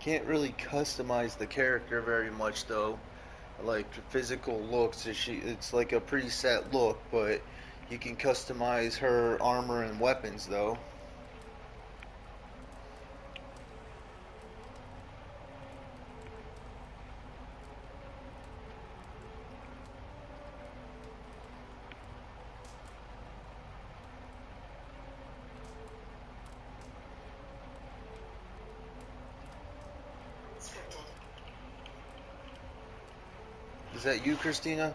Can't really customize the character very much though. Like physical looks, it's like a preset look, but you can customize her armor and weapons though. Is that you, Christina?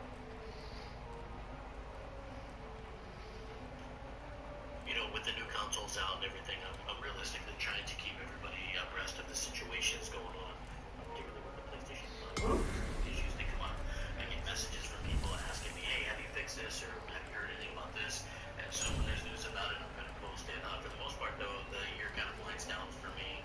You know, with the new consoles out and everything, I'm realistically trying to keep everybody abreast of the situations going on. Particularly with the PlayStation 5 issues that come up. I get messages from people asking me, hey, have you fixed this? Or have you heard anything about this? And so when there's news about it, I'm going to post it. For the most part, though, the year kind of winds down for me,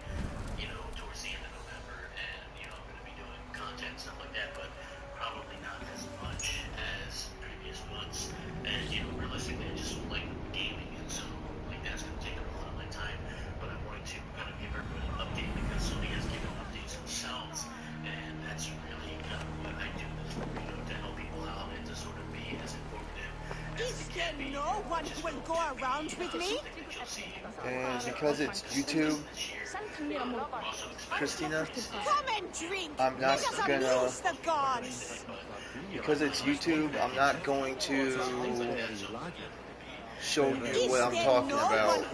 you know, towards the end of November. And, you know, I'm going to be doing content and stuff like that. But probably not as much as previous months. And, you know, realistically, I just like gaming, and so, like, that's going to take up a lot of my time. But I wanted to kind of give everybody an update because Sony has given updates themselves, and that's really kind of what I do this for, you know, to help people out and to sort of be as informative as Is it there can be. no one who will go around with me? And because it's YouTube, Christina, Come and drink. I'm not Let us gonna. amuse the gods. Because it's YouTube, I'm not going to show you what I'm talking about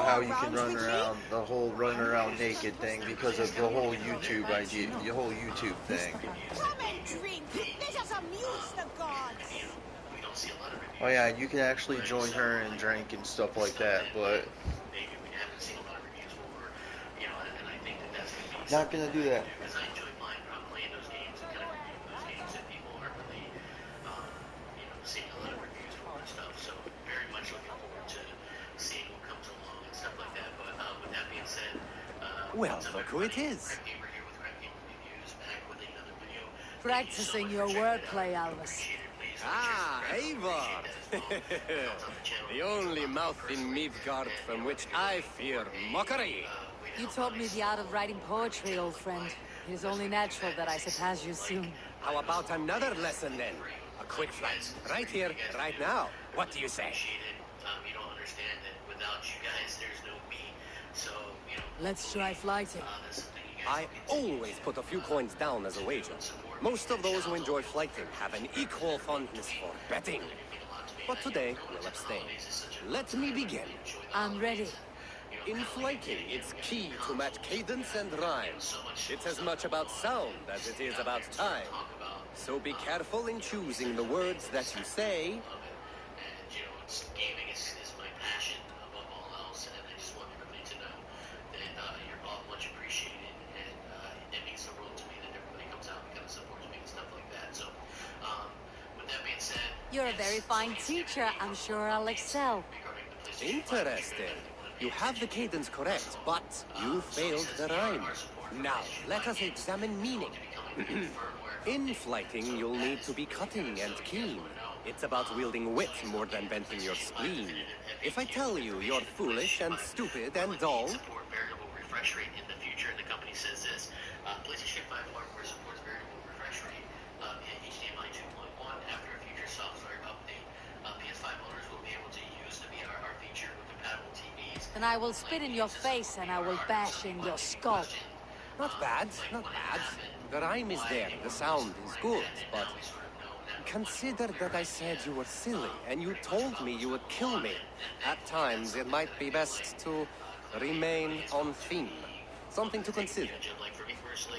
how you can run around, the whole run around naked thing, because of the whole YouTube idea, the whole YouTube thing. Come and drink. Let us amuse the gods. Oh yeah, you can actually join her and drink and stuff like that, but not gonna do that. Because I enjoy playing those games and kind of reviewing those games that people aren't really, you know, seeing a lot of reviews for and stuff. So very much looking forward to seeing what comes along and stuff like that. But with that being said, well, look who it is. Gamer here with Crap Gamer Reviews, back with another video. Practicing your wordplay, Alvis. Ah, Eivor! The only mouth in Midgard from which I fear mockery. You taught me the art of writing poetry, old friend. It is only natural that I surpass you soon. How about another lesson then? A quick flight, right here, right now. What do you say? You don't understand that without you guys, there's no me. So, you know. Let's try flighting. I always put a few coins down as a wager. Most of those who enjoy flighting have an equal fondness for betting. But today, we'll abstain. Let me begin. I'm ready. In flighting, it's key to match cadence and rhyme. It's as much about sound as it is about time. So be careful in choosing the words that you say. And, you know, gaming is my passion above all else, and I just want everybody to know that you're all much appreciated, and it means the world to me that everybody comes out and kind of supports me and stuff like that. So, with that being said, You're a very fine teacher. I'm sure I'll excel. Interesting. You have the cadence correct, but you failed the rhyme. Now, let us examine meaning. In flighting, you'll need to be cutting and keen. It's about wielding wit more than venting your spleen. If I tell you you're foolish and stupid and dull... Support variable refresh rate in the future, and the company says this. PlayStation 5 hardware supports variable refresh rate via HDMI 2.1 after a future software update. PS5 owners will be able to use the VRR feature with compatible TVs. And I will spit in your face and I will bash in your skull. Not bad, not bad. The rhyme is there, the sound is good, but... Consider that I said you were silly, and you told me you would kill me. At times, it might be best to remain on theme. Something to consider.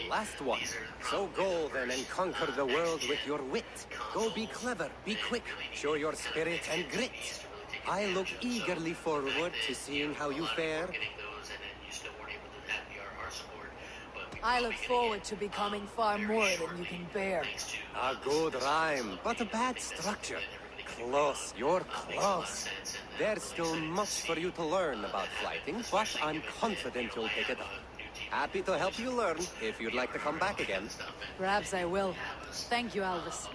Last one. So go then and conquer the world with your wit. Go be clever, be quick, show your spirit and grit. I look eagerly forward to seeing how you fare. I look forward to becoming far more than you can bear. A good rhyme, but a bad structure. Close, you're close. There's still much for you to learn about flighting, but I'm confident you'll pick it up. Happy to help you learn if you'd like to come back again. Perhaps I will. Thank you, Alvis.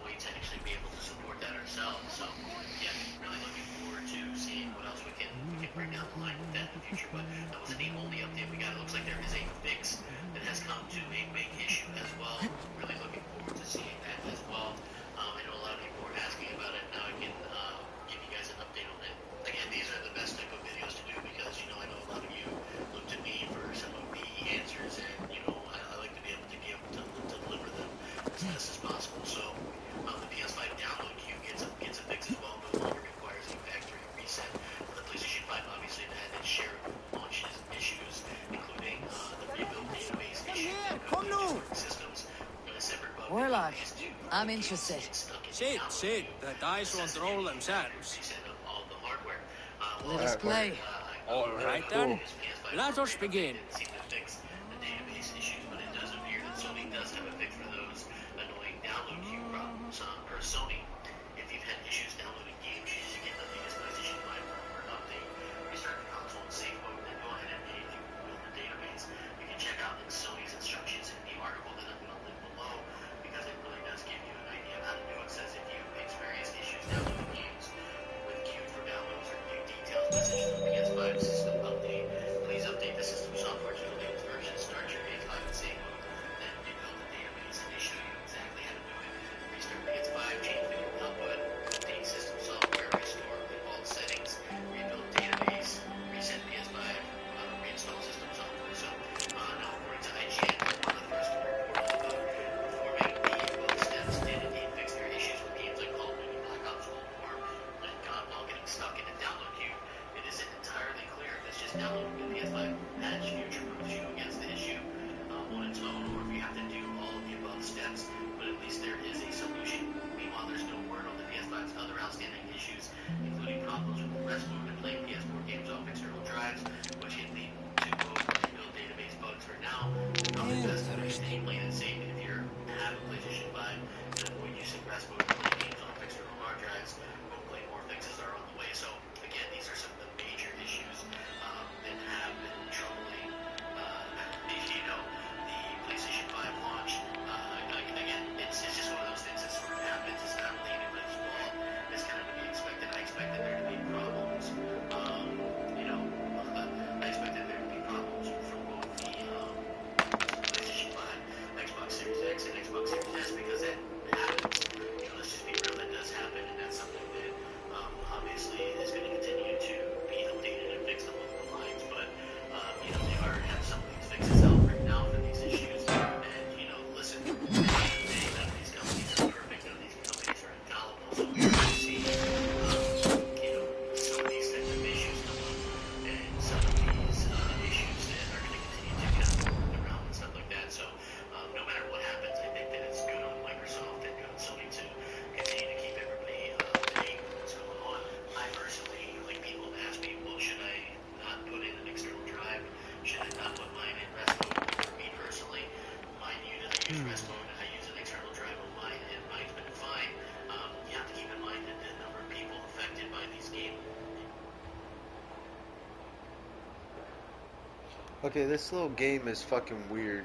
Bring down the line with that in the future, but that wasn't the only update we got. It looks like there is a fix that has come to a I'm interested. Sit. The dice won't roll themselves. Let us play. All right then. Let us begin. Per Sony. If you've had issues downloading games using it, the latest PlayStation 5 firmware update, restart the console in safe mode, then go ahead and build the database. You can check out Sony's instructions in the article that I'm going to link below because it really does give you an idea of how to do it. It says if you experience issues downloading games with queued for downloads or queue details messages on PS5 system update, please update the system software to the latest version. Start your PS5 in safe mode, then rebuild the database, and they show you exactly how to do it. Restart PS5, change video output, update system software, restore default settings, rebuild database, reset PS5, reinstall system software. So now according to IGN, one of the first to report about performing the above steps did indeed fix their issues with games like Call of Duty Black Ops Cold War and Godfall getting stuck in a download queue. It isn't entirely clear if it's just downloading the PS5 patch future-proofs you against the issue on its own, or if you have to do all of the above steps, but at least there is a solution. Meanwhile, there's no word on the PS5's other outstanding issues, including problems with the rest mode and playing PS4 games off external drives, which can lead to rebuild database bugs. For now, it's probably best to stay plain and safe if you have a PlayStation 5 and avoid using rest mode to play games off external hard drives. Hopefully, more fixes are on the way. So, again, these are some of the major issues that have been troubling, the PlayStation 5 launch. Again, it's just one of those things that sort of happens. It's not really anybody's fault. It's kind of to be expected. I expected there to be problems. I expected there to be problems from both the PlayStation 5, Xbox Series X, and Xbox Series S because that happens. Let's just be real. That does happen, and that's something that obviously is going to continue to be updated and fixed along the lines. But they already have some of these fixes out right now for these issues. And listen, at the end of the day, none of these companies are perfect. None of these companies are infallible. So we're going to see, some of these types of issues come up, and some of these issues that are going to continue to kind of work around and stuff like that. So no matter what happens, I think that it's good on Microsoft and good on Sony to continue to keep everybody up to date with what's going on. I personally, like, people have asked me, well, should I not put in an external drive? Should I not put mine in rest mode? For me personally, mine unit, I use rest mode, and I use an external drive on mine, and mine's been fine. You have to keep in mind that the number of people affected by these games. Okay, this little game is fucking weird.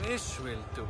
This will do.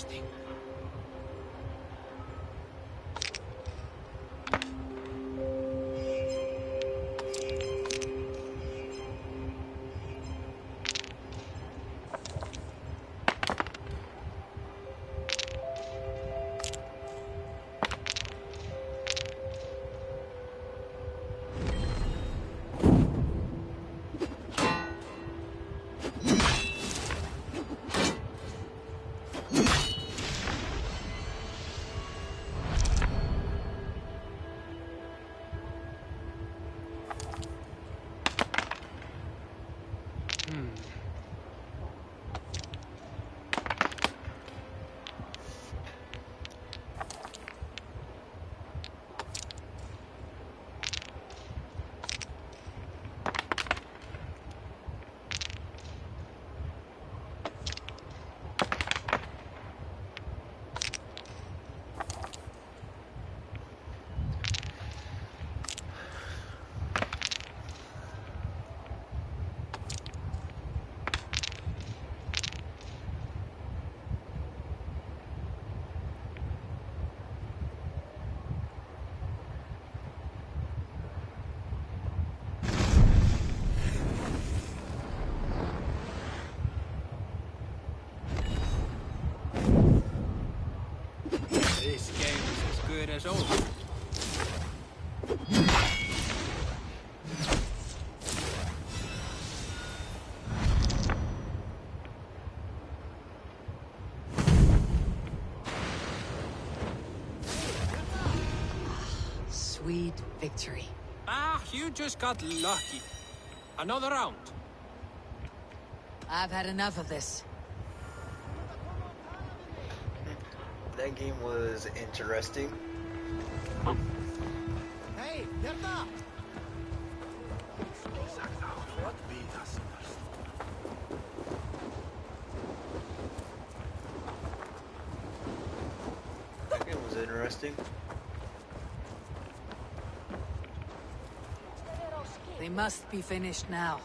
interesting. This game is as good as old. Sweet victory. Ah, you just got lucky. Another round. I've had enough of this. That game was interesting. Hey, Yerta! That game was interesting. They must be finished now.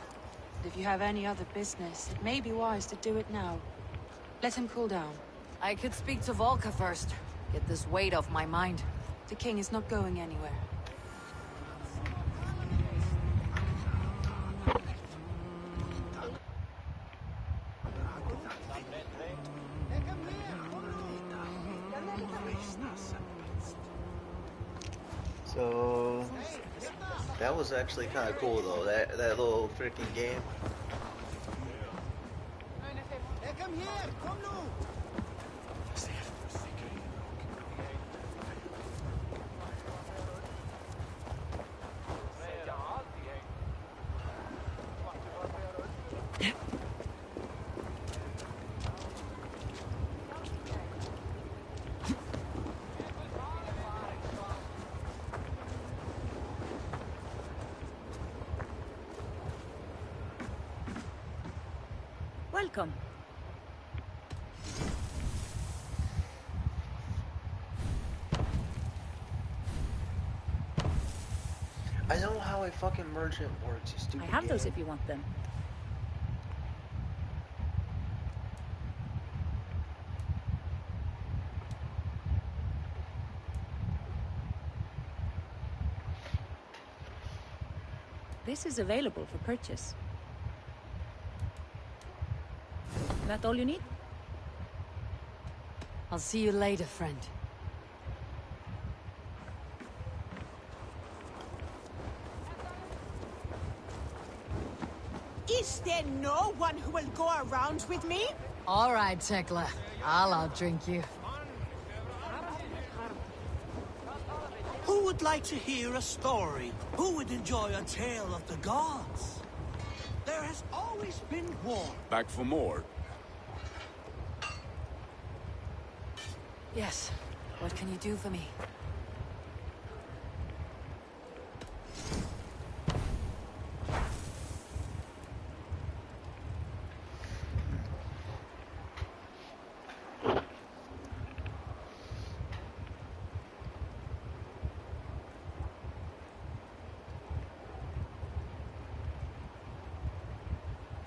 If you have any other business, it may be wise to do it now. Let him cool down. I could speak to Volka first. Get this weight off my mind. The king is not going anywhere. So that was actually kind of cool though. That little freaking game. Come here! Come now! Welcome. I know how a fucking merchant works. You stupid. I have those game. if you want them. This is available for purchase. That all you need? I'll see you later, friend. Is there no one who will go around with me? All right, Tekla. I'll outdrink you. Who would like to hear a story? Who would enjoy a tale of the gods? There has always been war. Back for more. Yes. What can you do for me?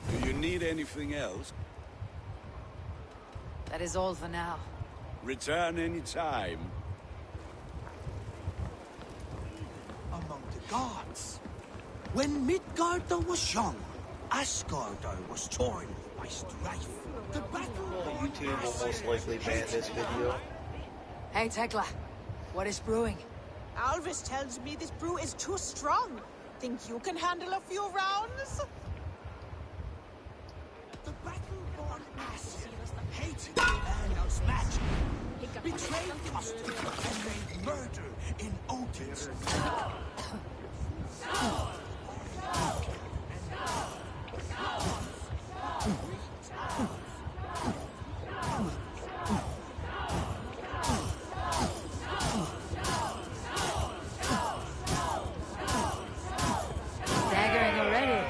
Do you need anything else? That is all for now. Return any time. Among the gods. When Midgard was young, Asgard was torn by strife. The battle YouTube will most likely ban this video. Hey, Tekla. What is brewing? Alvis tells me this brew is too strong. Think you can handle a few rounds? The battle-born acid hated Valhalla's magic, betrayed custom, and made murder in Odin's name. Staggering already.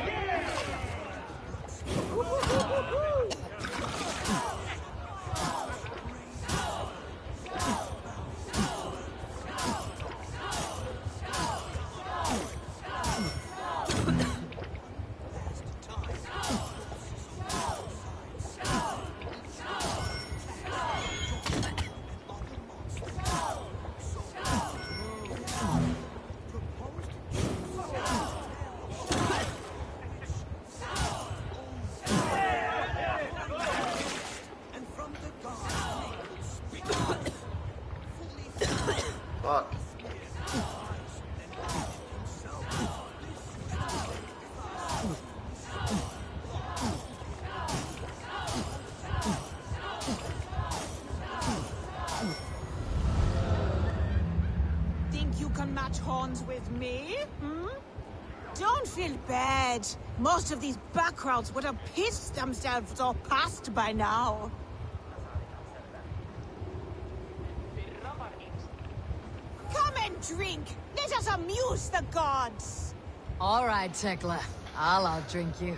Fuck. Think you can match horns with me? Hmm? Don't feel bad. Most of these backgrounds would have pissed themselves off past by now. Come and drink. Let us amuse the gods. All right, Tekla. I'll outdrink you.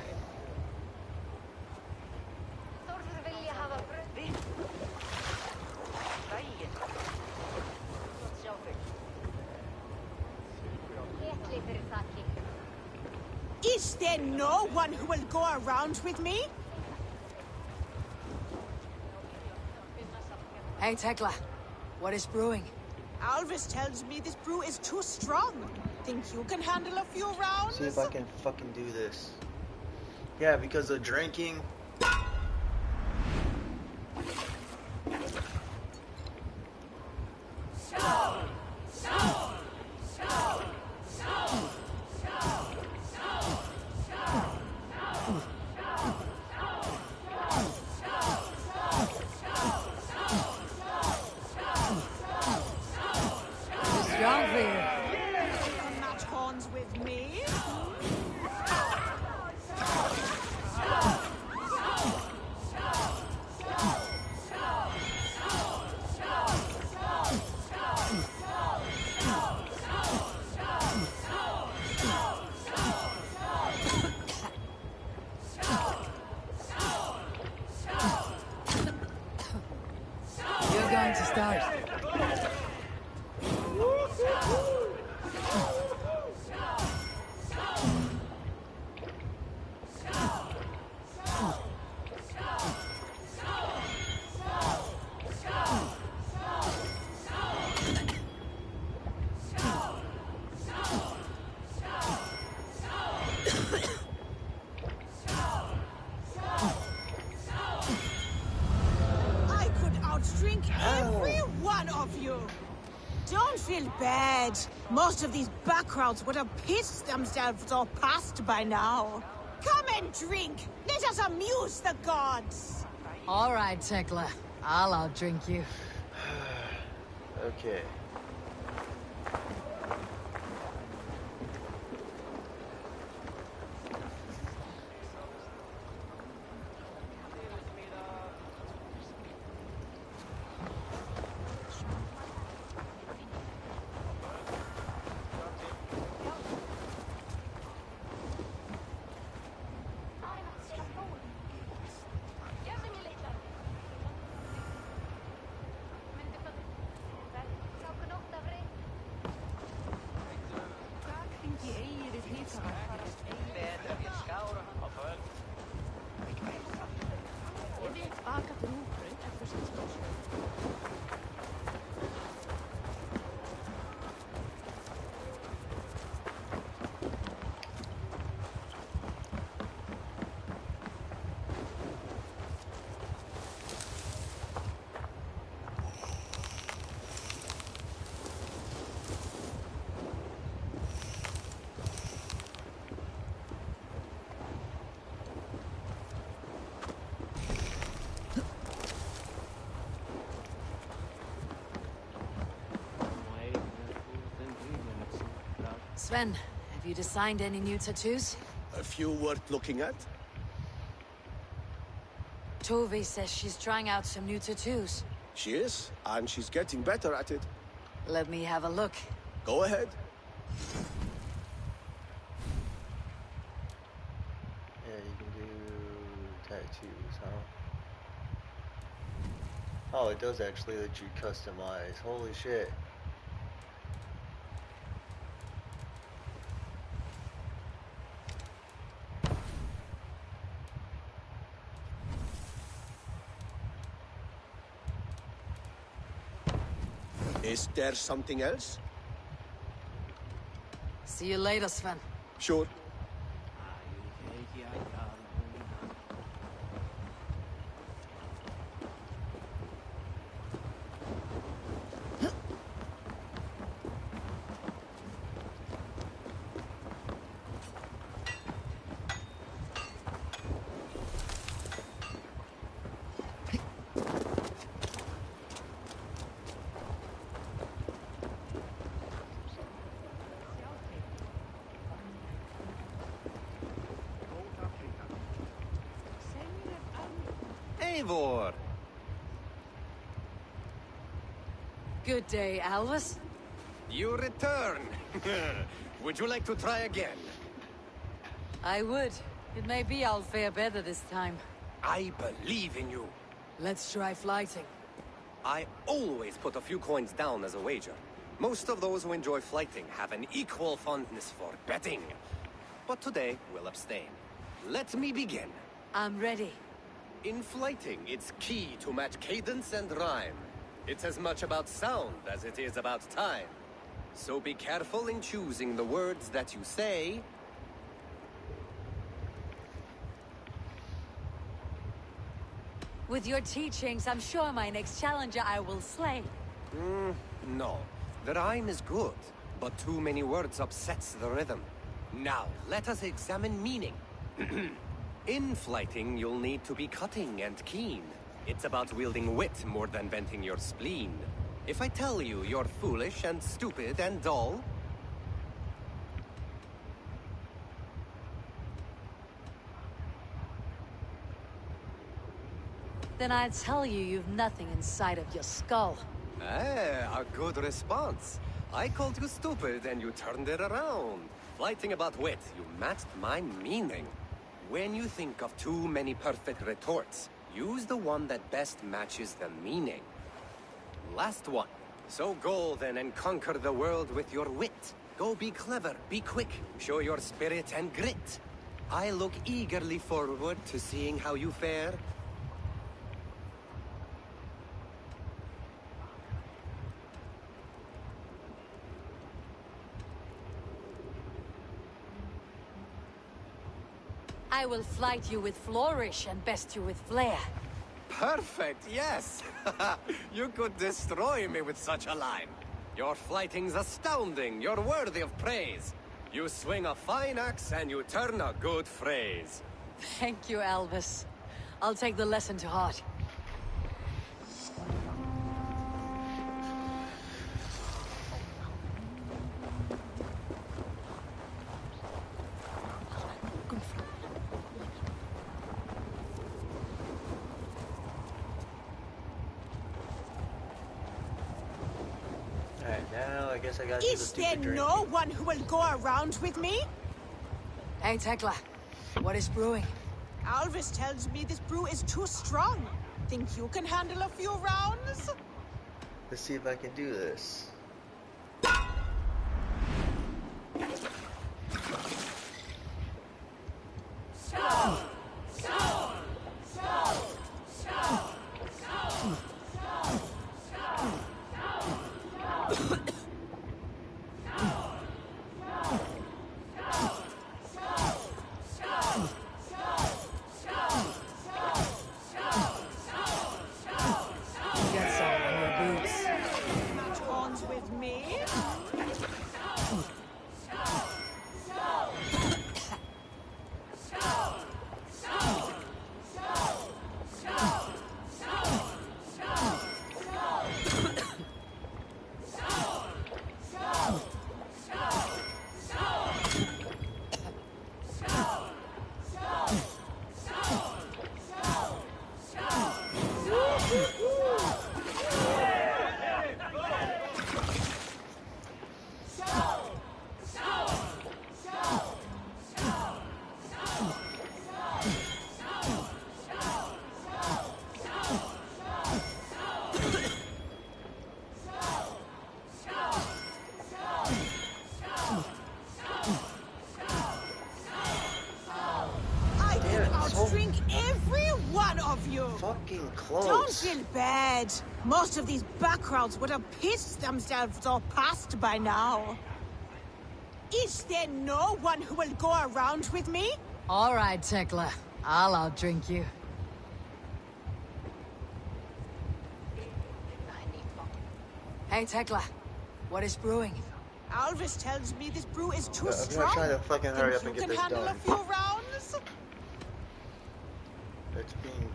Is there no one who will go around with me? Hey, Tekla. What is brewing? Alvis tells me this brew is too strong. Think you can handle a few rounds? See if I can fucking do this. Yeah, because of drinking. Strong for you. Match horns with me? You're going to start. I could outdrink every one of you. Don't feel bad. Most of these backgrounds would have pissed themselves off past by now. Come and drink. Let us amuse the gods. All right, Tekla. I'll outdrink you. Okay. Sven, have you designed any new tattoos? A few worth looking at? Tove says she's trying out some new tattoos. She is, and she's getting better at it. Let me have a look. Go ahead. Yeah, you can do tattoos, huh? Oh, it does actually let you customize. Holy shit. Is there something else? See you later, Sven. Sure. Eivor! Good day, Alvis. You return! Would you like to try again? I would. It may be I'll fare better this time. I believe in you. Let's try flighting. I always put a few coins down as a wager. Most of those who enjoy flighting have an equal fondness for betting. But today, we'll abstain. Let me begin. I'm ready. In flighting, it's key to match cadence and rhyme. It's as much about sound as it is about time. So be careful in choosing the words that you say. With your teachings, I'm sure my next challenger I will slay. No. The rhyme is good, but too many words upsets the rhythm. Now, let us examine meaning. In flighting, you'll need to be cutting and keen. It's about wielding wit more than venting your spleen. If I tell you you're foolish and stupid and dull, then I'd tell you you've nothing inside of your skull. a good response. I called you stupid and you turned it around. Flighting about wit, you matched my meaning. When you think of too many perfect retorts, use the one that best matches the meaning. Last one. So go then and conquer the world with your wit. Go be clever, be quick, show your spirit and grit. I look eagerly forward to seeing how you fare. I will flight you with flourish and best you with flair. Perfect, yes! You could destroy me with such a line. Your flighting's astounding, you're worthy of praise. You swing a fine axe and you turn a good phrase. Thank you, Alvis. I'll take the lesson to heart. Alright, now I guess I gotta do the Is there stupid drink. no one who will go around with me? Hey, Tekla. What is brewing? Alvis tells me this brew is too strong. Think you can handle a few rounds? Let's see if I can do this. Get some on your boots. Match horns with me? feel bad. Most of these backgrounds would have pissed themselves all past by now. Is there no one who will go around with me? All right, Tekla. I'll outdrink you. Hey, Tekla. What is brewing? Alvis tells me this brew is too I'm strong. not trying to fucking hurry Think up and you get can this handle done. a few rounds? It's being...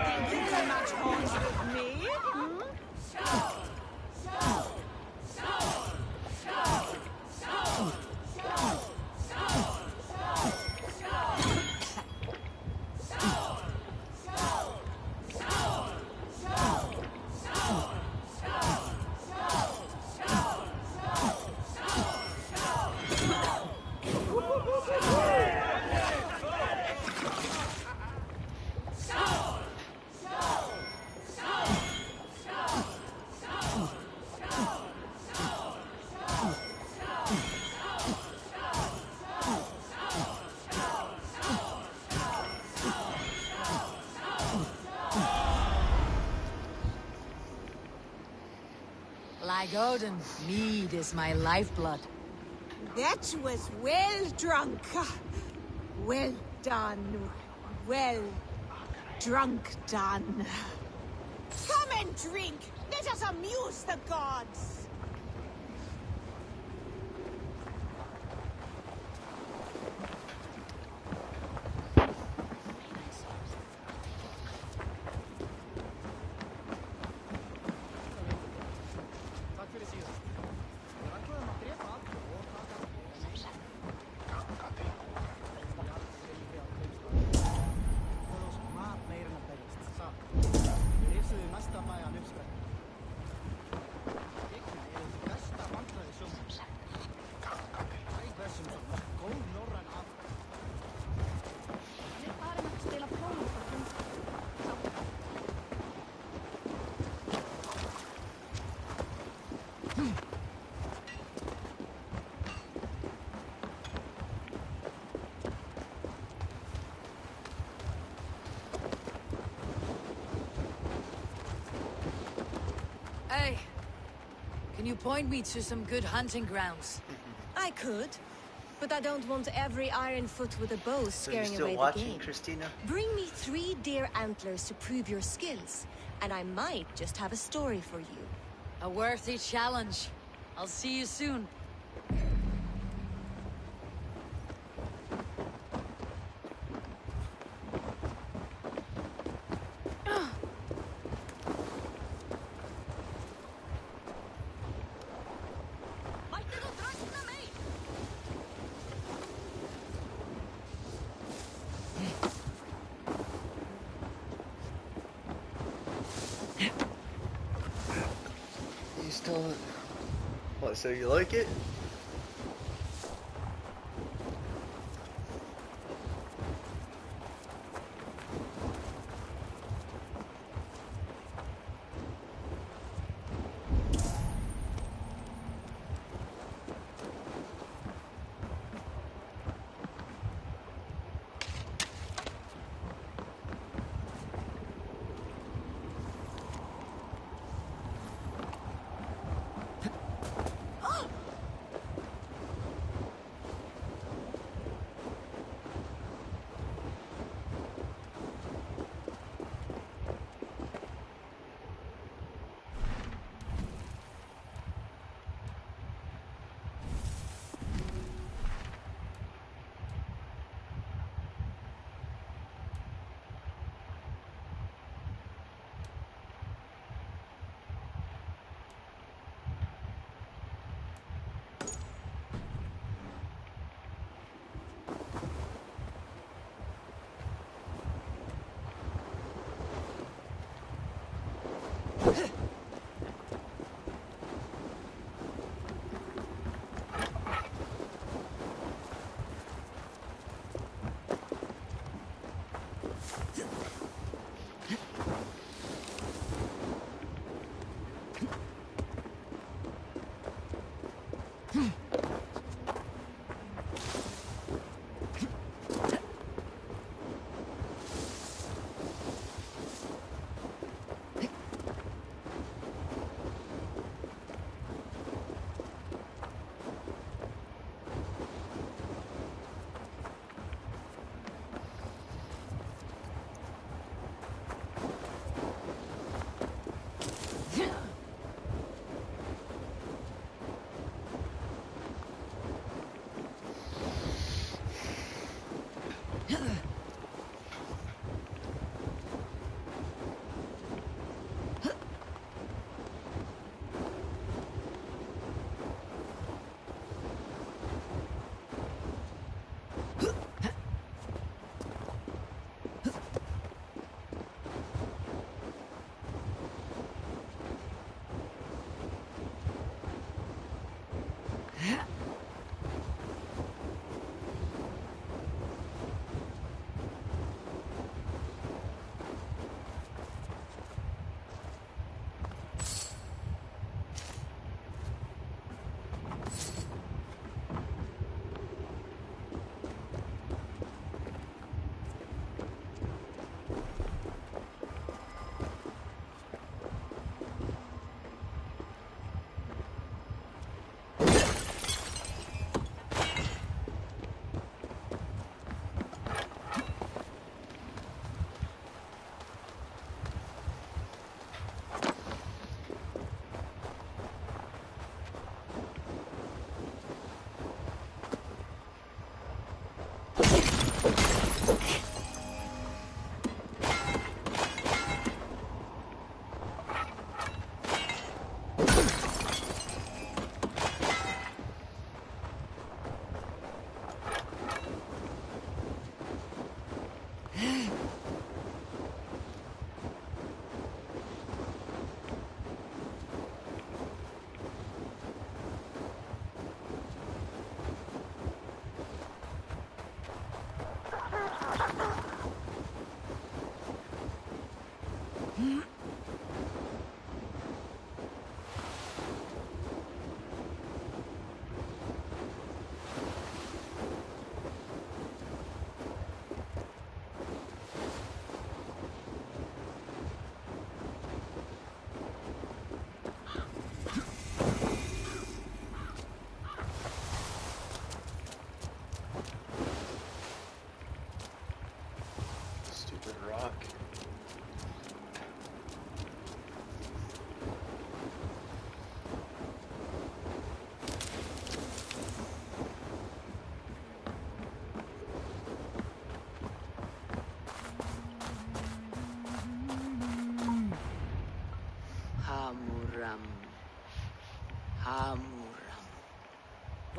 Think you can match horns with me? Like Odin, mead is my lifeblood. That was well drunk. Well done. Well drunk done. Come and drink. Let us amuse the gods. Hey, can you point me to some good hunting grounds? I could, but I don't want every iron foot with a bow So you scaring still away the watching, game. Christina? Bring me 3 deer antlers to prove your skills, and I might just have a story for you. A worthy challenge. I'll see you soon. You still... What, so you like it?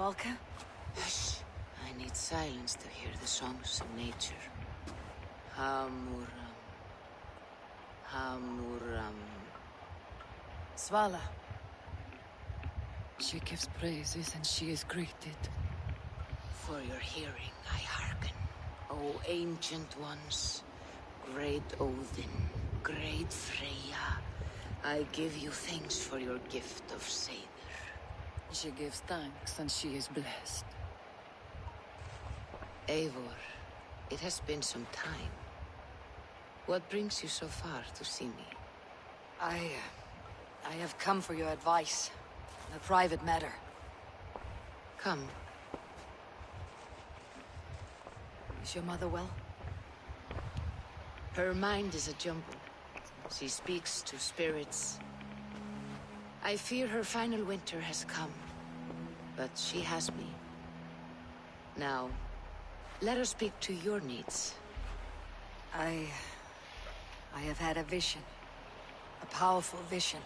Volka? Hush. I need silence to hear the songs of nature. Hamuram. Hamuram. Svala. She gives praises and she is greeted. For your hearing I hearken, O ancient ones. Great Odin, great Freya. I give you thanks for your gift of Seder. She gives thanks and she is blessed. Eivor, it has been some time. What brings you so far to see me? I have come for your advice. A private matter. Come. Is your mother well? Her mind is a jumble. She speaks to spirits. I fear her final winter has come. But she has me. Now, let her speak to your needs. I have had a vision. A powerful vision.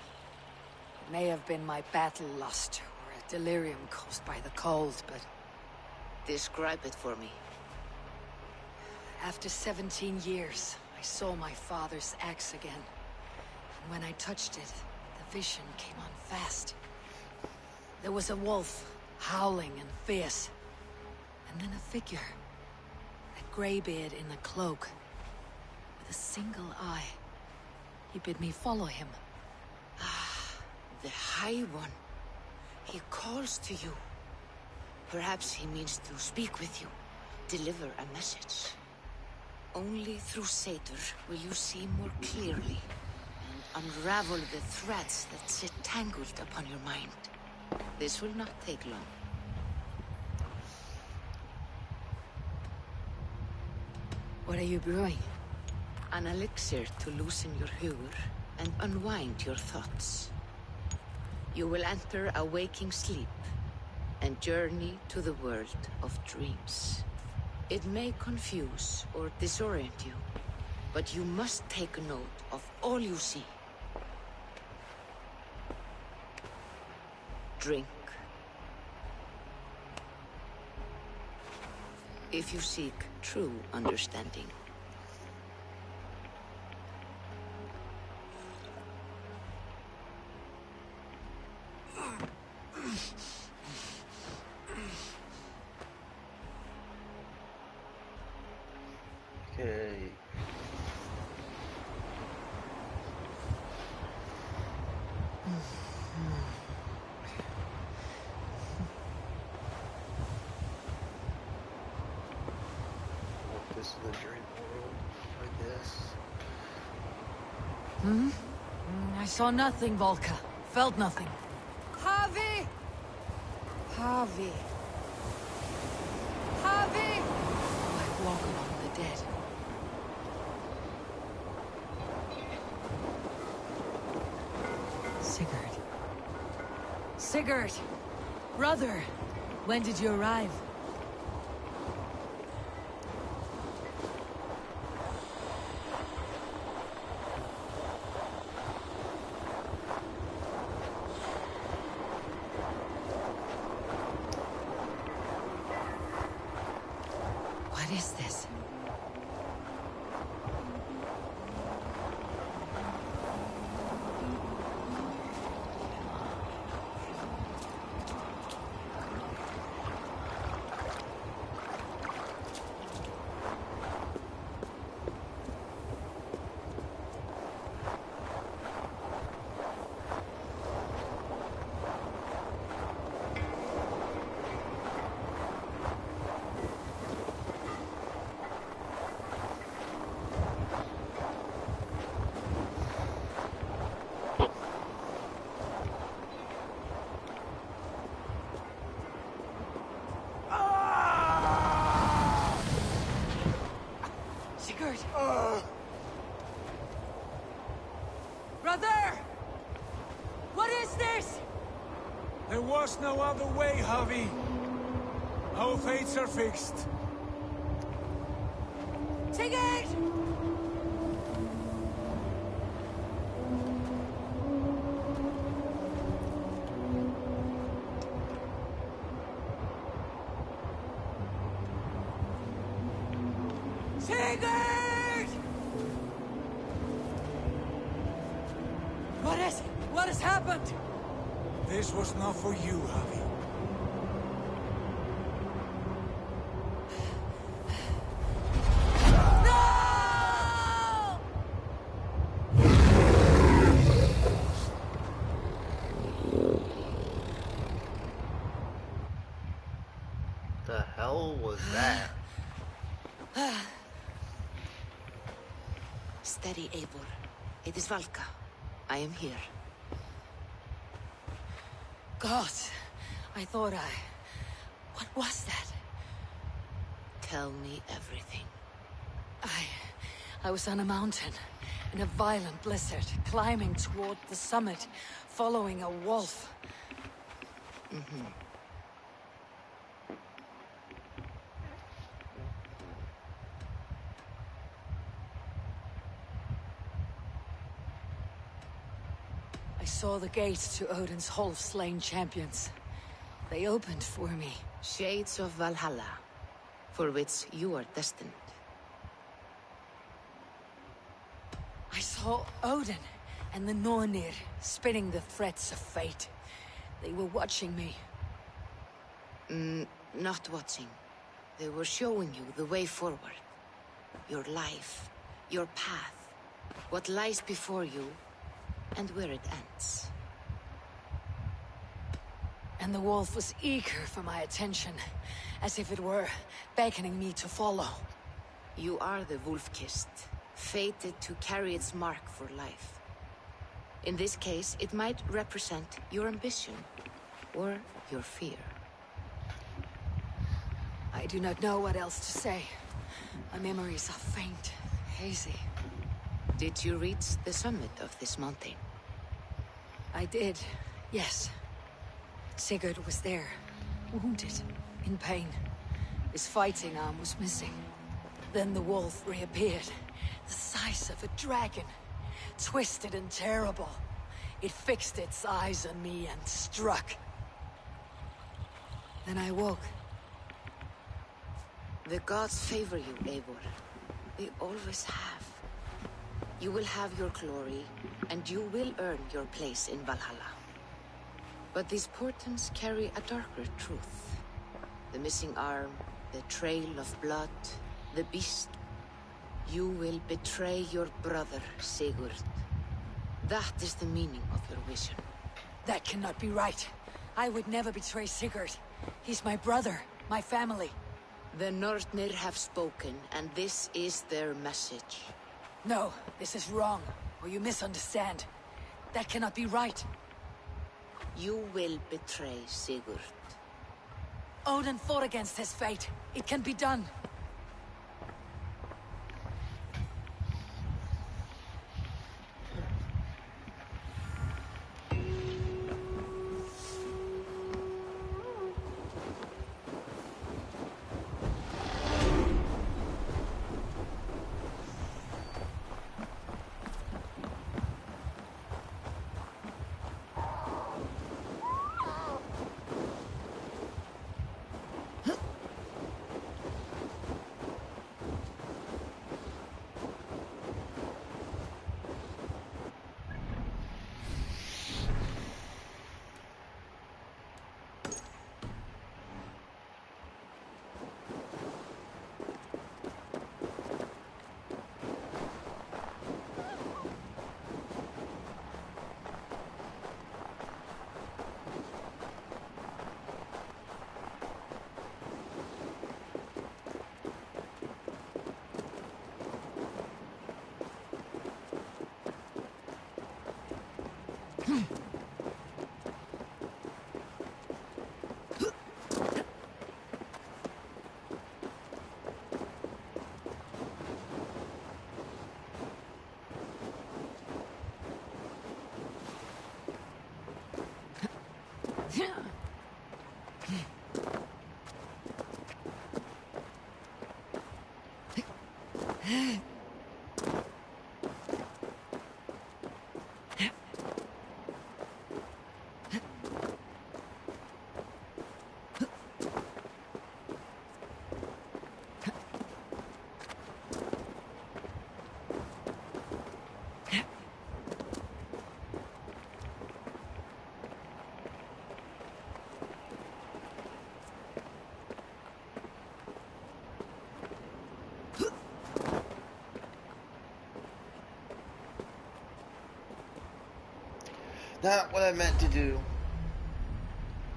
It may have been my battle lust, or a delirium caused by the cold, but... Describe it for me. After 17 years, I saw my father's axe again. And when I touched it, the vision came on fast. There was a wolf, howling and fierce. And then a figure. A graybeard in a cloak. With a single eye. He bid me follow him. Ah, the High One. He calls to you. Perhaps he means to speak with you. Deliver a message. Only through Seder will you see more clearly. And unravel the threads that sit tangled upon your mind. This will not take long. What are you brewing? An elixir to loosen your huer and unwind your thoughts. You will enter a waking sleep and journey to the world of dreams. It may confuse or disorient you, but you must take note of all you see. Drink. If you seek true understanding. Okay. This is the dream world, I guess. Hmm? I saw nothing, Volka. Felt nothing. Harvey! Harvey. Harvey! I walk among the dead. Sigurd. Sigurd! Brother! When did you arrive? What is this? Sigurd! Brother! What is this? There was no other way, Javi. Our fates are fixed. Sigurd! Sigurd! What is it? What has happened? This was not for you, Javi. No! The hell was that? Steady, Eivor. It is Valka. I am here. God, I thought I... What was that? Tell me everything. I was on a mountain, in a violent blizzard, climbing toward the summit, following a wolf. I saw the gate to Odin's Hall of Slain Champions. They opened for me. Shades of Valhalla, for which you are destined. I saw Odin and the Nornir spinning the threads of fate. They were watching me. Not watching. They were showing you the way forward. Your life, your path, what lies before you, and where it ends. And the wolf was eager for my attention, as if it were beckoning me to follow. You are the wolf-kissed, fated to carry its mark for life. In this case, it might represent your ambition, or your fear. I do not know what else to say. My memories are faint, hazy. Did you reach the summit of this mountain? I did, yes. Sigurd was there, wounded, in pain. His fighting arm was missing. Then the wolf reappeared, the size of a dragon, twisted and terrible. It fixed its eyes on me and struck. Then I woke. The gods favor you, Eivor. They always have. You will have your glory, and you will earn your place in Valhalla. But these portents carry a darker truth. The missing arm, the trail of blood, the beast. You will betray your brother, Sigurd. That is the meaning of your vision. That cannot be right. I would never betray Sigurd. He's my brother, my family. The Nornir have spoken, and this is their message. No, this is wrong, or you misunderstand. That cannot be right. You will betray Sigurd. Odin fought against his fate. It can be done. Not what I meant to do.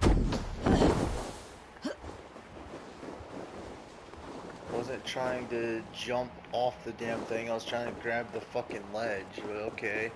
I wasn't trying to jump off the damn thing. I was trying to grab the fucking ledge, but okay.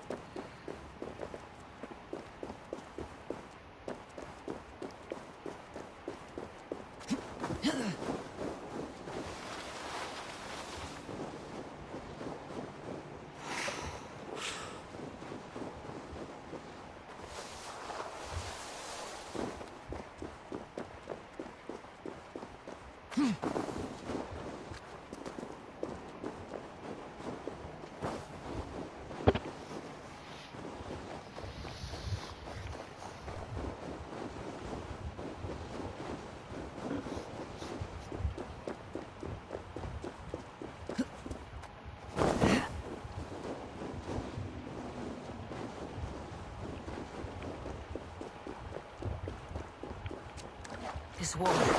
This water,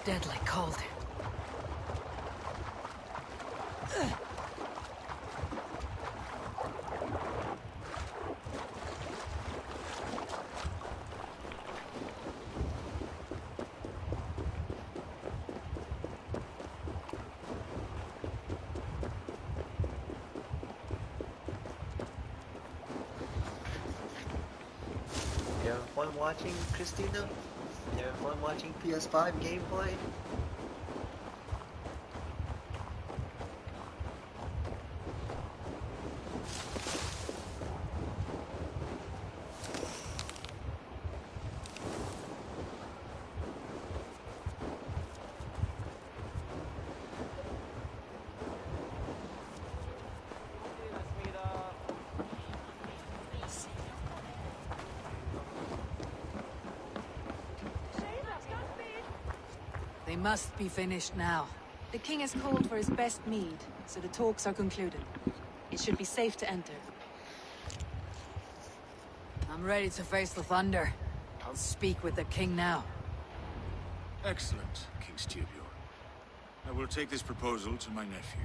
deadly cold. You having fun watching, Christina? You having fun watching ps5 gameplay? They must be finished now. The king has called for his best mead, so the talks are concluded. It should be safe to enter. I'm ready to face the thunder. I'll speak with the king now. Excellent, King Styrbjorn. I will take this proposal to my nephew.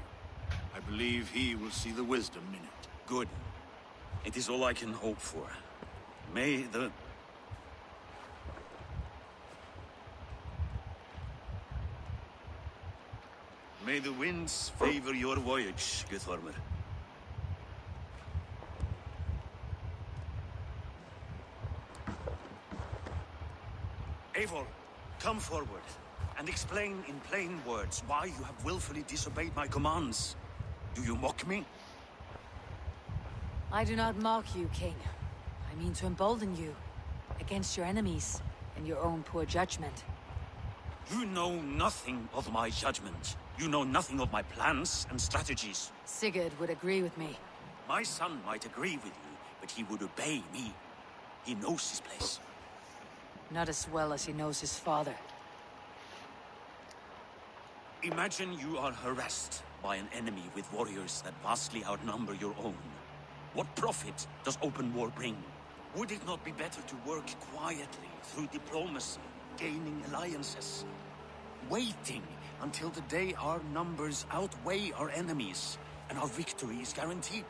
I believe he will see the wisdom in it. Good. It is all I can hope for. May the... May the winds favor your voyage, Guthormer. Eivor, come forward and explain in plain words why you have willfully disobeyed my commands. Do you mock me? I do not mock you, king. I mean to embolden you against your enemies and your own poor judgment. You know nothing of my judgment. You know nothing of my plans and strategies. Sigurd would agree with me. My son might agree with you, but he would obey me. He knows his place. Not as well as he knows his father. Imagine you are harassed by an enemy with warriors that vastly outnumber your own. What profit does open war bring? Would it not be better to work quietly through diplomacy, gaining alliances? Waiting until the day our numbers outweigh our enemies, and our victory is guaranteed.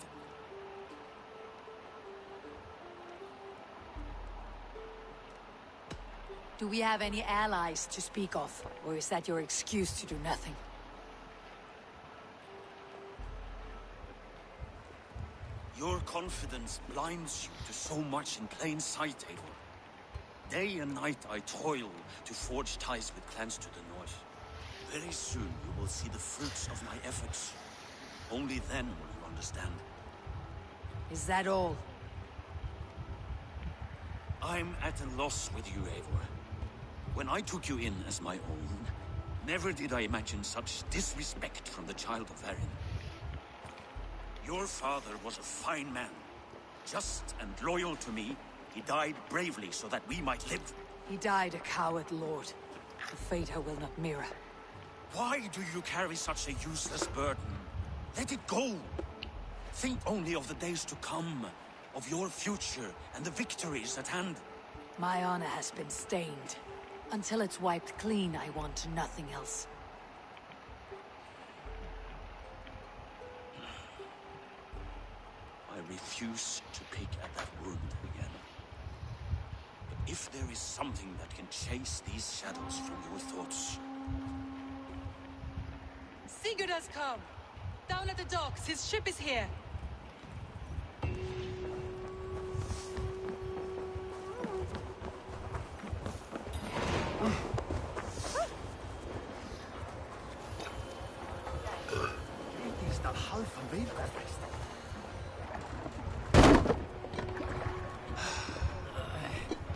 Do we have any allies to speak of? Or is that your excuse to do nothing? Your confidence blinds you to so much in plain sight, Eivor. Day and night I toil to forge ties with clans to the north. Very soon you will see the fruits of my efforts. Only then will you understand. Is that all? I'm at a loss with you, Eivor. When I took you in as my own, never did I imagine such disrespect from the child of Varin. Your father was a fine man. Just and loyal to me, he died bravely so that we might live. He died a coward, Lord. A fate I will not mirror. Why do you carry such a useless burden? Let it go! Think only of the days to come, of your future and the victories at hand. My honor has been stained. Until it's wiped clean, I want nothing else. I refuse to pick at that wound again. If there is something that can chase these shadows from your thoughts. Sigurd has come! Down at the docks, his ship is here!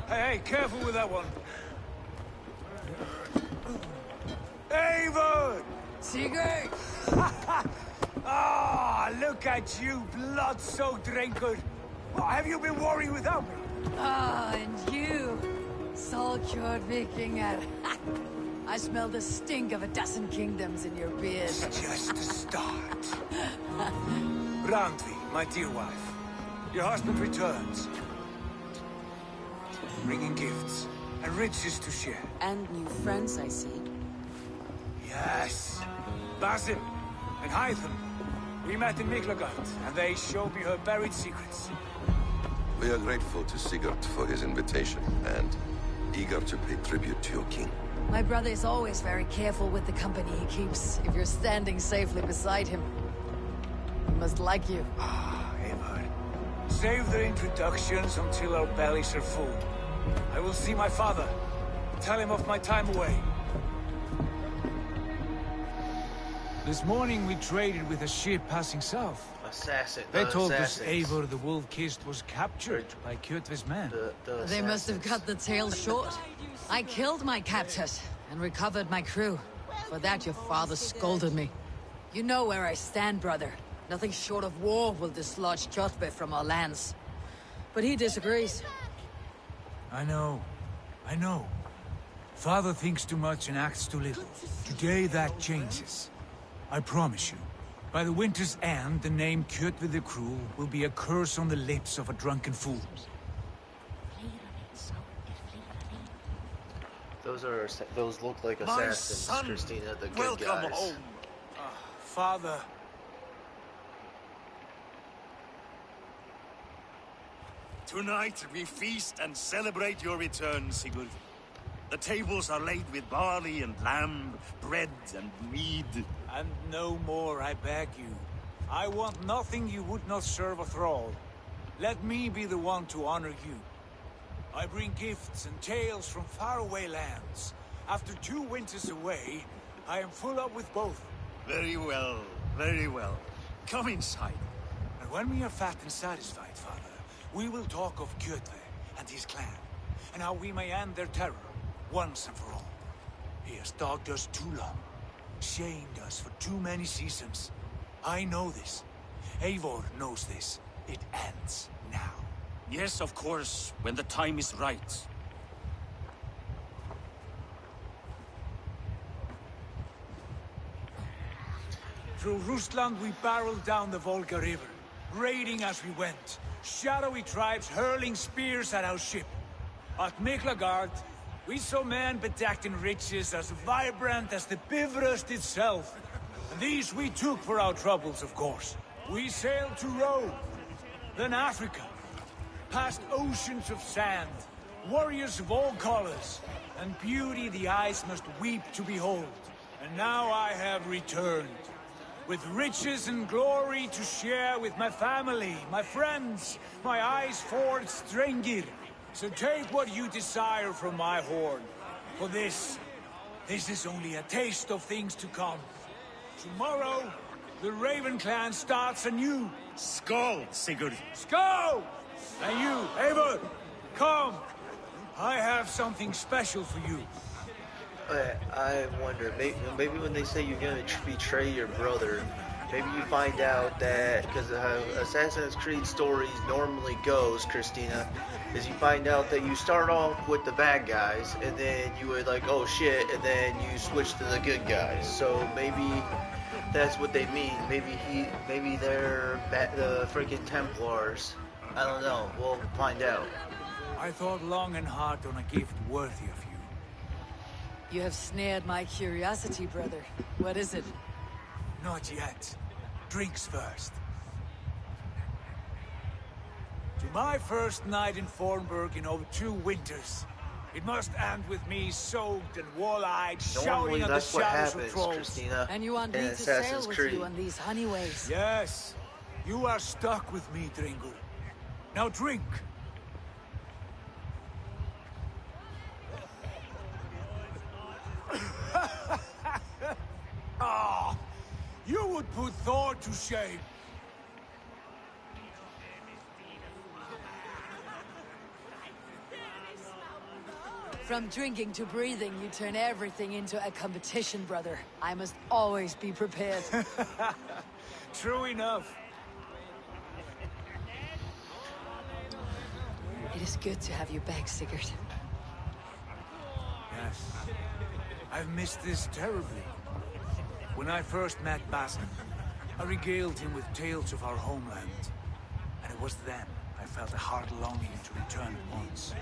Hey, careful with that one. Avon! Sigurd! Ah, look at you, blood-soaked drinker. What have you been worrying without me? Ah, and you, Salkjord Vikinger. I smell the stink of a dozen kingdoms in your beard. It's just the start. Randvi, my dear wife. Your husband returns. Bringing gifts and riches to share. And new friends, I see. Yes. Basim and Hytham. We met in Miklagard, and they showed me her buried secrets. We are grateful to Sigurd for his invitation, and eager to pay tribute to your king. My brother is always very careful with the company he keeps, if you're standing safely beside him. He must like you. Ah, Eivor. Save the introductions until our bellies are full. I will see my father. Tell him of my time away. This morning we traded with a ship passing south. Assassin. They told us assassins. Eivor the Wolf-Kissed was captured by Kjotve's men. They must have cut the tail short. I killed my captors and recovered my crew. For that your father scolded me. You know where I stand, brother. Nothing short of war will dislodge Kjotve from our lands. But he disagrees. I know. Father thinks too much and acts too little. Today that changes. I promise you. By the winter's end, the name Kjotve the Cruel will be a curse on the lips of a drunken fool. Those look like My assassins, son, Christina, the good welcome guys. home. Father. Tonight we feast and celebrate your return, Sigurd. The tables are laid with barley and lamb, bread and mead. And no more, I beg you. I want nothing you would not serve a thrall. Let me be the one to honor you. I bring gifts and tales from faraway lands. After 2 winters away, I am full up with both. Very well, very well. Come inside. And when we are fat and satisfied, Father, we will talk of Kjotve and his clan, and how we may end their terror, once and for all. He has dogged us too long, shamed us for too many seasons. I know this. Eivor knows this. It ends now. Yes, of course, when the time is right. Through Rusland we barreled down the Volga River, raiding as we went. Shadowy tribes hurling spears at our ship. At Miklagard, we saw men bedecked in riches as vibrant as the Bifrost itself. And these we took for our troubles, of course. We sailed to Rome, then Africa, past oceans of sand, warriors of all colors, and beauty the eyes must weep to behold. And now I have returned, with riches and glory to share with my family, my friends, my eyes-forged Strengir. So take what you desire from my hoard. For this is only a taste of things to come. Tomorrow, the Raven clan starts anew. Skål, Sigurd. Skål! And you, Eivor, come. I have something special for you. I wonder, maybe when they say you're gonna betray your brother, maybe you find out that, because how Assassin's Creed stories normally goes, Christina, is you find out that you start off with the bad guys, and then you were like, oh shit, and then you switch to the good guys. So maybe that's what they mean. Maybe they're the freaking Templars. I don't know. We'll find out. I thought long and hard on a gift worthy of you. You have snared my curiosity, brother. What is it? Not yet. Drinks first. My first night in Fornburg in over 2 winters. It must end with me soaked and wall-eyed, shouting Normally at the that's what shadows of happens, trolls. Christina, And you want in me to Assassin's sail with you Creed. on these honeyways? Yes, you are stuck with me, Dringur. Now drink. Ah, you would put Thor to shame. From drinking to breathing, you turn everything into a competition, brother. I must always be prepared. True enough. It is good to have you back, Sigurd. Yes. I've missed this terribly. When I first met Basim, I regaled him with tales of our homeland. And it was then I felt a heart longing to return at once.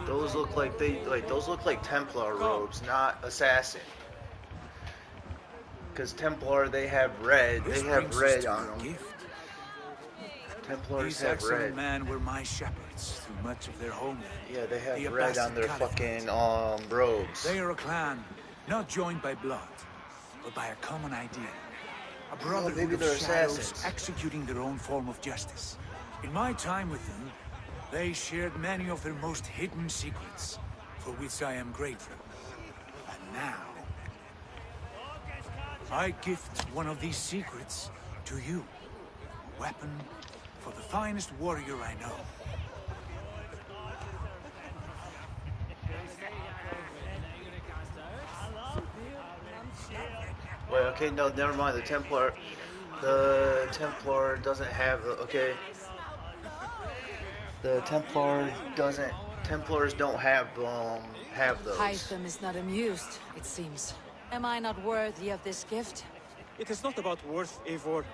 Those look like those look like Templar robes, not assassin. Because Templar, they have red. This They have brings us red to on your them. gift. Templars These have excellent red. men were my shepherds through much of their homeland. Yeah, they have The red on Abbasid their Caliphate. fucking robes. They are a clan, not joined by blood, but by a common idea. A brotherhood maybe of they're shadows assassins. executing their own form of justice. In my time with them, they shared many of their most hidden secrets, for which I am grateful. And now, I gift one of these secrets to you. A weapon for the finest warrior I know. Wait, okay, no, never mind. The Templar doesn't have. Okay, the Templar doesn't. Templars don't have those. Hytham is not amused, it seems. Am I not worthy of this gift? It is not about worth, Eivor.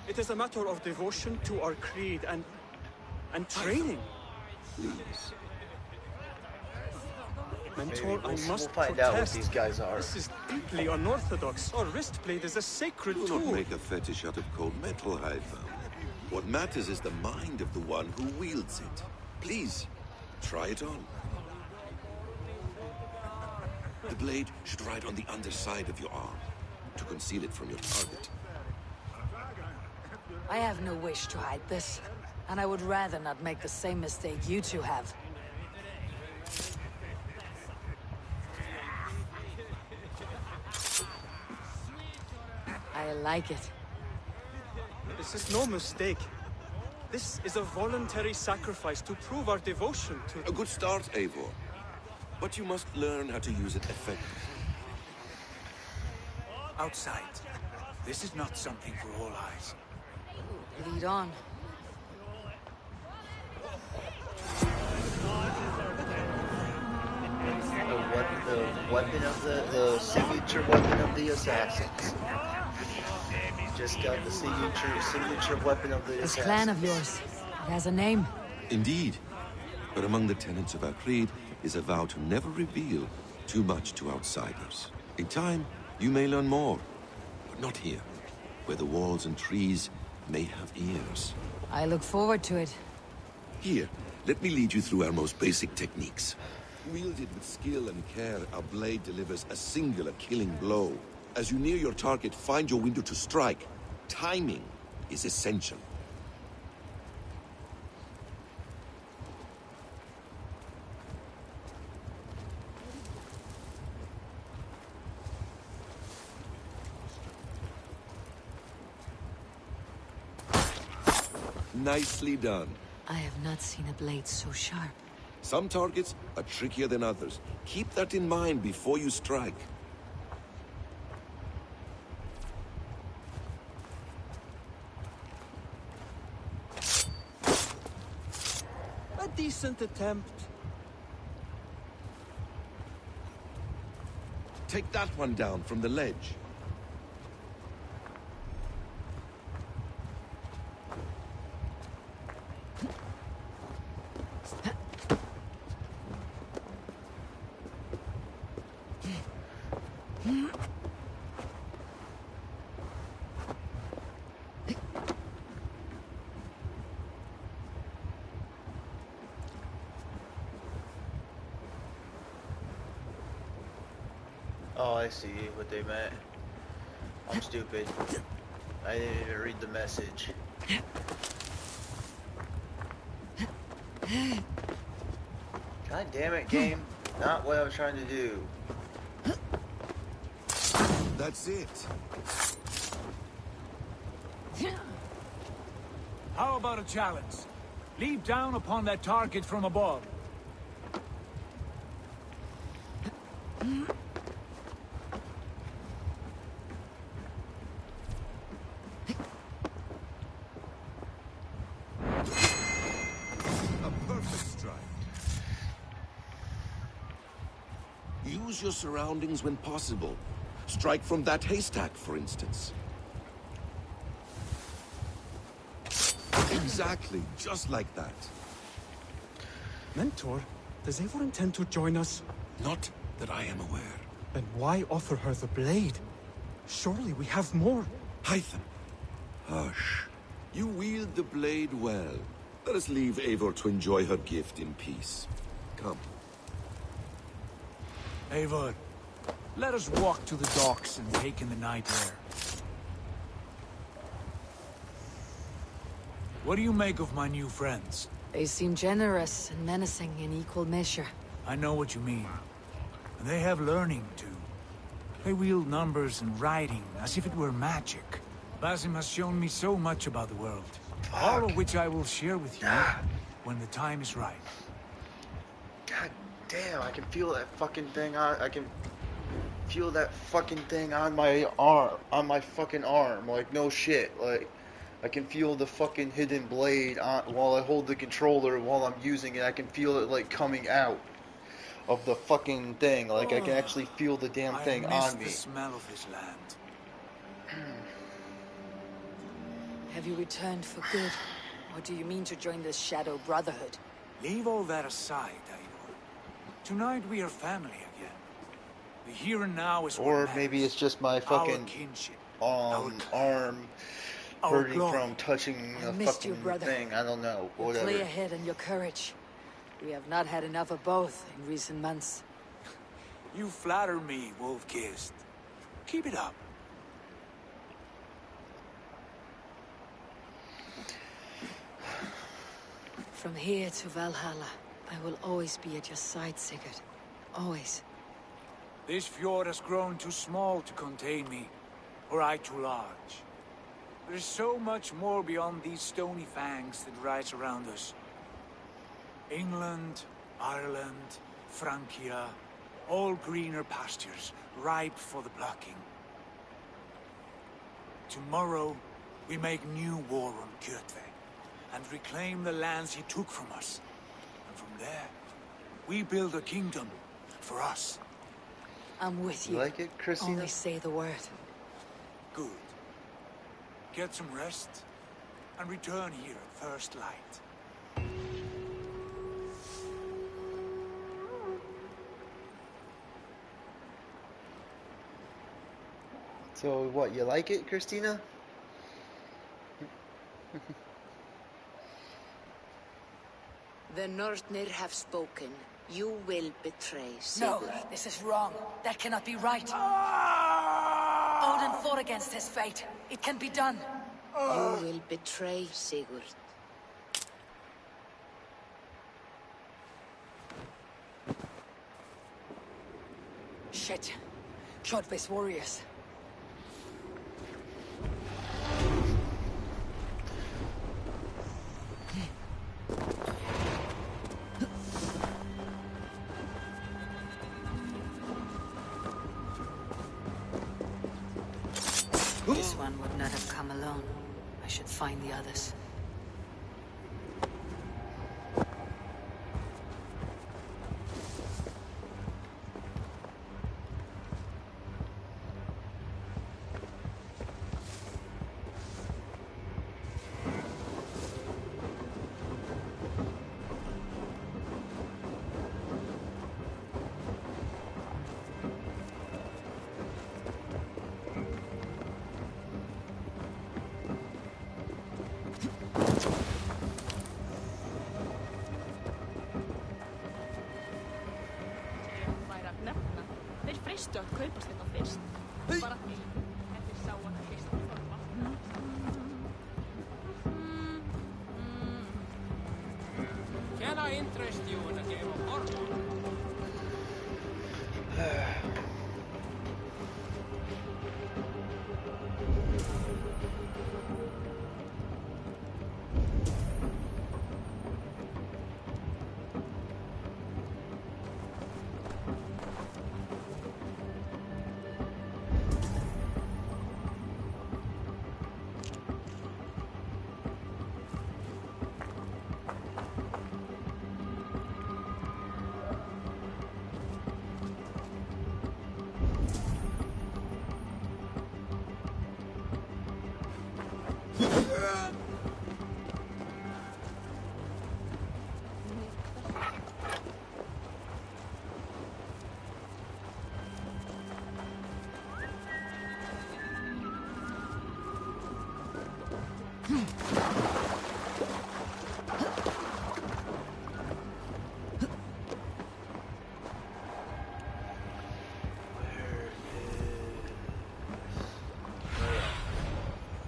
It is a matter of devotion to our creed and training. Please. Mentor, I must we'll find protest. out what these guys are. This is deeply unorthodox. Our wristblade is a sacred Do tool. not make a fetish out of cold metal, Hytham. What matters is the mind of the one who wields it. Please, try it on. The blade should ride on the underside of your arm, to conceal it from your target. I have no wish to hide this, and I would rather not make the same mistake you two have. I like it. This is no mistake. This is a voluntary sacrifice to prove our devotion to... A good start, Eivor. But you must learn how to use it effectively. Outside. This is not something for all eyes. Lead on. The weapon of the signature weapon of the assassins. Just got the signature weapon of the This assassins. clan of yours, it has a name. Indeed. But among the tenets of our creed is a vow to never reveal too much to outsiders. In time, you may learn more, but not here, where the walls and trees may have ears. I look forward to it. Here, let me lead you through our most basic techniques. Wielded with skill and care, our blade delivers a singular killing blow. As you near your target, find your window to strike. Timing is essential. Nicely done. I have not seen a blade so sharp. Some targets are trickier than others. Keep that in mind before you strike. A decent attempt. Take that one down from the ledge. Oh, I see what they meant. I'm stupid. I didn't even read the message. God damn it, game. Not what I was trying to do. That's it. How about a challenge? Leap down upon that target from above. A perfect strike. Use your surroundings when possible. Strike from that haystack, for instance. Exactly, just like that. Mentor, does Eivor intend to join us? Not that I am aware. Then why offer her the blade? Surely we have more. Hytham, hush. You wield the blade well. Let us leave Eivor to enjoy her gift in peace. Come. Eivor, let us walk to the docks and take in the night air. What do you make of my new friends? They seem generous and menacing in equal measure. I know what you mean. And they have learning, too. They wield numbers and writing as if it were magic. Basim has shown me so much about the world. All of which I will share with you when the time is right. God damn, I can feel that fucking thing I can feel that fucking thing on my arm, fucking arm, like no shit, like I can feel the fucking hidden blade on, while I hold the controller while I'm using it. I can feel it like coming out of the fucking thing, like I can actually feel the damn thing on me. The smell of this land. Have you returned for good? Or do you mean to join the Shadow Brotherhood? Leave all that aside, Eivor. Tonight we are family again. The here and now is Or what maybe matters. it's just my Our fucking kinship, arm our hurting glory. from touching I a missed you, fucking brother. thing. I don't know. Your Whatever. clear head and your courage. We have not had enough of both in recent months. You flatter me, Wolf-Kissed. Keep it up. From here to Valhalla, I will always be at your side, Sigurd. Always. This fjord has grown too small to contain me, or I too large. There is so much more beyond these stony fangs that rise around us. England, Ireland, Francia, all greener pastures, ripe for the plucking. Tomorrow, we make new war on Kjotve, and reclaim the lands he took from us. And from there, we build a kingdom for us. I'm with you. Like it, Christina? Only say the word. Good. Get some rest, and return here at first light. So what, you like it, Christina? The Northnir have spoken. You will betray No, Sigurd. this is wrong. That cannot be right. Odin fought against his fate. It can be done. You will betray Sigurd. Shit. Kjotve's warriors. This one would not have come alone. I should find the others. veistu að kaupast þetta fyrst. Bara til. Þetta sá að það hlýst Can I interest you in a game of horse?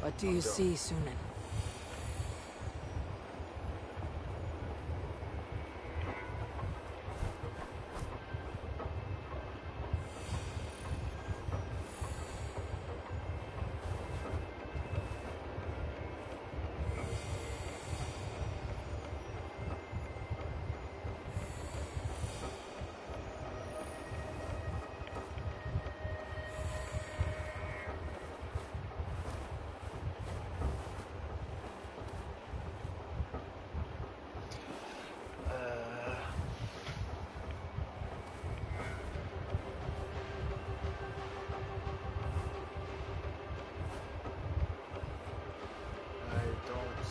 What do you see, Sunan?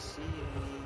See any.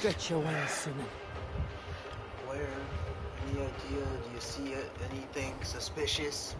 Stretch your wings, Sunan. Where? Any idea? Do you see anything suspicious?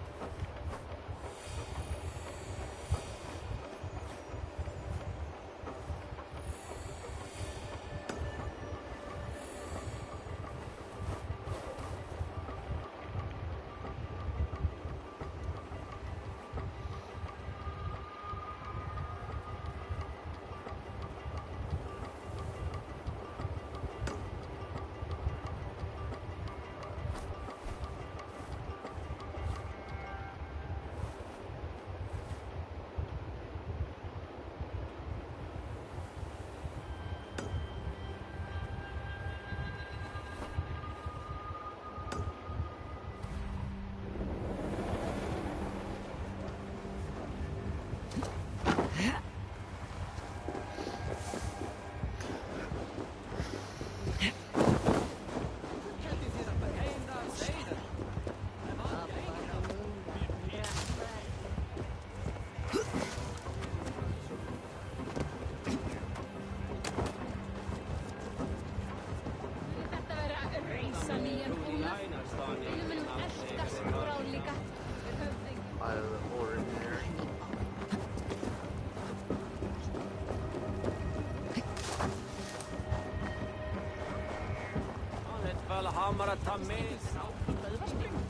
bara ta med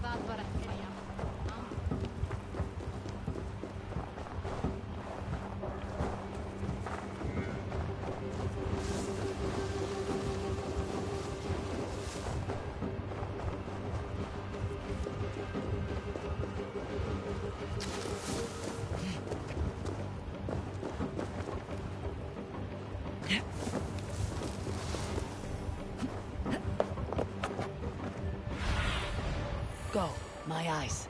Vad var det? Go, my eyes.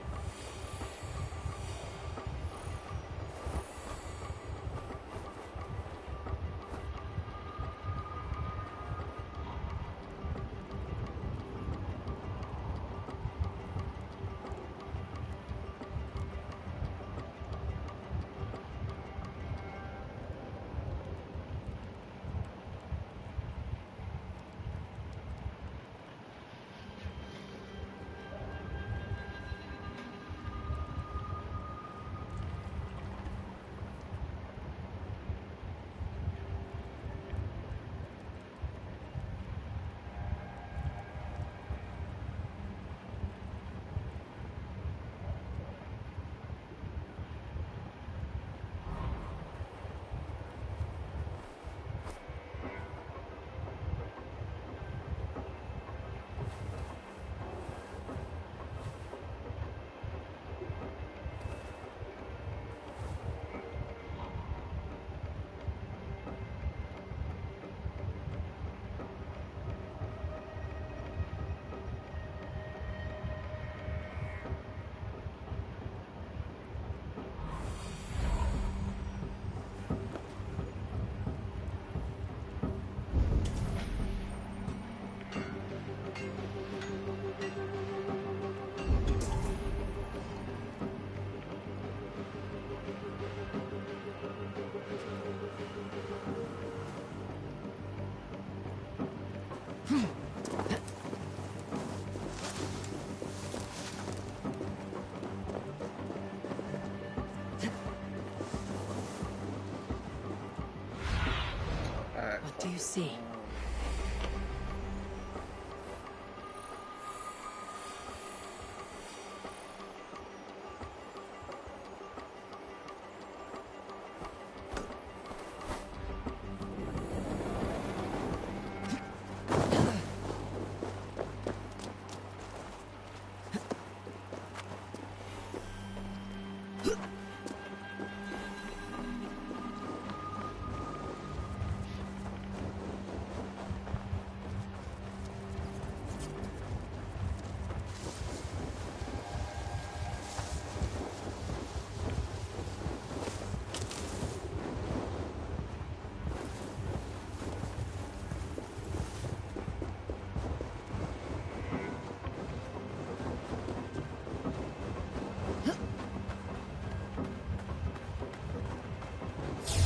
What do you see?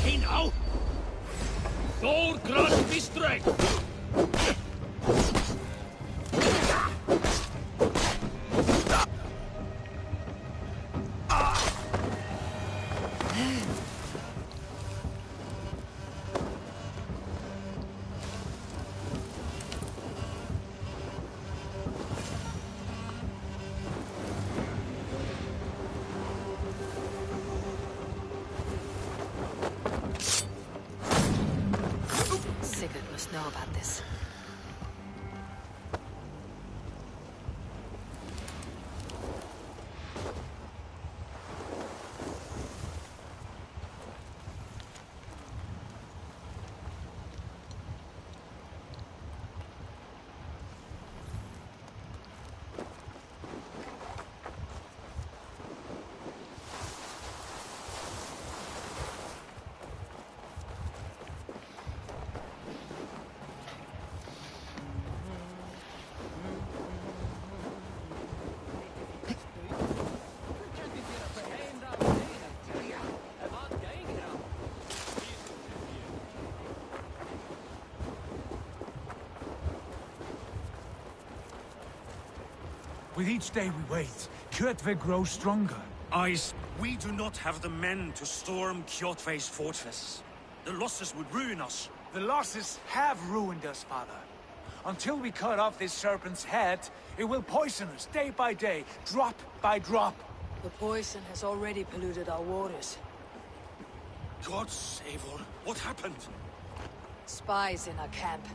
Hey now! Thor grant me strength! Sigurd must know about this. With each day we wait, Kjotve grows stronger. We do not have the men to storm Kjotve's fortress. The losses would ruin us. The losses have ruined us, father. Until we cut off this serpent's head, it will poison us day by day, drop by drop. The poison has already polluted our waters. Gods, Eivor, what happened? Spies in our camp.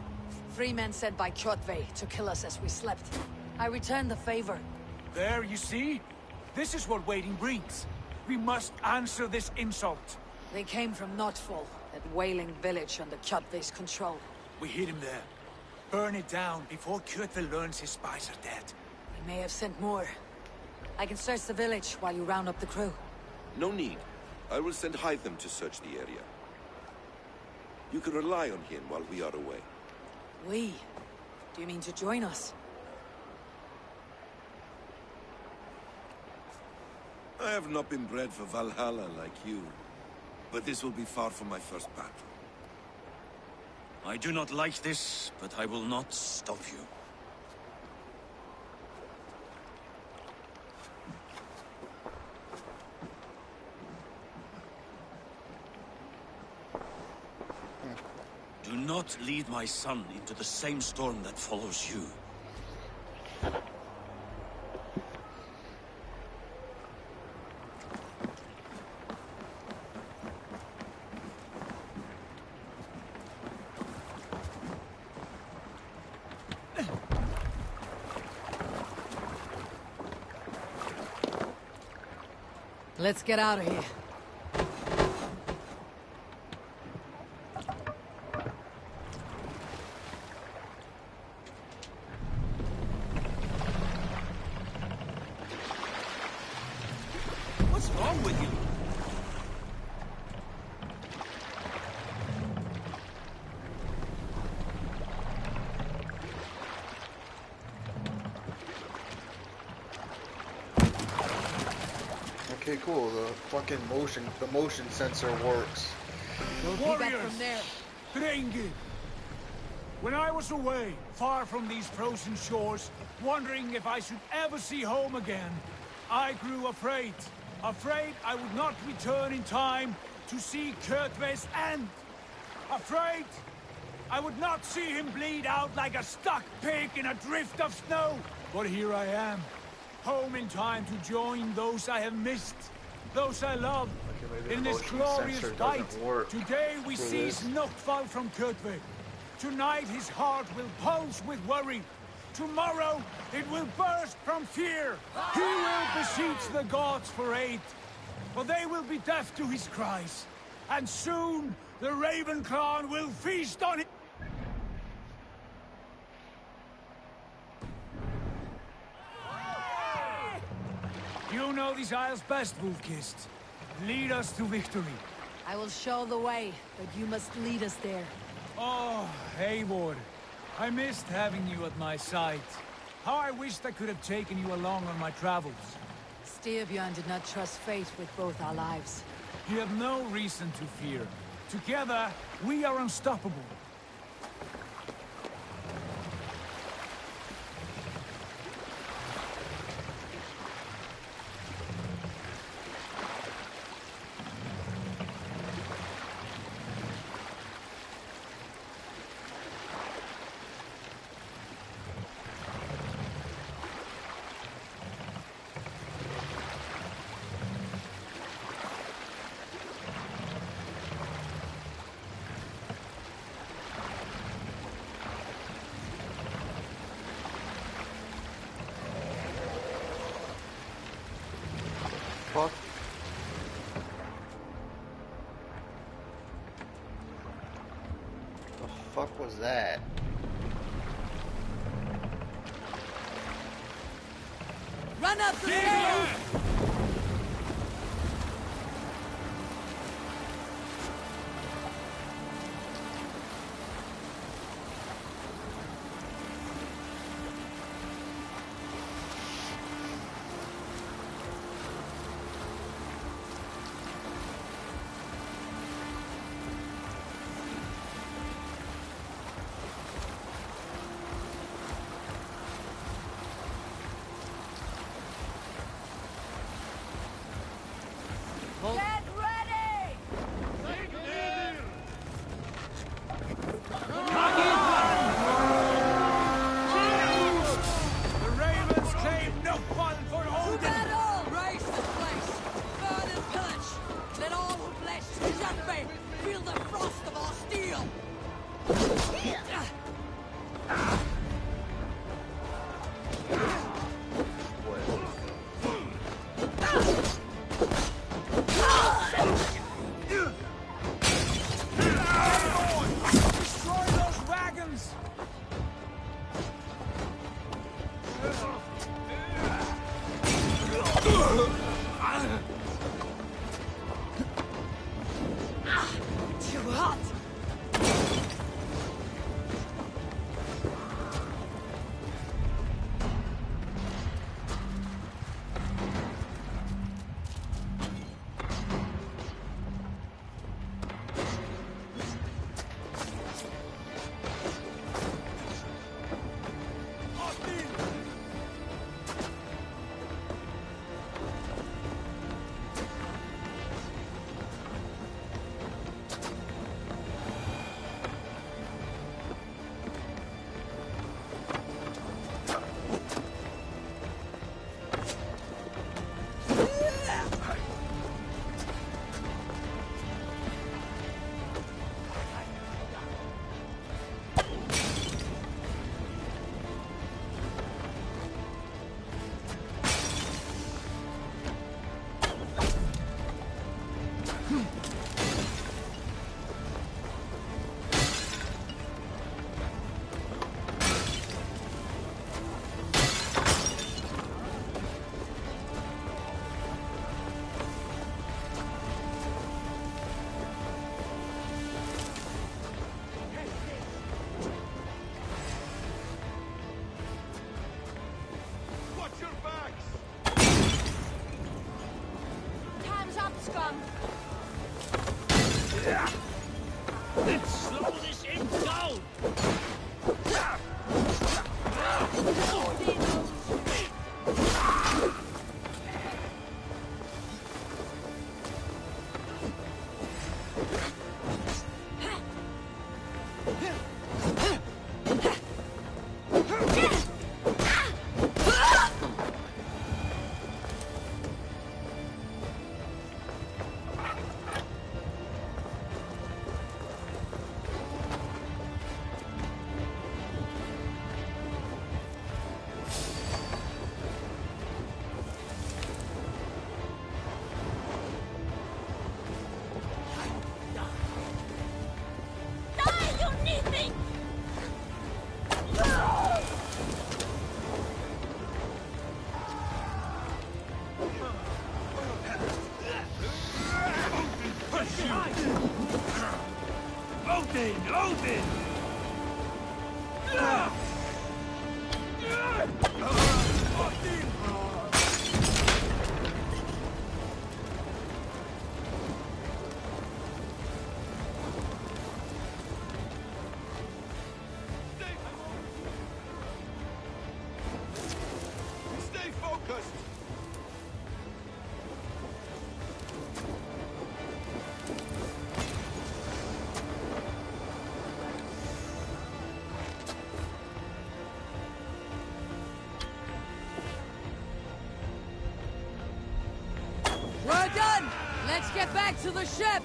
Three men sent by Kjotve to kill us as we slept. I returned the favor. There, you see? This is what waiting brings. We must answer this insult. They came from Notfall, that whaling village under Kjotve's control. We hid him there. Burn it down before Kjotve learns his spies are dead. They may have sent more. I can search the village while you round up the crew. No need. I will send Hytham to search the area. You can rely on him while we are away. We? Do you mean to join us? I have not been bred for Valhalla like you, but this will be far from my first battle. I do not like this, but I will not stop you. Do not lead my son into the same storm that follows you. Let's get out of here. What's wrong with you? Okay, cool. The motion sensor works. We'll be back from there. Drengir! When I was away, far from these frozen shores, wondering if I should ever see home again, I grew afraid. Afraid I would not return in time to see Kjotve's end. Afraid I would not see him bleed out like a stuck pig in a drift of snow. But here I am, home in time to join those I have missed, those I love. Okay, in this glorious fight, today we seize Notfall from Kjotve. Tonight his heart will pulse with worry. Tomorrow it will burst from fear. He will beseech the gods for aid, but they will be deaf to his cries. And soon the Raven clan will feast on him. You know these isles best, Wolfkist. Lead us to victory. I will show the way, but you must lead us there. Oh, Eivor. I missed having you at my side. How I wished I could have taken you along on my travels. Styrbjörn did not trust fate with both our lives. You have no reason to fear. Together, we are unstoppable. Fuck. The fuck was that? Run up the stairs! Too hot! Time's up, scum. Let's slow this imp down! Die, you need me! Odin! Odin! Stay focused! We're done! Let's get back to the ship!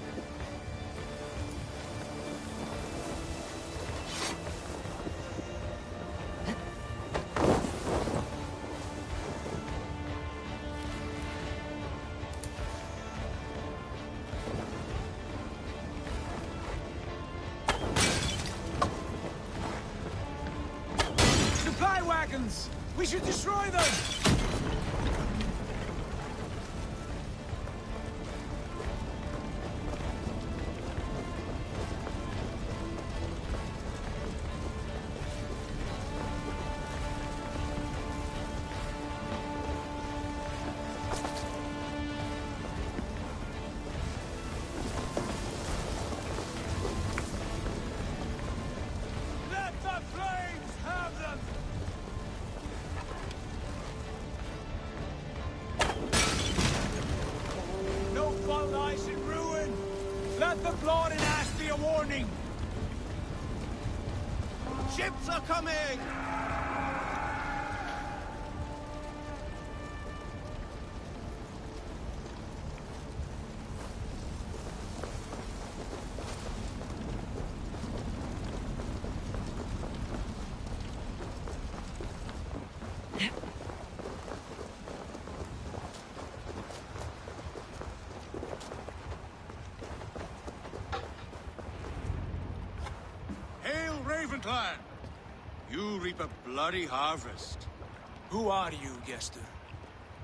Supply wagons! We should destroy them! Let the flames have them! No fall lies in ruin! Let the blood and ash be a warning! Ships are coming! Hail, Ravenclan! You reap a bloody harvest. Who are you, Gester?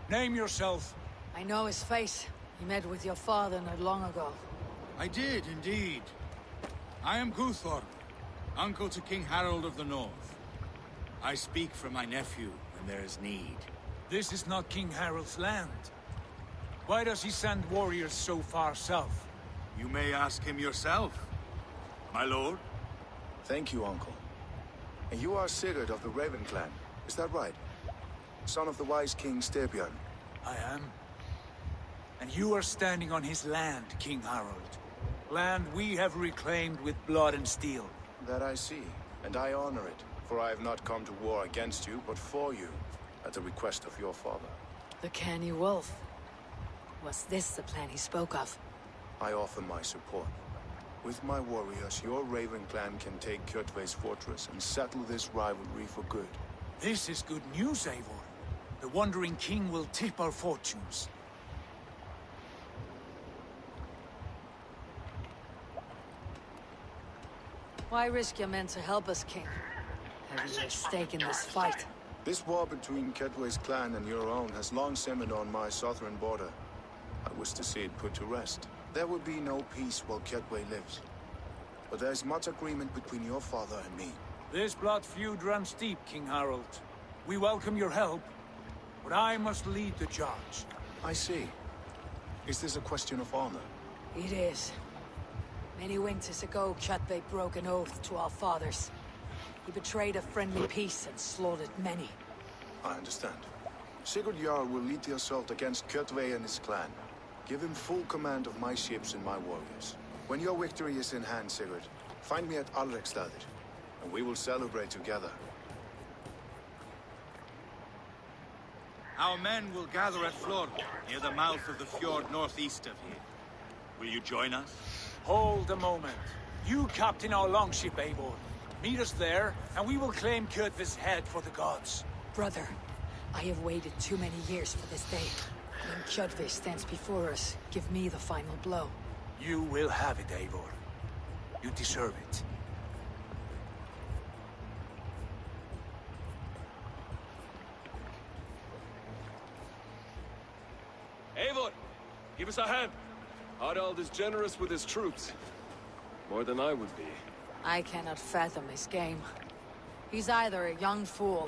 Name yourself. I know his face. He met with your father not long ago. I did, indeed. I am Guthorm, uncle to King Harold of the North. I speak for my nephew when there is need. This is not King Harold's land. Why does he send warriors so far south? You may ask him yourself, my lord. Thank you, uncle. And you are Sigurd of the Raven clan, is that right? Son of the wise King Styrbjörn. I am. And you are standing on his land, King Harold. Land we have reclaimed with blood and steel. That I see, and I honor it. For I have not come to war against you, but for you, at the request of your father. The canny wolf. Was this the plan he spoke of? I offer my support. With my warriors, your Raven clan can take Kjotve's fortress and settle this rivalry for good. This is good news, Eivor. The Wandering King will tip our fortunes. Why risk your men to help us, King? Have you a stake in this fight? This war between Kjotve's clan and your own has long simmered on my southern border. I wish to see it put to rest. There will be no peace while Kjotve lives. But there is much agreement between your father and me. This blood feud runs deep, King Harold. We welcome your help, but I must lead the charge. I see. Is this a question of honor? It is. Many winters ago, Kjotve broke an oath to our fathers. He betrayed a friendly peace and slaughtered many. I understand. Sigurd Jarl will lead the assault against Kjotve and his clan. Give him full command of my ships and my warriors. When your victory is in hand, Sigurd, find me at Alrekstadir, and we will celebrate together. Our men will gather at Flor, near the mouth of the fjord northeast of here. Will you join us? Hold a moment. You captain our longship, Eivor. Meet us there, and we will claim Kjotve's head for the gods. Brother, I have waited too many years for this day. When Kjotve stands before us, give me the final blow. You will have it, Eivor. You deserve it. Eivor, give us a hand. Harald is generous with his troops. More than I would be. I cannot fathom his game. He's either a young fool,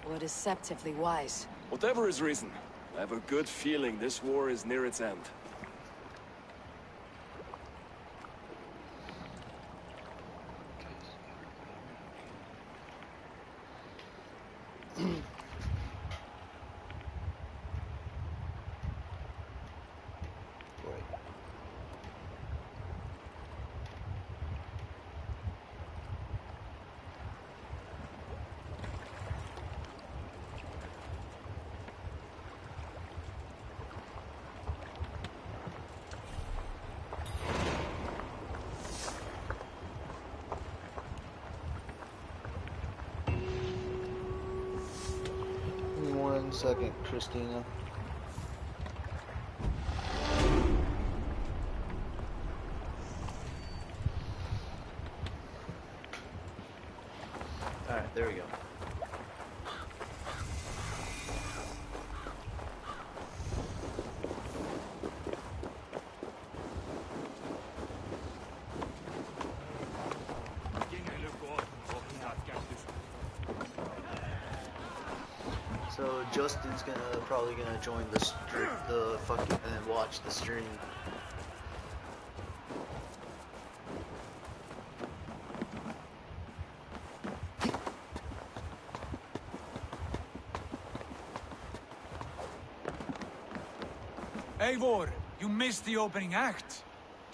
or deceptively wise. Whatever his reason, I have a good feeling this war is near its end. Give me 1 second, Christina. Alright, there we go. So Justin's probably gonna join the fucking and watch the stream. Eivor, you missed the opening act.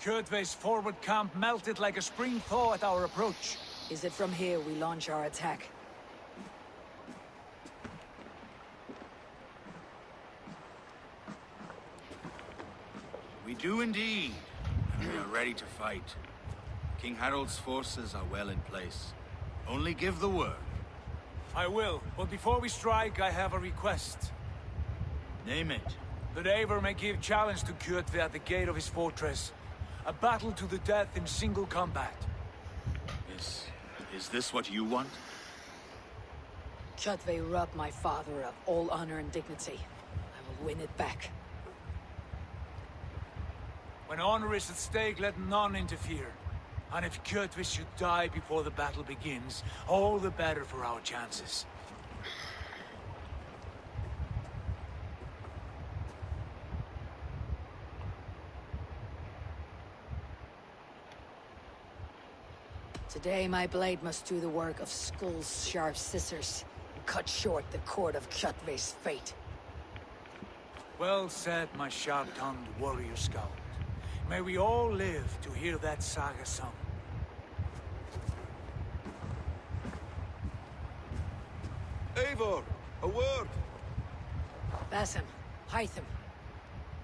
Kjotve's forward camp melted like a spring thaw at our approach. Is it from here we launch our attack? We do indeed. And we are ready to fight. King Harold's forces are well in place. Only give the word. I will, but before we strike, I have a request. Name it. That Eivor may give challenge to Kjotve at the gate of his fortress. A battle to the death in single combat. Is this what you want? Kjotve robbed my father of all honor and dignity. I will win it back. When honor is at stake, let none interfere. And if Kjotve should die before the battle begins, all the better for our chances. Today my blade must do the work of Skull's sharp scissors, and cut short the cord of Kjotve's fate. Well said, my sharp-tongued warrior scout. May we all live to hear that saga sung. Eivor, a word! Basim, Hytham.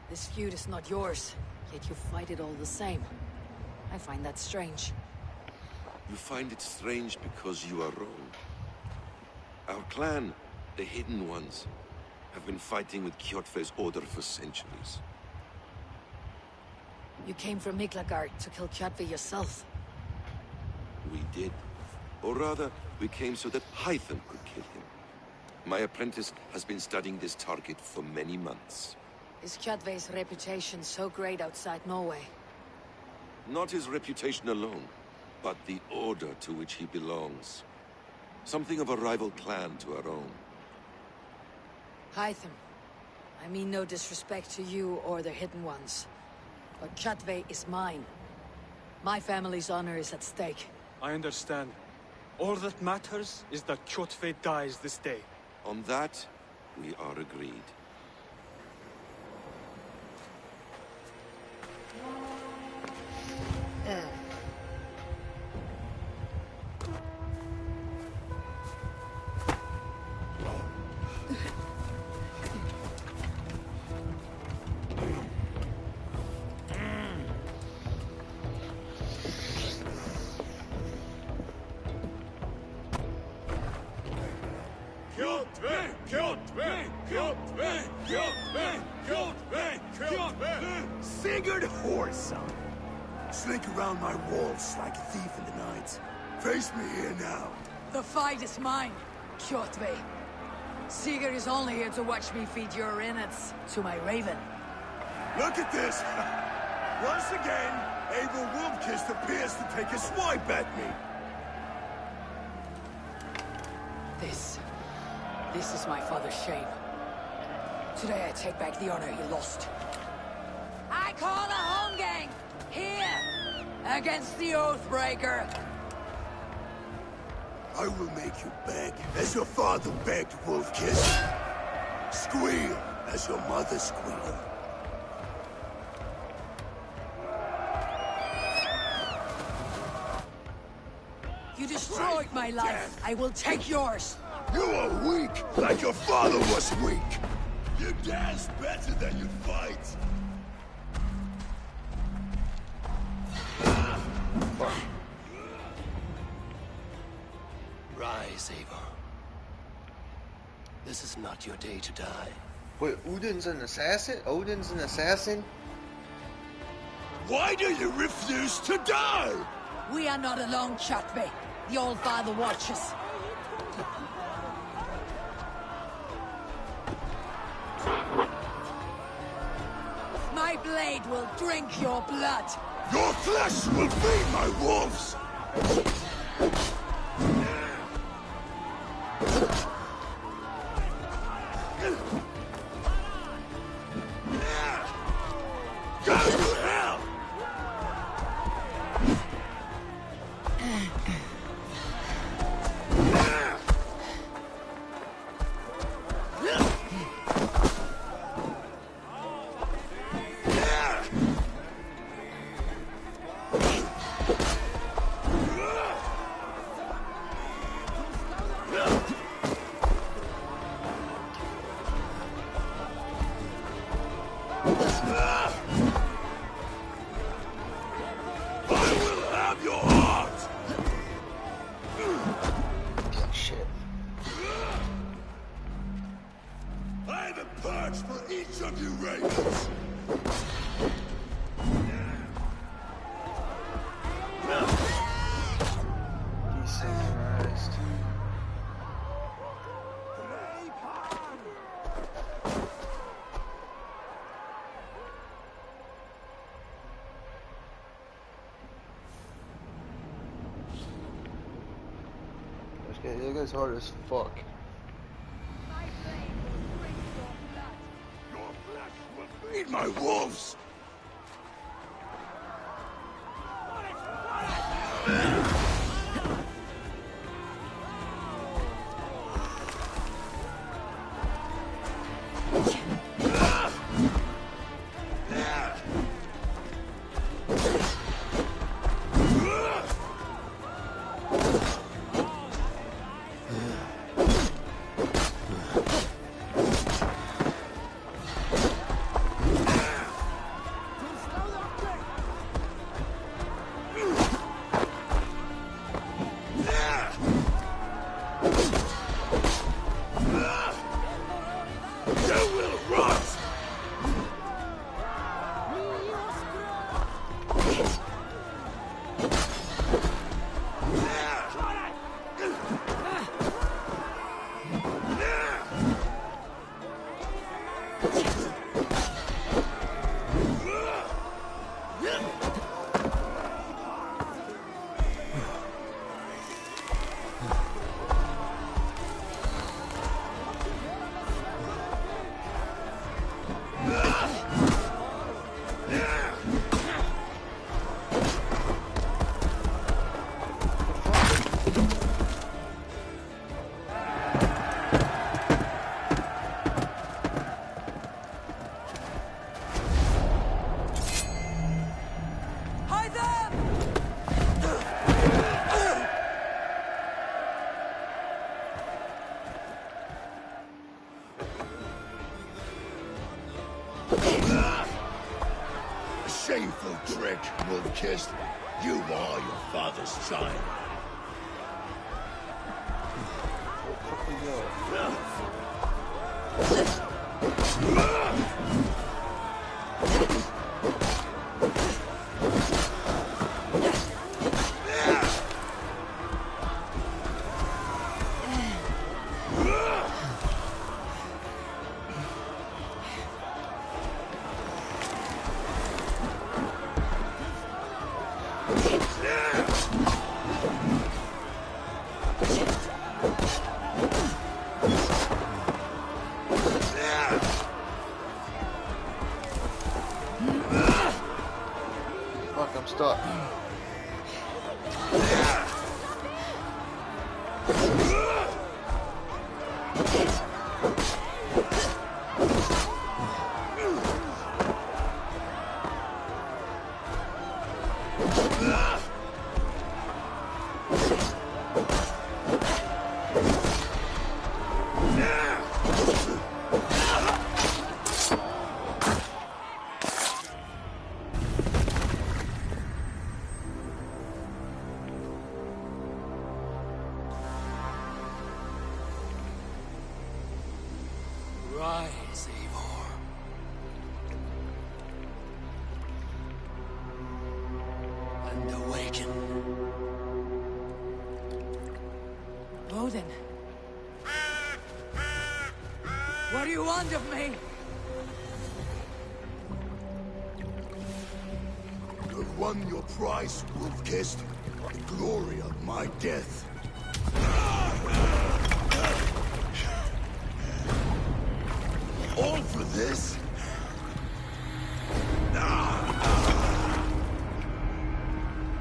This feud is not yours, yet you fight it all the same. I find that strange. You find it strange because you are wrong. Our clan, the Hidden Ones, have been fighting with Kjotve's order for centuries. You came from Miklagard to kill Kjotve yourself. We did. Or rather, we came so that Hytham could kill him. My apprentice has been studying this target for many months. Is Kjotve's reputation so great outside Norway? Not his reputation alone, but the order to which he belongs. Something of a rival clan to our own. Hytham, I mean no disrespect to you or the Hidden Ones, but Kjotve is mine. My family's honor is at stake. I understand. All that matters is that Kjotve dies this day. On that, we are agreed. Sigurd Whoreson! Slink around my walls like a thief in the night. Face me here now. The fight is mine, Kjotve. Sigurd is only here to watch me feed your innards to my raven. Look at this! Once again, Abel Wolfkist appears to take a swipe at me. This is my father's shame. Today I take back the honor he lost. I call a home gang! Here! Against the Oathbreaker! I will make you beg, as your father begged, Wolfkist. Squeal, as your mother squealed. You destroyed my life. I will take yours. You are weak, like your father was weak. You dance better than you fight. Rise, Eivor. This is not your day to die. Wait, Odin's an assassin? Odin's an assassin? Why do you refuse to die? We are not alone, Kjotve. The old father watches. My blade will drink your blood. Your flesh will feed my wolves! Go to hell! that guy's hard as fuck. Feed my wolves! Shameful trick, wolf-kissed. You are your father's child. Fuck, I'm stuck. Rise, Eivor. And awaken. Odin. What do you want of me? You've won your prize, wolf-kissed. The glory of my death. All for this?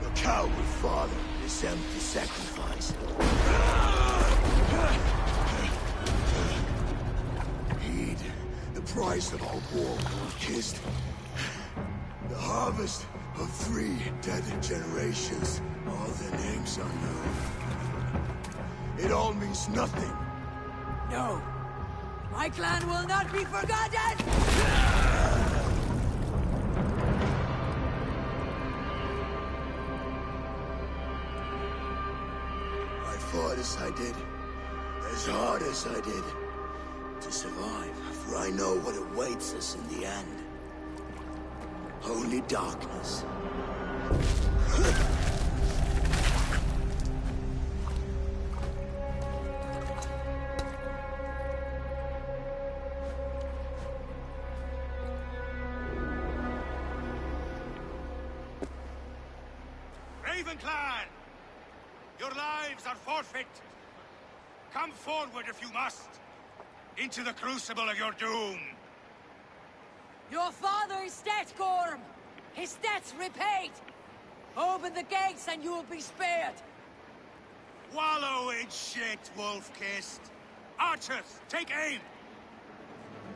Your coward father, this empty sacrifice. Heed the price of our war, wolf-kissed. The harvest of 3 dead generations. All their names unknown. It all means nothing. No. My clan will not be forgotten! I fought as I did, as hard as I did, to survive, for I know what awaits us in the end. Only darkness. Raven Clan! Your lives are forfeit! Come forward if you must. Into the crucible of your doom. Your father is dead, Gorm! His debt's repaid! Open the gates and you will be spared! Wallow in shit, wolf-kissed! Archers, take aim!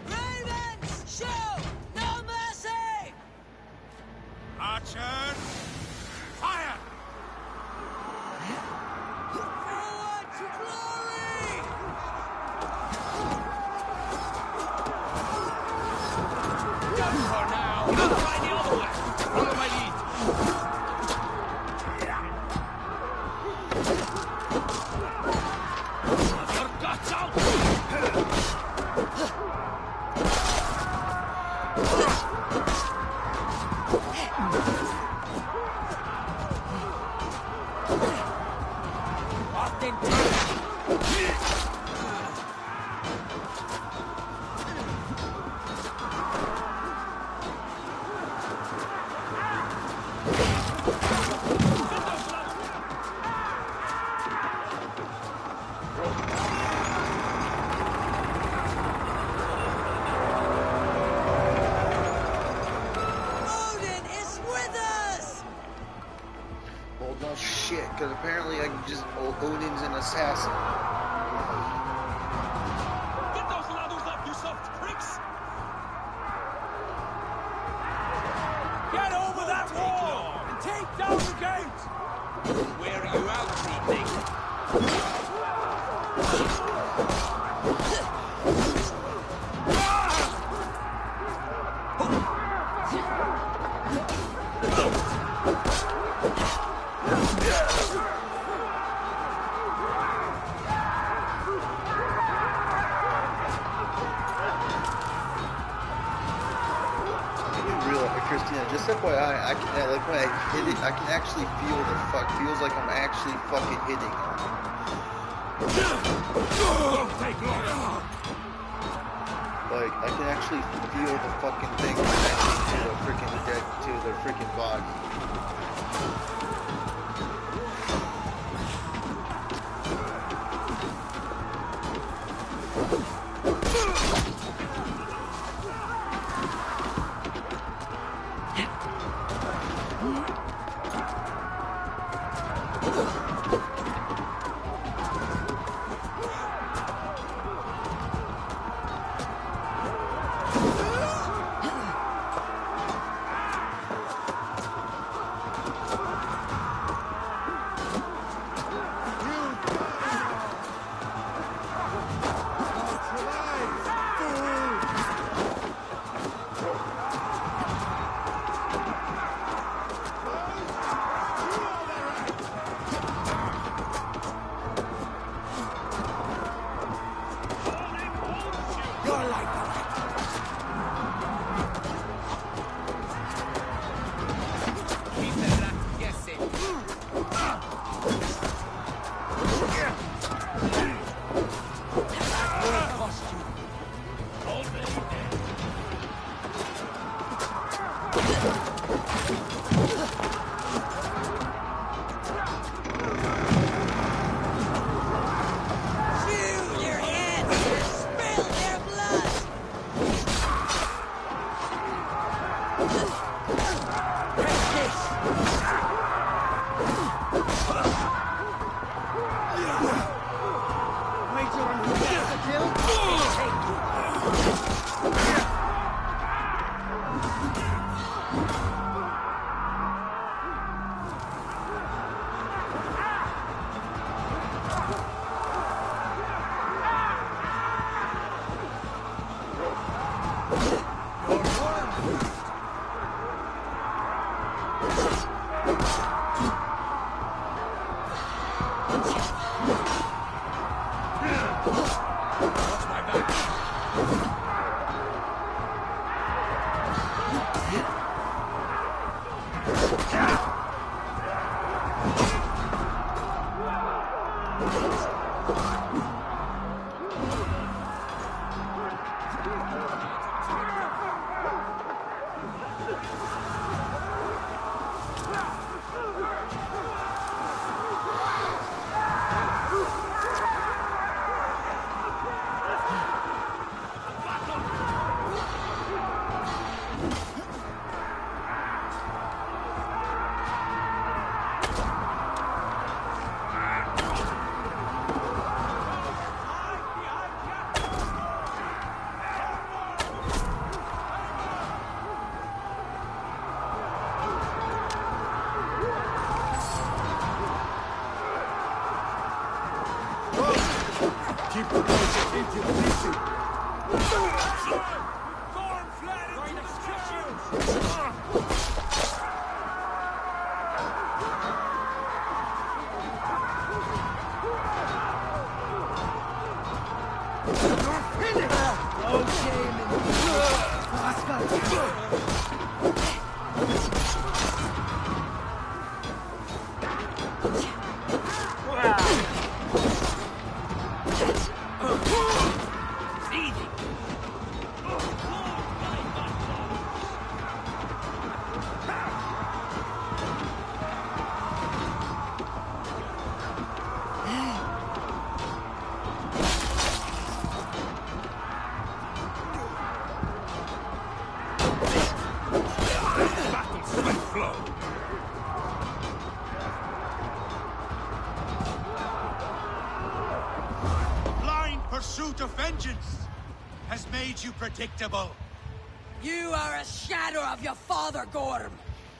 Ravens, show no mercy! Archers, fire! Forward to glory! Done for now! Try the other way! Follow my lead! Your guts out! Odin is with us! Well, no shit, because apparently I can just... Odin's an assassin. Get those ladders up, you soft pricks! Get over that wall and take down the gate! Where are you out, evening? Christina, just FYI, I can like when I hit it, I can actually feel the fuck. Feels like I'm actually fucking hitting him. Like I can actually feel the fucking thing connecting to the freaking dead, to the freaking body. Gorm fled into the church! Blind pursuit of vengeance has made you predictable. You are a shadow of your father, Gorm.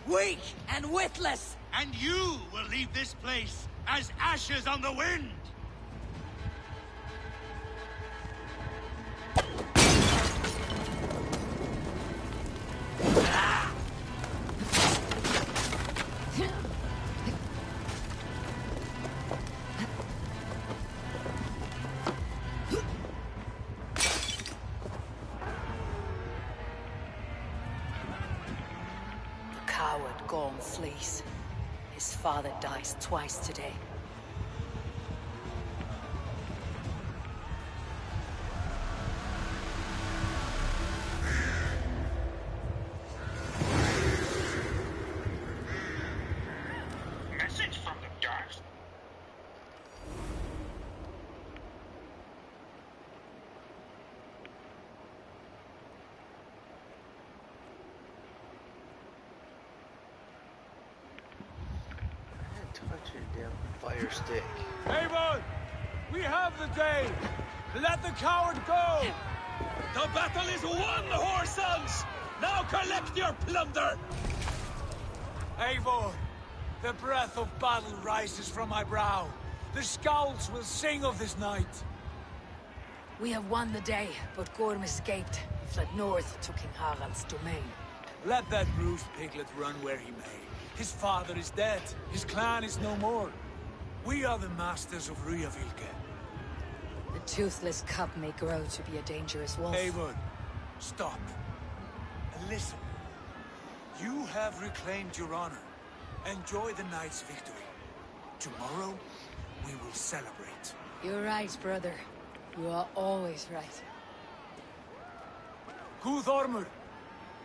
Weak and witless. And you will leave this place as ashes on the wind. The coward Gorm flees. His father dies twice today. Message from the dark. Touch your damn fire stick. Avon! We have the day! Let the coward go! The battle is won, Horsons! Now collect your plunder! Eivor, the breath of battle rises from my brow. The scouts will sing of this night. We have won the day, but Gorm escaped. He fled north to King Harald's domain. Let that bruised piglet run where he may. His father is dead. His clan is no more. We are the masters of Ryjavilke. The toothless cub may grow to be a dangerous wolf. Eivor, stop. And listen. You have reclaimed your honor. Enjoy the night's victory. Tomorrow, we will celebrate. You're right, brother. You are always right. Guthormur,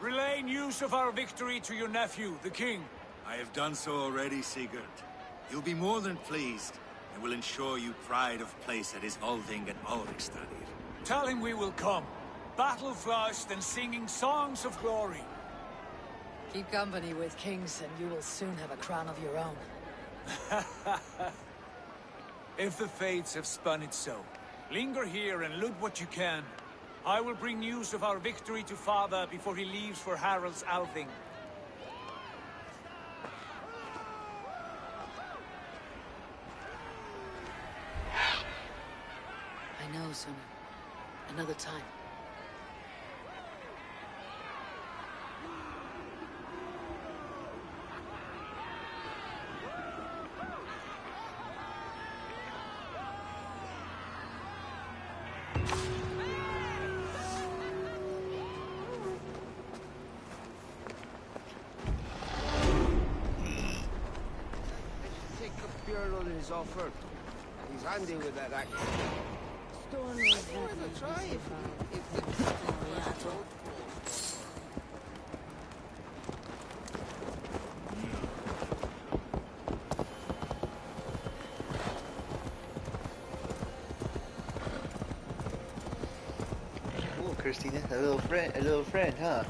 relay news of our victory to your nephew, the king. I have done so already, Sigurd. He'll be more than pleased, and will ensure you pride of place at his Alding and Ulrikstadir. Tell him we will come, battle-flushed and singing songs of glory. Keep company with kings, and you will soon have a crown of your own. If the fates have spun it so, linger here and loot what you can. I will bring news of our victory to father before he leaves for Harald's Althing. I know, Suna. Another time. Take the burial is offered. He's handy with that axe. Oh, Christina, a little friend, huh?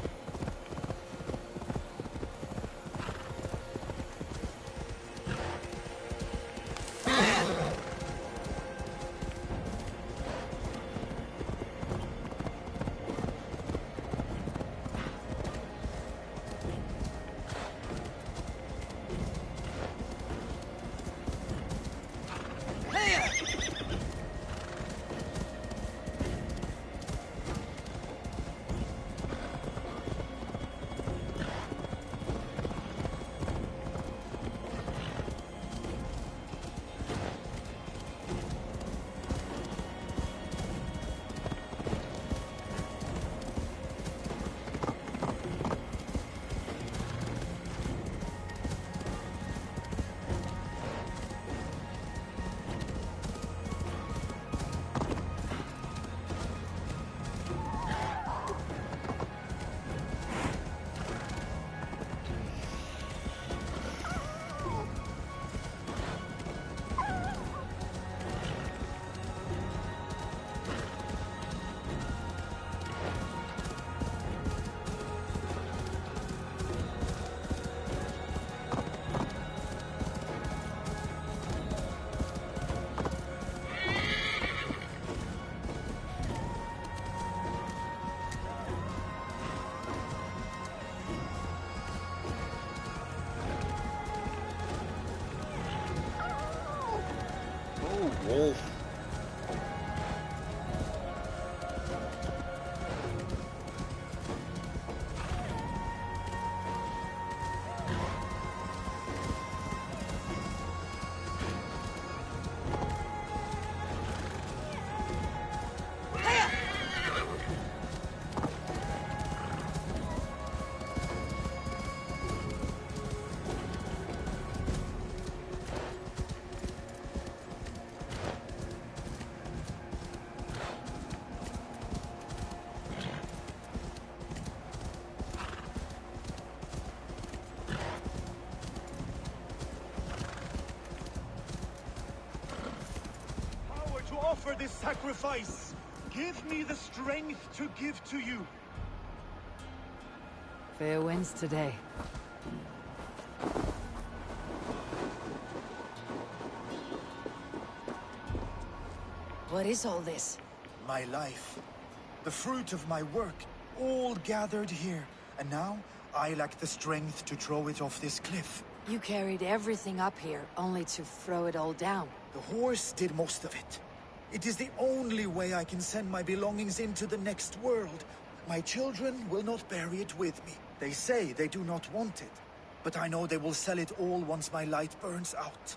offer this sacrifice. Give me the strength to give to you. Fair winds today. What is all this? My life. The fruit of my work. All gathered here. And now, I lack the strength to throw it off this cliff. You carried everything up here, only to throw it all down. The horse did most of it. It is the only way I can send my belongings into the next world. My children will not bury it with me. They say they do not want it. But I know they will sell it all once my light burns out.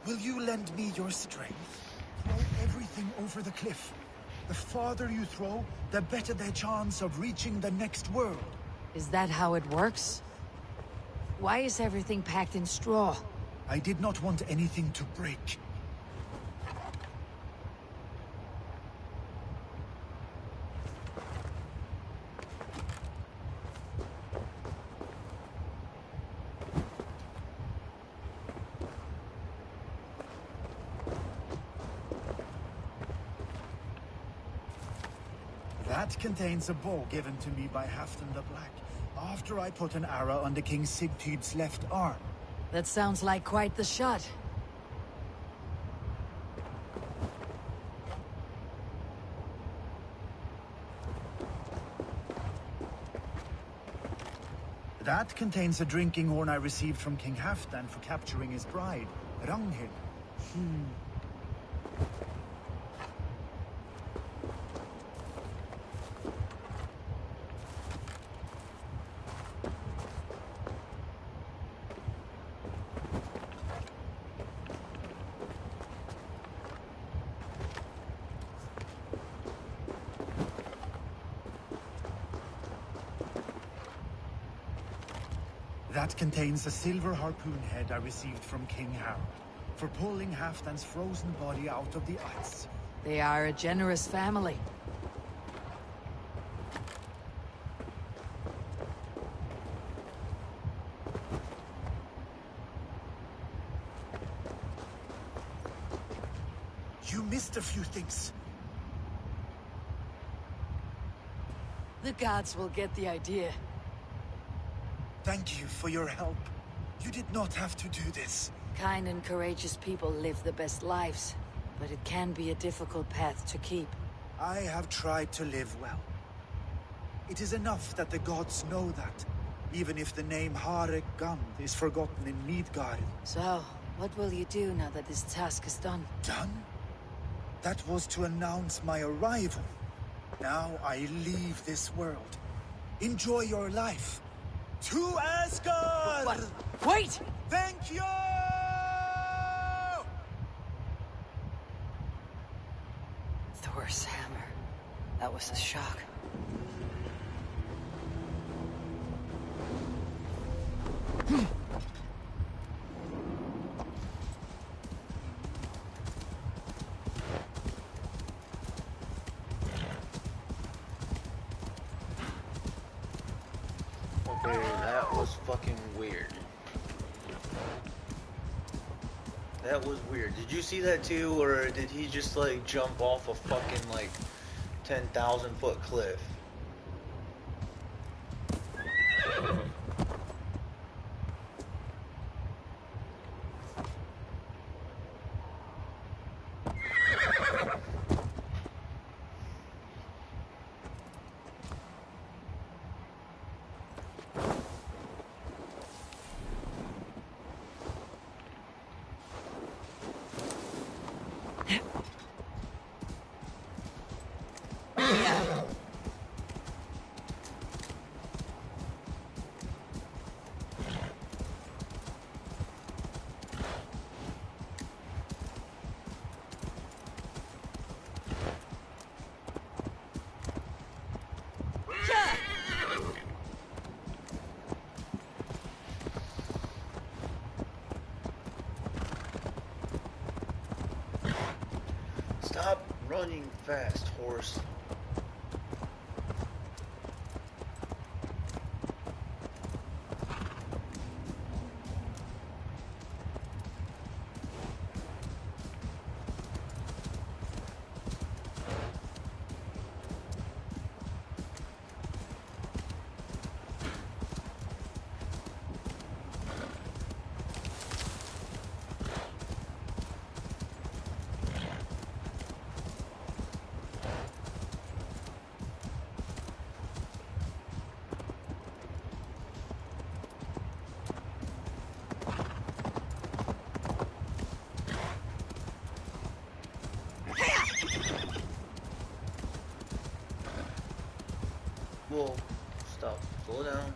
Will you lend me your strength? Throw everything over the cliff. The farther you throw, the better their chance of reaching the next world. Is that how it works? Why is everything packed in straw? I did not want anything to break. That contains a bow given to me by Halfdan the Black, after I put an arrow under King Sigtyd's left arm. That sounds like quite the shot. That contains a drinking horn I received from King Halfdan for capturing his bride, Ragnhild. That contains a silver harpoon head I received from King Harold, for pulling Halfdan's frozen body out of the ice. They are a generous family. You missed a few things. The gods will get the idea. Thank you for your help. You did not have to do this. Kind and courageous people live the best lives, but it can be a difficult path to keep. I have tried to live well. It is enough that the gods know that, even if the name Harek Gand is forgotten in Midgard. So, what will you do now that this task is done? Done? That was to announce my arrival. Now I leave this world. Enjoy your life. To Asgard! What? Wait! Thank you! Thor's hammer. That was a shock. Okay, that was fucking weird. That was weird. Did you see that too, or did he just like jump off a fucking like 10,000-foot cliff? Stop running fast, horse. Whoa, stop, slow down.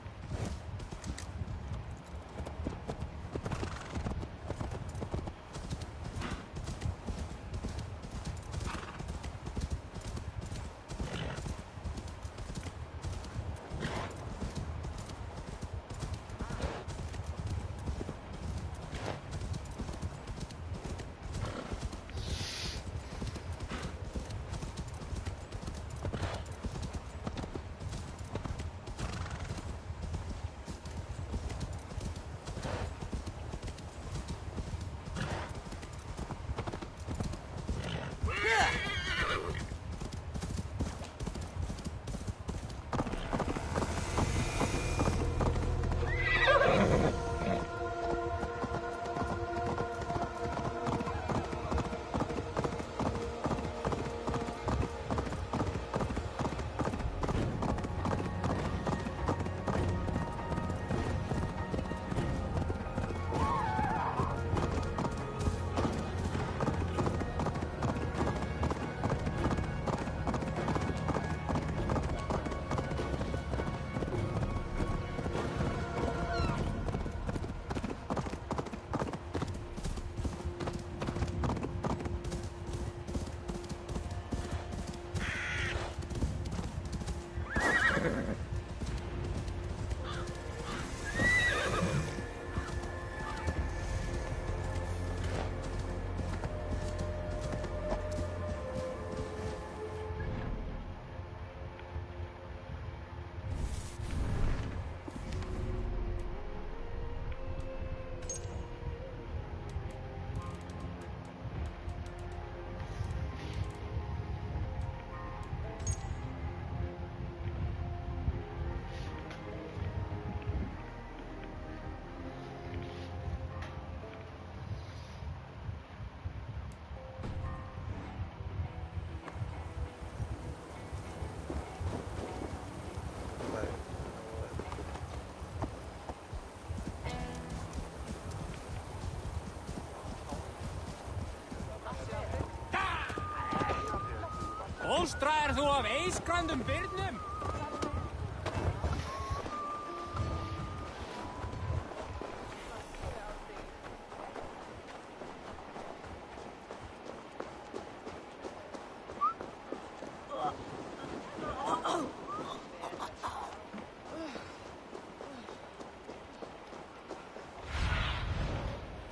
Bólstraðir þú af eiskrandum byrnum?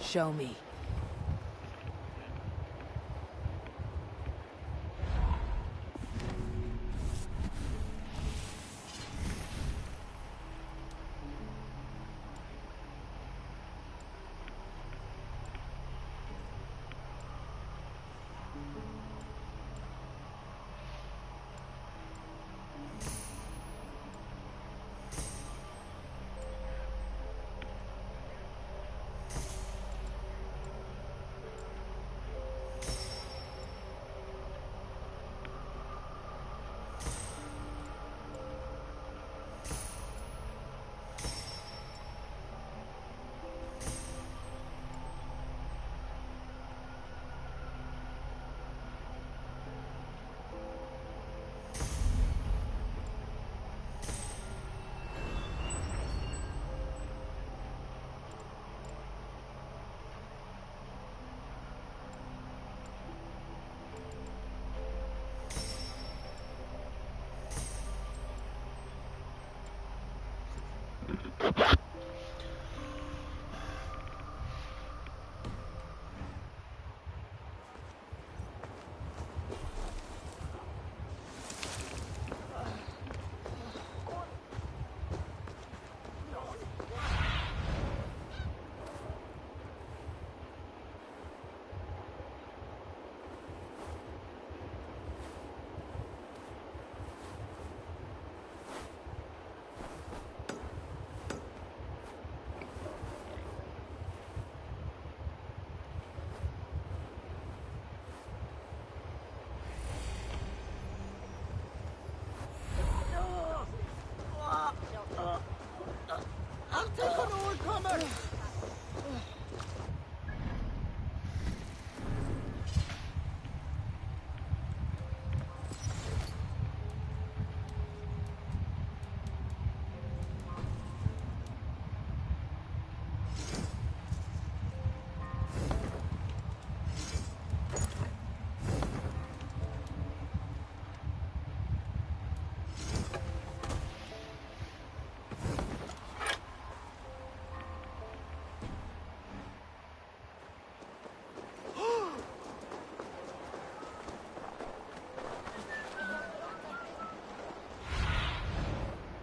Show me.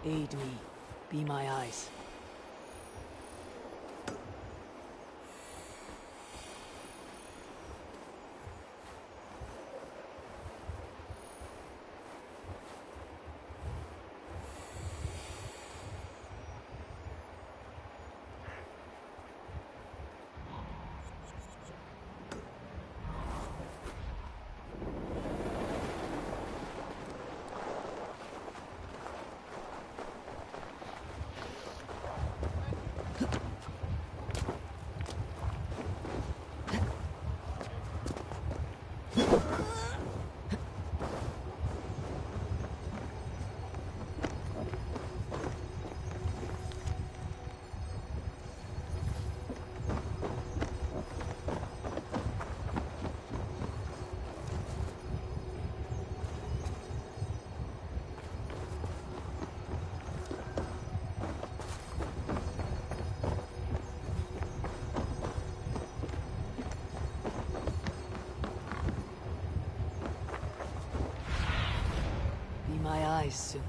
Aid me. Be my eyes. Be my eyes, Sunan.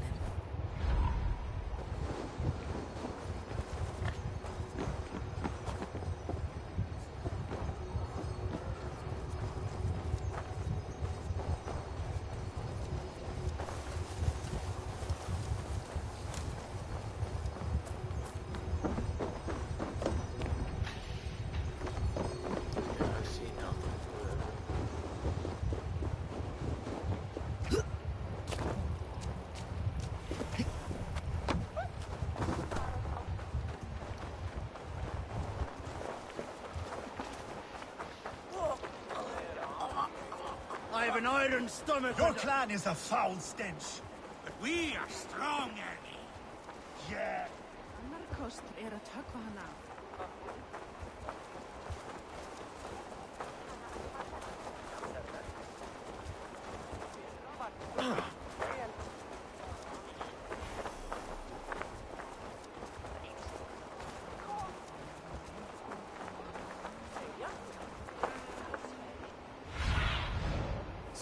I see nothing. I have an iron stomach. Your clan is a foul stench. But we are strong, Ernie. Yeah. Annar kostur að tökkva hann af.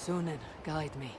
Sunan, guide me.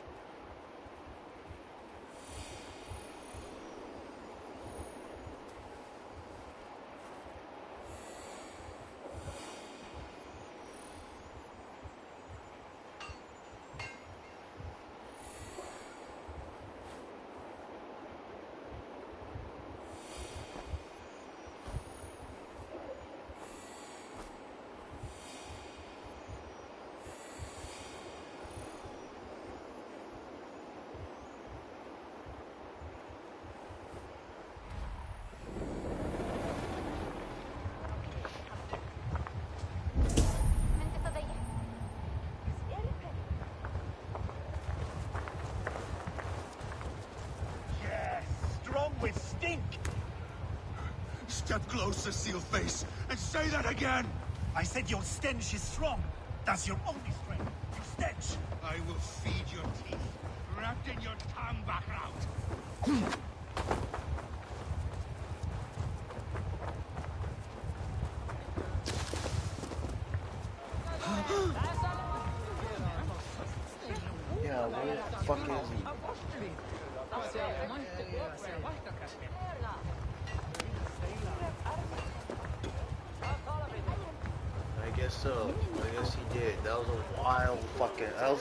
With stink! Step closer, Sealface, and say that again! I said your stench is strong. That's your only strength. Your stench. I will feed your teeth, wrapped in your tongue back out. Yeah, where the fuck is he? I guess so. I guess he did. That was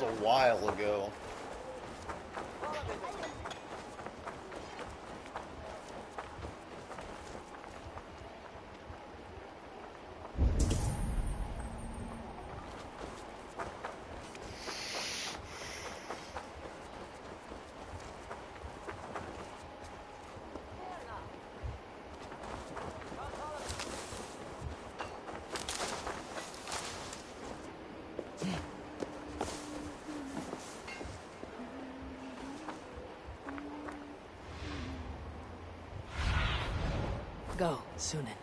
a while ago. Go, Sunan.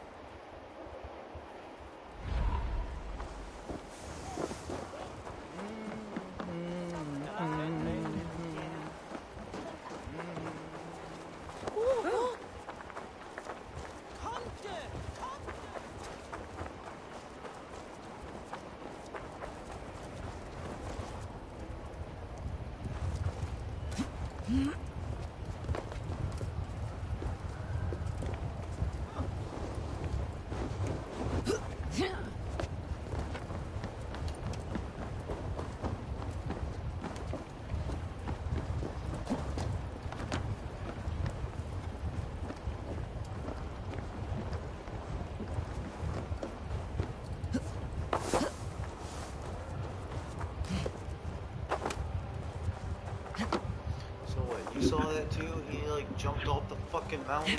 jumped off the fucking mountain.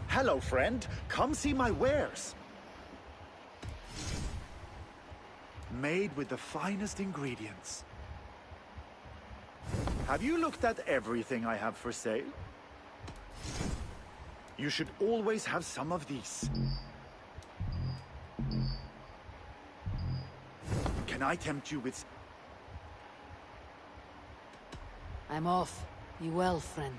Hello, friend. Come see my wares. Made with the finest ingredients. Have you looked at everything I have for sale? You should always have some of these. Can I tempt you with... I'm off. Be well, friend.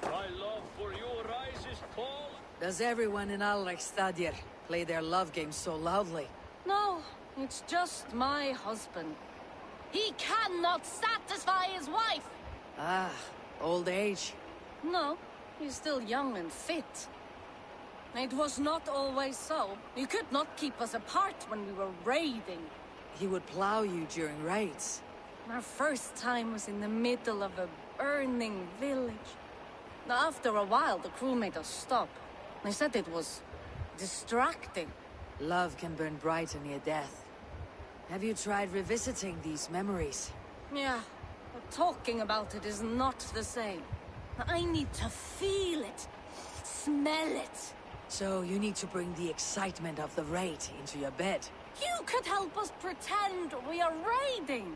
My love for you rises tall. Does everyone in Alrekstadir play their love game so loudly? No, it's just my husband. He cannot satisfy his wife! Ah, old age. No, he's still young and fit. It was not always so. You could not keep us apart when we were raiding. He would plow you during raids. Our first time was in the middle of a burning village. After a while, the crew made us stop. They said it was distracting. Love can burn brighter near death. Have you tried revisiting these memories? Yeah, but talking about it is not the same. I need to feel it, smell it. So you need to bring the excitement of the raid into your bed. You could help us pretend we are raiding.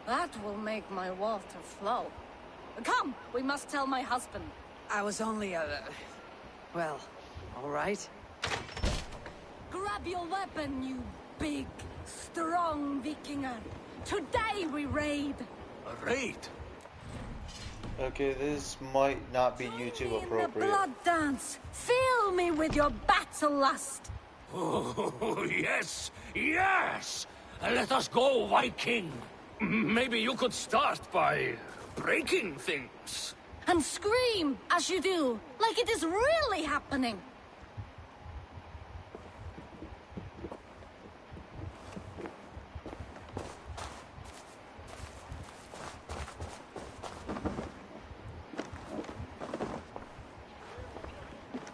That will make my water flow. Come, we must tell my husband. I was only well, all right. Grab your weapon, you big, strong Vikinger. Today we raid. A raid? Okay, this might not be YouTube In the appropriate. blood dance, fill me with your battle lust. Oh, yes, yes! Let us go, Viking. Maybe you could start by breaking things. And scream as you do, like it is really happening.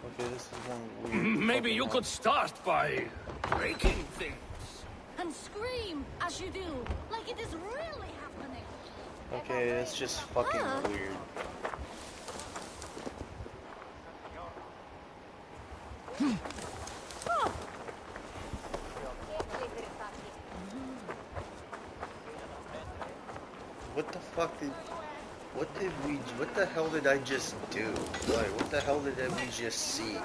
Okay, this is one weird. Maybe you could start by breaking things. And scream as you do, like it is really happening. Okay, it's just fucking weird. What the fuck did... What the hell did I just do? Like, what the hell did we just see?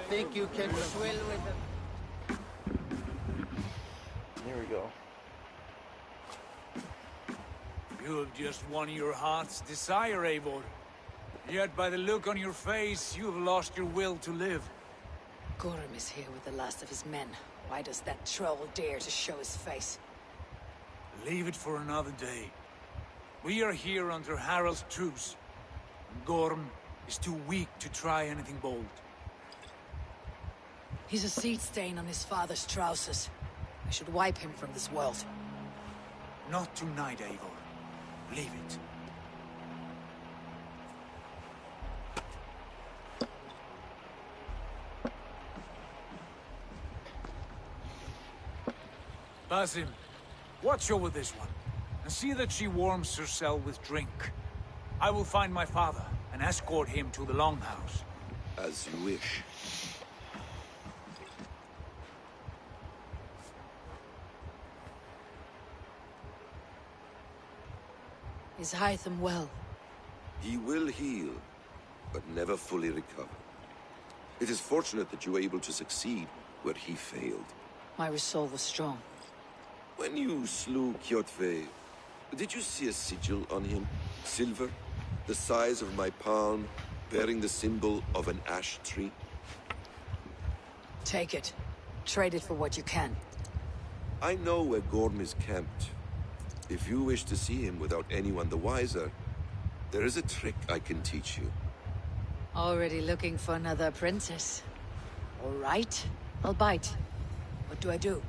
Think you can swill with them? Here we go. You have just won your heart's desire, Eivor. Yet by the look on your face, you have lost your will to live. Gorm is here with the last of his men. Why does that troll dare to show his face? Leave it for another day. We are here under Harald's truce. And Gorm is too weak to try anything bold. He's a seed stain on his father's trousers. I should wipe him from this world. Not tonight, Eivor. Leave it. Basim, watch over this one, and see that she warms herself with drink. I will find my father, and escort him to the Longhouse. As you wish. Is Hytham well? He will heal, but never fully recover. It is fortunate that you were able to succeed where he failed. My resolve was strong. When you slew Kjotve, did you see a sigil on him? Silver, the size of my palm, bearing the symbol of an ash tree? Take it. Trade it for what you can. I know where Gorm is camped. If you wish to see him without anyone the wiser, there is a trick I can teach you. Already looking for another apprentice. All right, I'll bite. What do I do?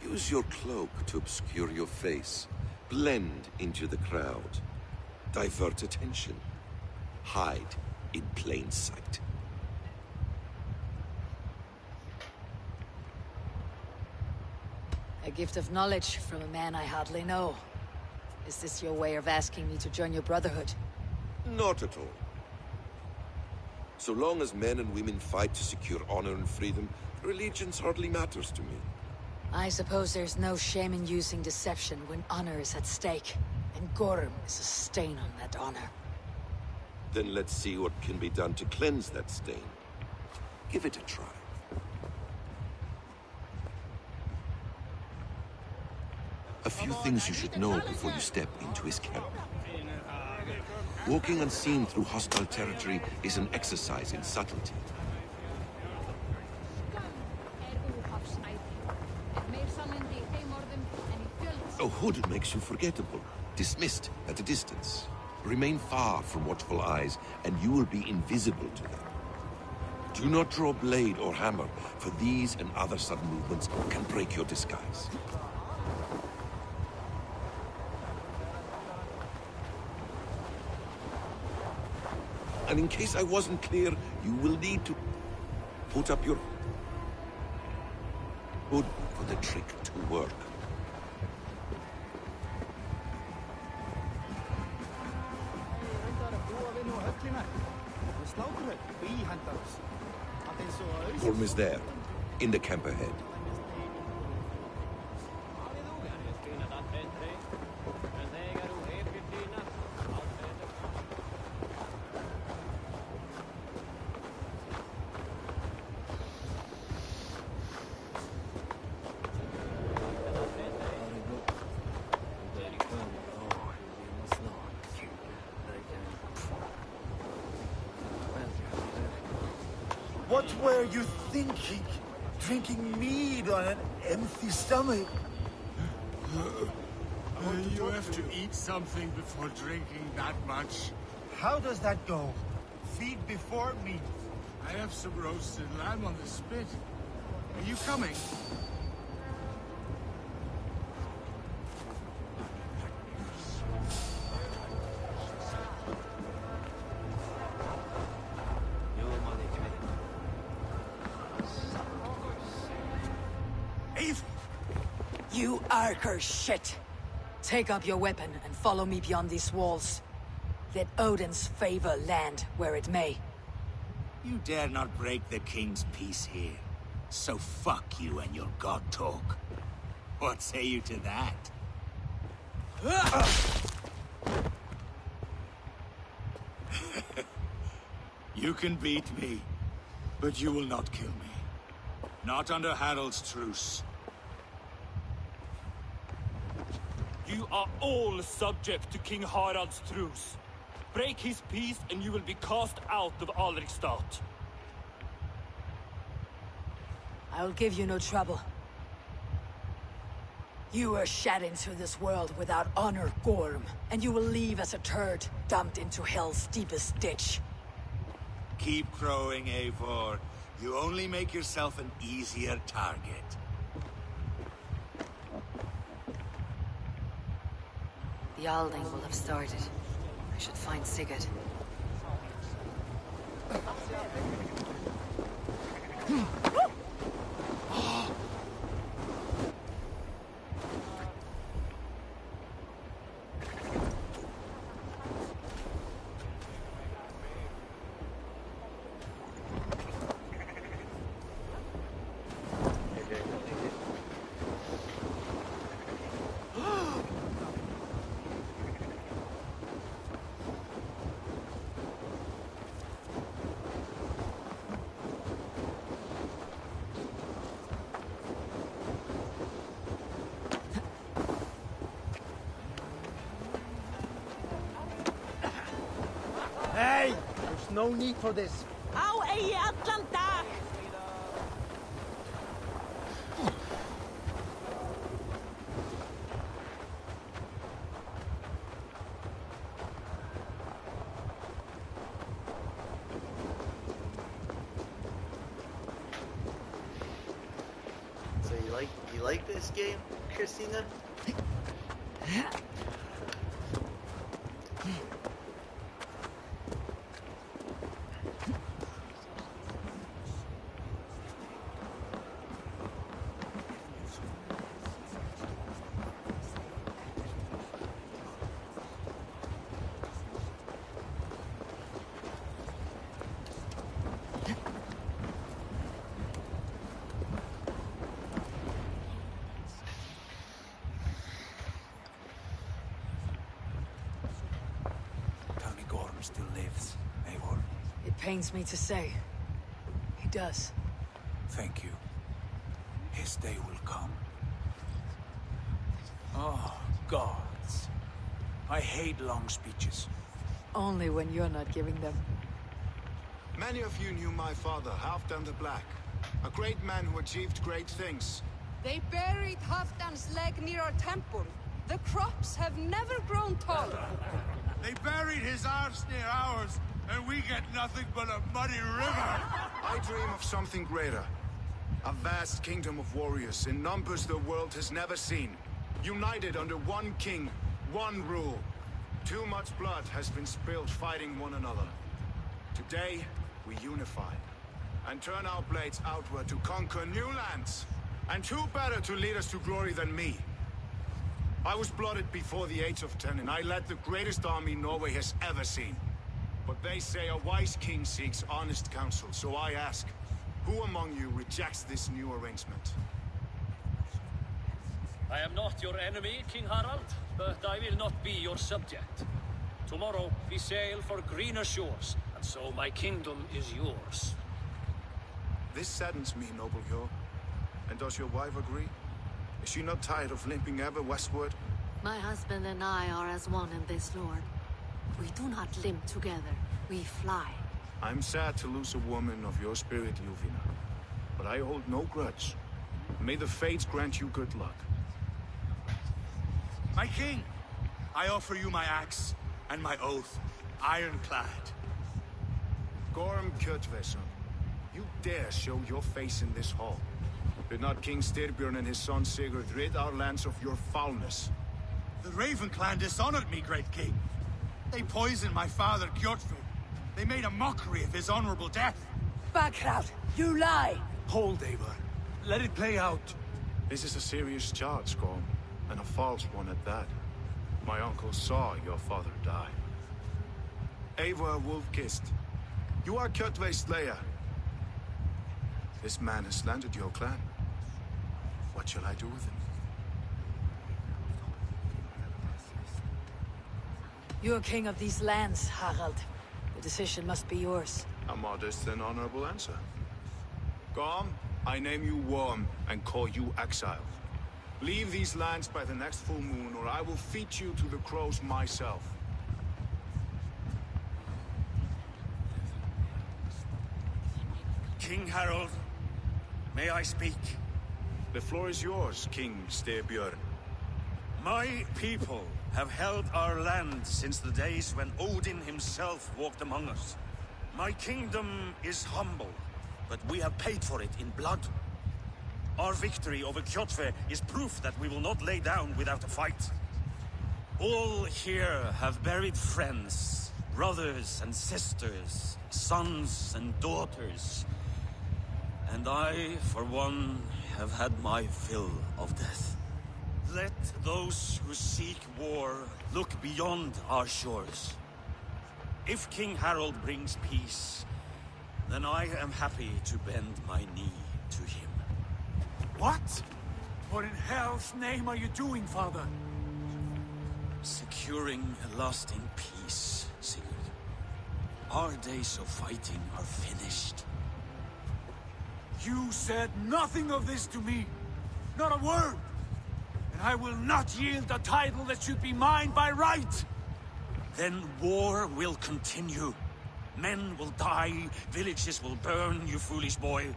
Use your cloak to obscure your face. Blend into the crowd. Divert attention. Hide in plain sight. A gift of knowledge from a man I hardly know. Is this your way of asking me to join your brotherhood? Not at all. So long as men and women fight to secure honor and freedom, allegiance hardly matters to me. I suppose there's no shame in using deception when honor is at stake. And Gorm is a stain on that honor. Then let's see what can be done to cleanse that stain. Give it a try. A few things you should know before you step into his camp. Walking unseen through hostile territory is an exercise in subtlety. A hood makes you forgettable, dismissed at a distance. Remain far from watchful eyes, and you will be invisible to them. Do not draw blade or hammer, for these and other sudden movements can break your disguise. And in case I wasn't clear, you will need to put up your hood for the trick to work. Gorm is there, in the camp ahead. What were you thinking? Drinking mead on an empty stomach? You have to eat something before drinking that much. How does that go? Feed before meat. I have some roasted lamb on the spit. Are you coming? You Arker shit! Take up your weapon and follow me beyond these walls. Let Odin's favor land where it may. You dare not break the king's peace here. So fuck you and your god talk. What say you to that? You can beat me, but you will not kill me. Not under Harald's truce. You are all subject to King Harald's truce. Break his peace and you will be cast out of Alrikstad. I'll give you no trouble. You were shed into this world without honor, Gorm, and you will leave as a turd, dumped into hell's deepest ditch. Keep crowing, Eivor. You only make yourself an easier target. The Alding will have started. I should find Sigurd. Hey! There's no need for this. Au ei Atlanta! So you like this game, Christina? Tony Gorm still lives, Eivor. It pains me to say. He does. Thank you. His day will come. Oh, gods. I hate long speeches. Only when you're not giving them. Many of you knew my father, Halfdan the Black. A great man who achieved great things. They buried Halfdan's leg near our temple. The crops have never grown taller. They buried his arse near ours, and we get nothing but a muddy river. I dream of something greater. A vast kingdom of warriors in numbers the world has never seen. United under one king, one rule. Too much blood has been spilled fighting one another. Today, we unify and turn our blades outward to conquer new lands. And who better to lead us to glory than me? I was blooded before the age of 10, and I led the greatest army Norway has ever seen. But they say a wise king seeks honest counsel, so I ask, who among you rejects this new arrangement? I am not your enemy, King Harald, but I will not be your subject. Tomorrow we sail for greener shores, and so my kingdom is yours. This saddens me, noble Hjor. And does your wife agree? Is she not tired of limping ever westward? My husband and I are as one in this, Lord. We do not limp together. We fly. I'm sad to lose a woman of your spirit, Yuvina. But I hold no grudge. May the fates grant you good luck. My king, I offer you my axe and my oath, ironclad. Gorm Kjotveson, you dare show your face in this hall. Did not King Styrbjörn and his son Sigurd rid our lands of your foulness? The Raven clan dishonored me, great king. They poisoned my father, Kjotve. They made a mockery of his honorable death. Backhout, you lie! Hold, Eivor. Let it play out. This is a serious charge, Gorm, and a false one at that. My uncle saw your father die. Eivor Wolf-Kissed, you are Kjotve's slayer. This man has slandered your clan. What shall I do with him? You're king of these lands, Harald. The decision must be yours. A modest and honorable answer. Gorm, I name you Worm and call you exile. Leave these lands by the next full moon, or I will feed you to the crows myself. King Harold, may I speak? The floor is yours, King Styrbjörn. My people have held our land since the days when Odin himself walked among us. My kingdom is humble, but we have paid for it in blood. Our victory over Kjotve is proof that we will not lay down without a fight. All here have buried friends, brothers and sisters, sons and daughters. And I, for one, have had my fill of death. Let those who seek war look beyond our shores. If King Harold brings peace, then I am happy to bend my knee to him. What? What in hell's name are you doing, father? Securing a lasting peace, Sigurd. Our days of fighting are finished. You said nothing of this to me. Not a word. And I will not yield the title that should be mine by right. Then war will continue. Men will die, villages will burn, you foolish boy.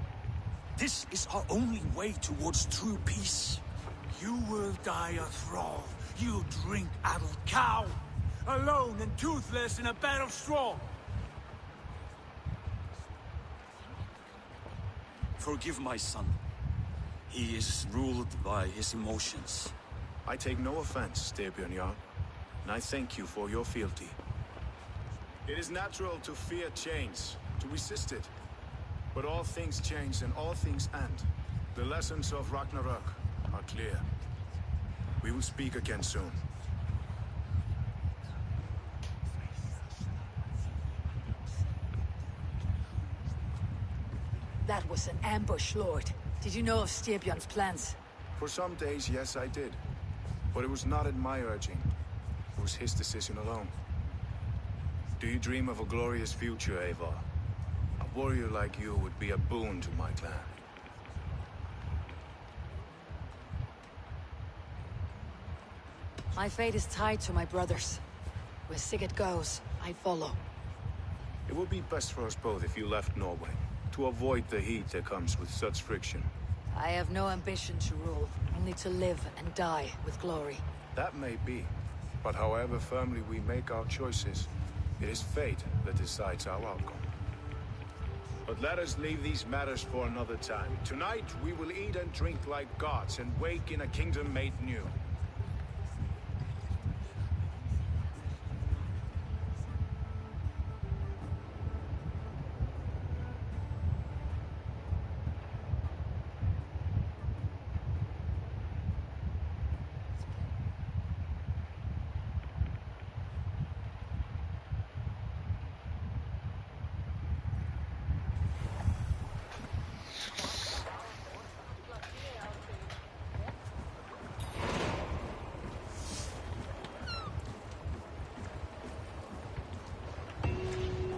This is our only way towards true peace. You will die a thrall, you drink-addled cow! Alone and toothless in a bed of straw! Forgive my son. He is ruled by his emotions. I take no offense, Styrbjörn Jarl, and I thank you for your fealty. It is natural to fear change, to resist it. But all things change and all things end. The lessons of Ragnarok are clear. We will speak again soon. That was an ambush, Lord. Did you know of Styrbjörn's plans? For some days, yes, I did. But it was not at my urging. It was his decision alone. Do you dream of a glorious future, Eivor? A warrior like you would be a boon to my clan. My fate is tied to my brothers. Where Sigurd goes, I follow. It would be best for us both if you left Norway, to avoid the heat that comes with such friction. I have no ambition to rule, only to live and die with glory. That may be, but however firmly we make our choices, it is fate that decides our outcome. But let us leave these matters for another time. Tonight, we will eat and drink like gods and wake in a kingdom made new.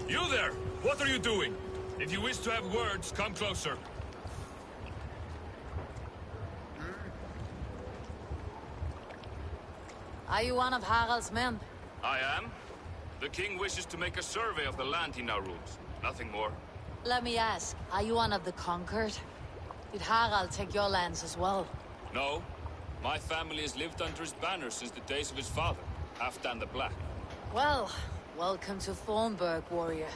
You there! What are you doing? If you wish to have words, come closer. Are you one of Harald's men? I am. The king wishes to make a survey of the land he now rules. Nothing more. Let me ask, are you one of the conquered? Did Harald take your lands as well? No. My family has lived under his banner since the days of his father, Halfdan the Black. Well, welcome to Thornburg, warrior.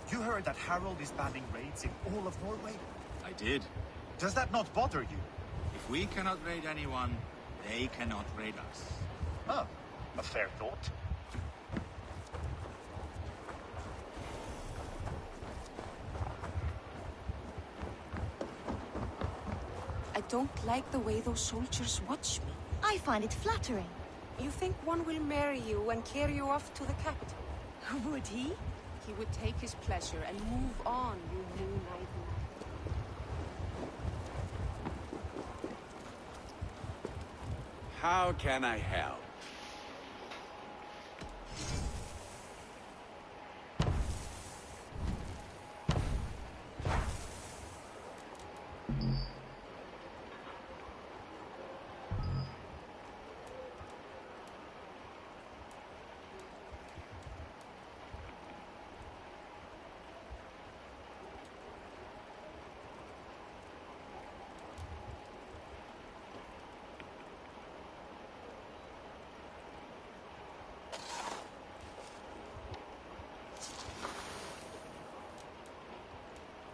You heard that Harold is banning raids in all of Norway? I did. Does that not bother you? If we cannot raid anyone, they cannot raid us. Huh. A fair thought. I don't like the way those soldiers watch me. I find it flattering. You think one will marry you and carry you off to the capital? Would he? He would take his pleasure and move on, you moon-eyed man. How can I help?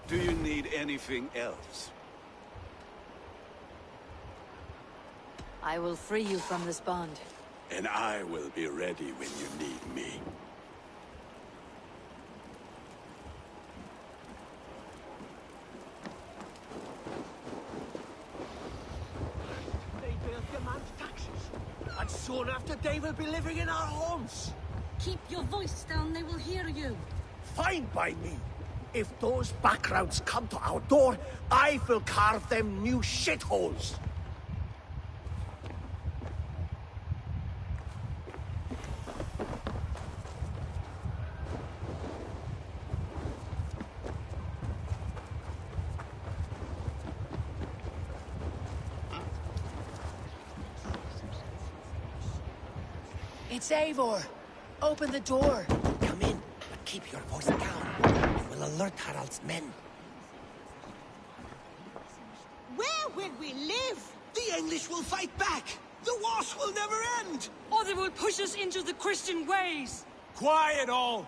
Do you need anything else? I will free you from this bond. And I will be ready when you need me. They will demand taxes. And soon after they will be living in our homes. Keep your voice down, they will hear you. Fine by me. If those backgrounds come to our door, I will carve them new shitholes. It's Eivor. Open the door. Come in, but keep your voice down. You will alert Harald's men. Where will we live? The English will fight back! The wars will never end! Or they will push us into the Christian ways! Quiet all!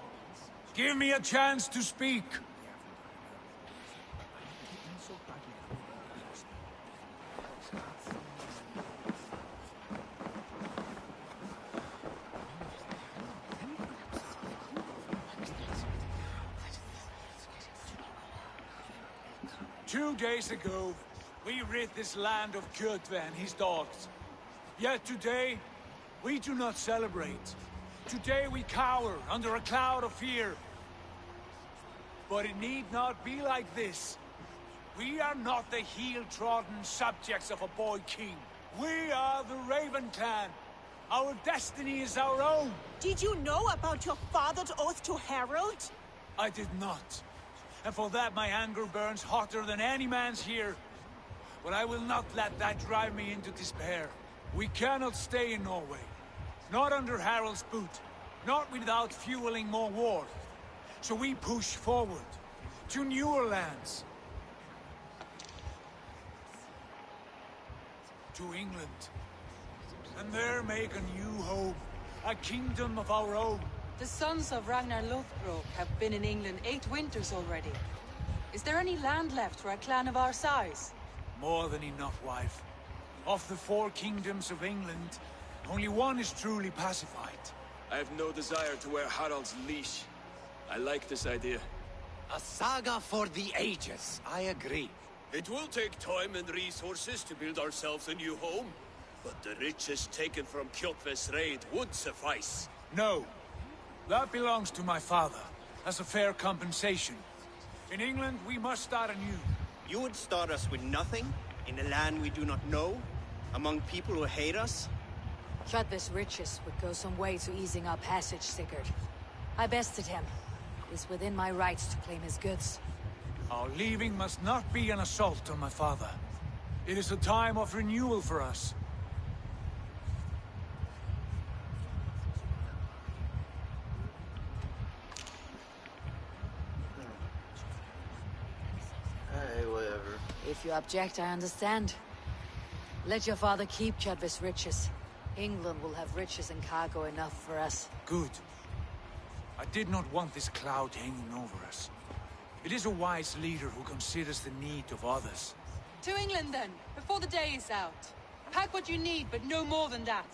Give me a chance to speak. 2 days ago, we rid this land of Kjotve and his dogs. Yet today, we do not celebrate. Today we cower under a cloud of fear. But it need not be like this. We are not the heel-trodden subjects of a boy king. We are the Raven clan. Our destiny is our own. Did you know about your father's oath to Harold? I did not. And for that my anger burns hotter than any man's here. But I will not let that drive me into despair. We cannot stay in Norway. Not under Harald's boot. Not without fueling more war. So we push forward. To newer lands. To England. And there make a new home. A kingdom of our own. The sons of Ragnar Lothbrok have been in England 8 winters already. Is there any land left for a clan of our size? More than enough, wife. Of the 4 kingdoms of England, only one is truly pacified. I have no desire to wear Harald's leash. I like this idea. A saga for the ages, I agree. It will take time and resources to build ourselves a new home, but the riches taken from Kjotve's raid would suffice. No. That belongs to my father, as a fair compensation. In England, we must start anew. You would start us with nothing? In a land we do not know? Among people who hate us? Kjotve's riches would go some way to easing our passage, Sigurd. I bested him. It is within my rights to claim his goods. Our leaving must not be an assault on my father. It is a time of renewal for us. Hey, whatever. If you object, I understand. Let your father keep Kjotve's riches. England will have riches and cargo enough for us. Good. I did not want this cloud hanging over us. It is a wise leader who considers the need of others. To England then, before the day is out. Pack what you need, but no more than that.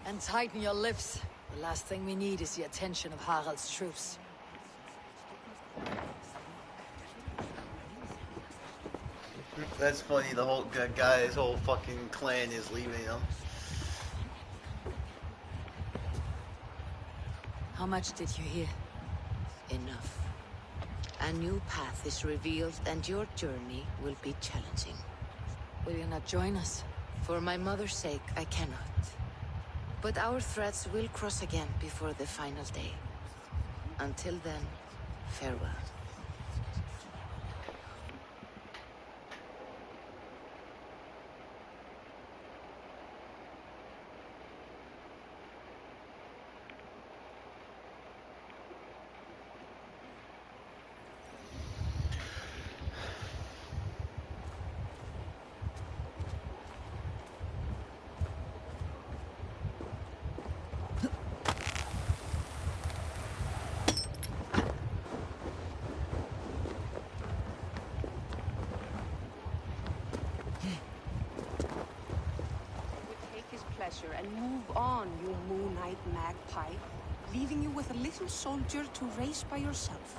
And tighten your lips. The last thing we need is the attention of Harald's troops. That's funny, the whole guy's whole fucking clan is leaving him. How much did you hear? Enough. A new path is revealed and your journey will be challenging. Will you not join us? For my mother's sake, I cannot. But our threads will cross again before the final day. Until then, farewell. And move on, you moon-eyed magpie, leaving you with a little soldier to raise by yourself.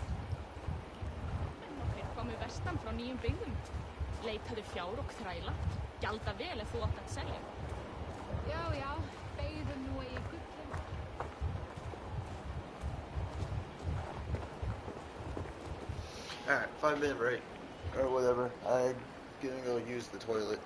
Þeir komu vestan frá nýjum byggðum. Leitaðu fjár og þræla. Gjalda vel ef þú átt að selja. Já, já, beygðu nú eigi gullin. Alright, 5-minute break. Or whatever. I'm gonna go use the toilet.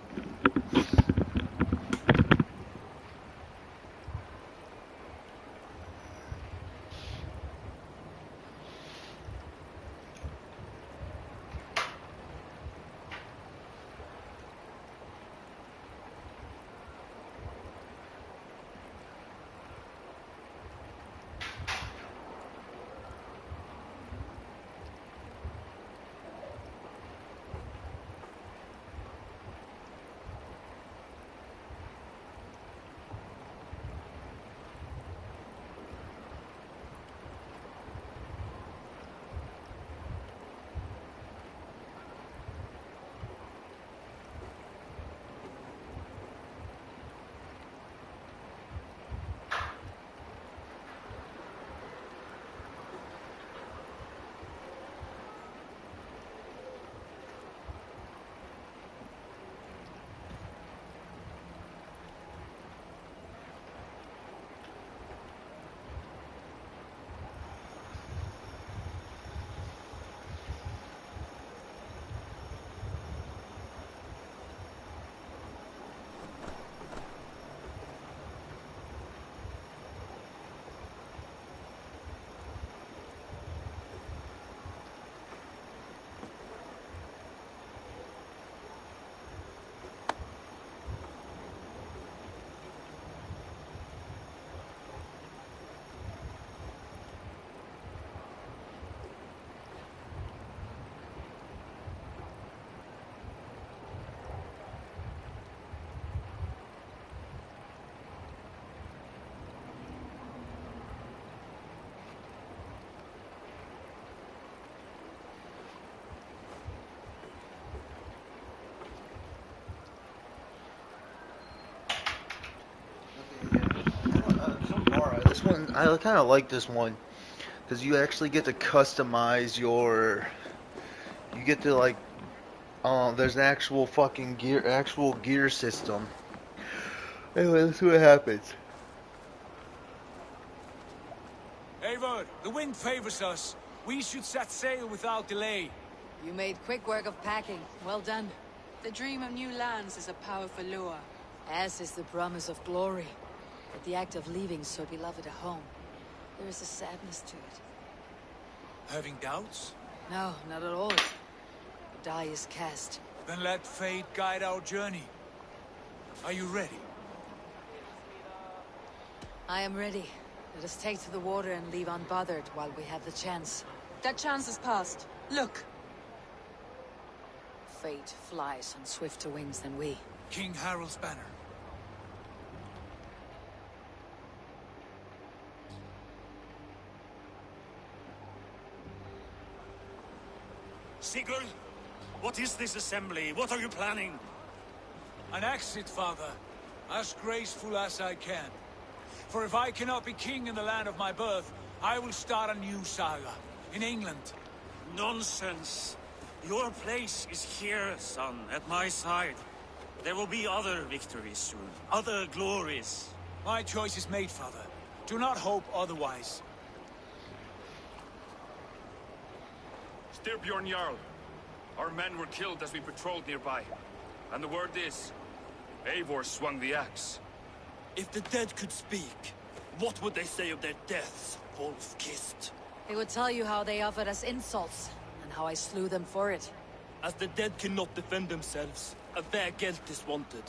one, I kind of like this one because you actually get to customize your. You get to like, there's an actual gear system. Anyway, let's see what happens. Eivor, the wind favors us. We should set sail without delay. You made quick work of packing. Well done. The dream of new lands is a powerful lure. As is the promise of glory. But the act of leaving so beloved a home, there is a sadness to it. Having doubts? No, not at all. The die is cast. Then let fate guide our journey. Are you ready? I am ready. Let us take to the water and leave unbothered while we have the chance. That chance is past. Look! Fate flies on swifter wings than we. King Harald's banner. Sigurd, what is this assembly? What are you planning? An exit, father. As graceful as I can. For if I cannot be king in the land of my birth, I will start a new saga. In England. Nonsense. Your place is here, son, at my side. There will be other victories soon. Other glories. My choice is made, father. Do not hope otherwise. Styrbjorn Jarl. Our men were killed as we patrolled nearby. And the word is, Eivor swung the axe. If the dead could speak, what would they say of their deaths, wolf-kissed? They would tell you how they offered us insults, and how I slew them for it. As the dead cannot defend themselves, a vergelt is wanted.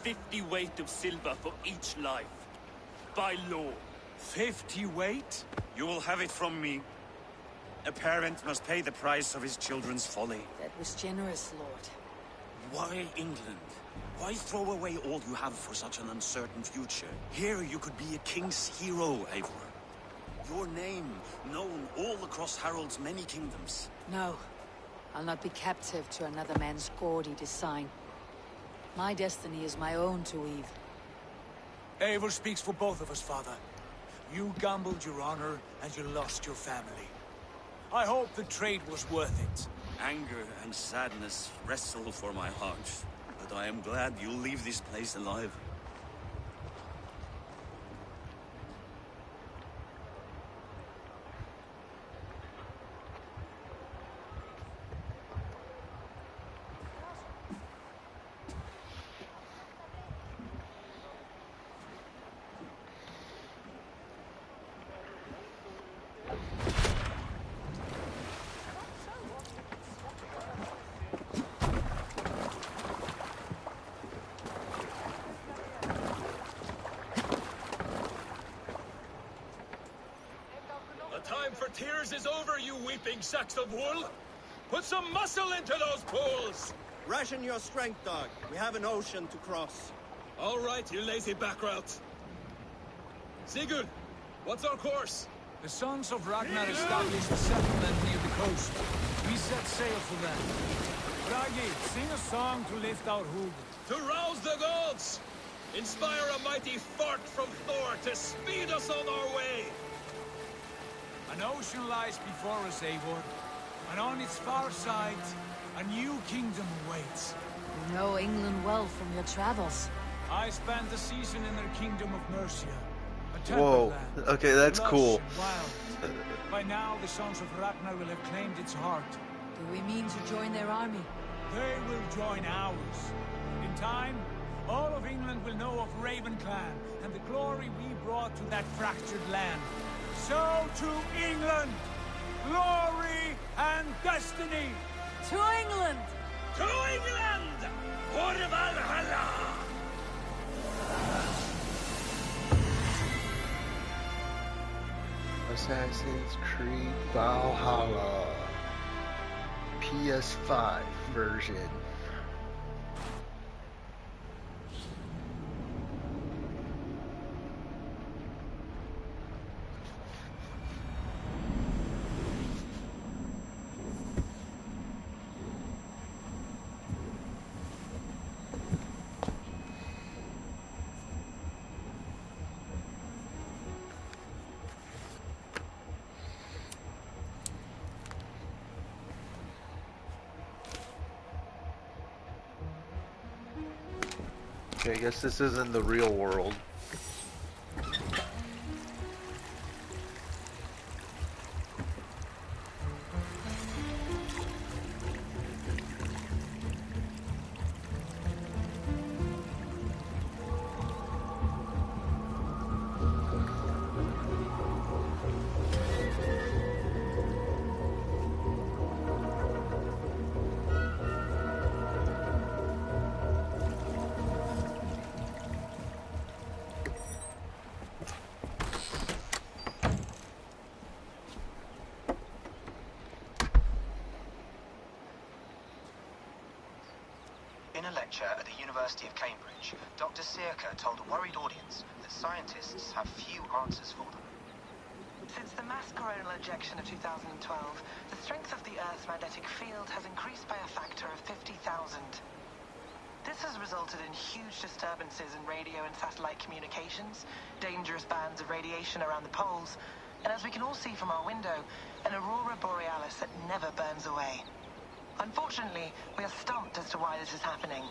50 weight of silver for each life. By law. 50 weight? You will have it from me. A parent must pay the price of his children's folly. That was generous, Lord. Why England? Why throw away all you have for such an uncertain future? Here you could be a king's hero, Eivor. Your name known all across Harald's many kingdoms. No. I'll not be captive to another man's gaudy design. My destiny is my own to weave. Eivor speaks for both of us, father. You gambled your honor, and you lost your family. I hope the trade was worth it. Anger and sadness wrestle for my heart. But I am glad you'll leave this place alive. Time for tears is over, you weeping sacks of wool! Put some muscle into those pools! Ration your strength, dog. We have an ocean to cross. All right, you lazy backrout. Sigurd, what's our course? The sons of Ragnar established a settlement near the coast. We set sail for them. Bragi, sing a song to lift our hood. To rouse the gods! Inspire a mighty fart from Thor to speed us on our way! An ocean lies before us, Eivor, and on its far side, a new kingdom awaits. You know England well from your travels. I spent a season in their kingdom of Mercia. Whoa, okay, that's cool. By now, the sons of Ragnar will have claimed its heart. Do we mean to join their army? They will join ours. In time, all of England will know of Raven Clan and the glory we brought to that fractured land. So to England! Glory and destiny! To England! To England! For Valhalla! Assassin's Creed Valhalla. ps5 version. Okay, I guess this isn't the real world. In a lecture at the University of Cambridge, Dr. Circa told a worried audience that scientists have few answers for them. Since the mass coronal ejection of 2012, the strength of the Earth's magnetic field has increased by a factor of 50,000. This has resulted in huge disturbances in radio and satellite communications, dangerous bands of radiation around the poles, and as we can all see from our window, an aurora borealis that never burns away. Unfortunately, we are stumped as to why this is happening,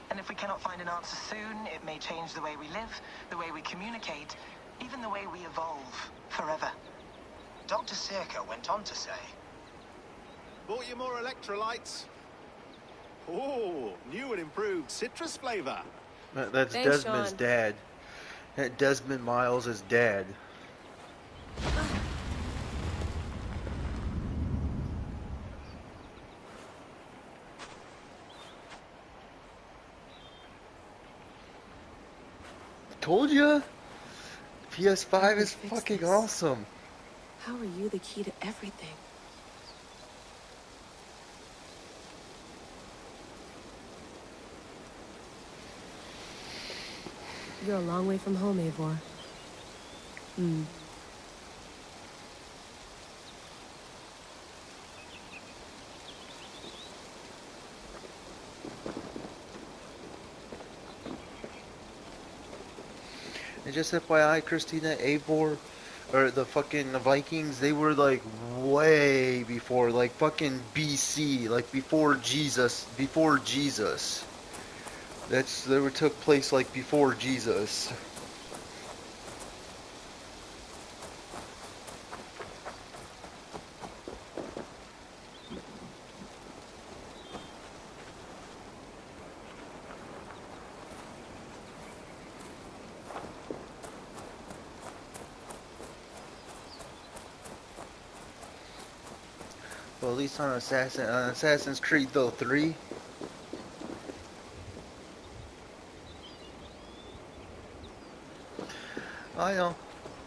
and if we cannot find an answer soon, it may change the way we live, the way we communicate, even the way we evolve, forever. Dr. Circa went on to say, Bought you more electrolytes? Oh, new and improved citrus flavor. That's Thanks, Desmond's Sean. dad. Desmond Miles is dad. Told ya? PS5 is fucking awesome. How are you the key to everything? You're a long way from home, Eivor. And just FYI, Christina, Eivor, or the fucking Vikings, they were like way before, like fucking BC, like before Jesus. Took place like before Jesus. Well, at least on Assassin's Creed though 3. I know,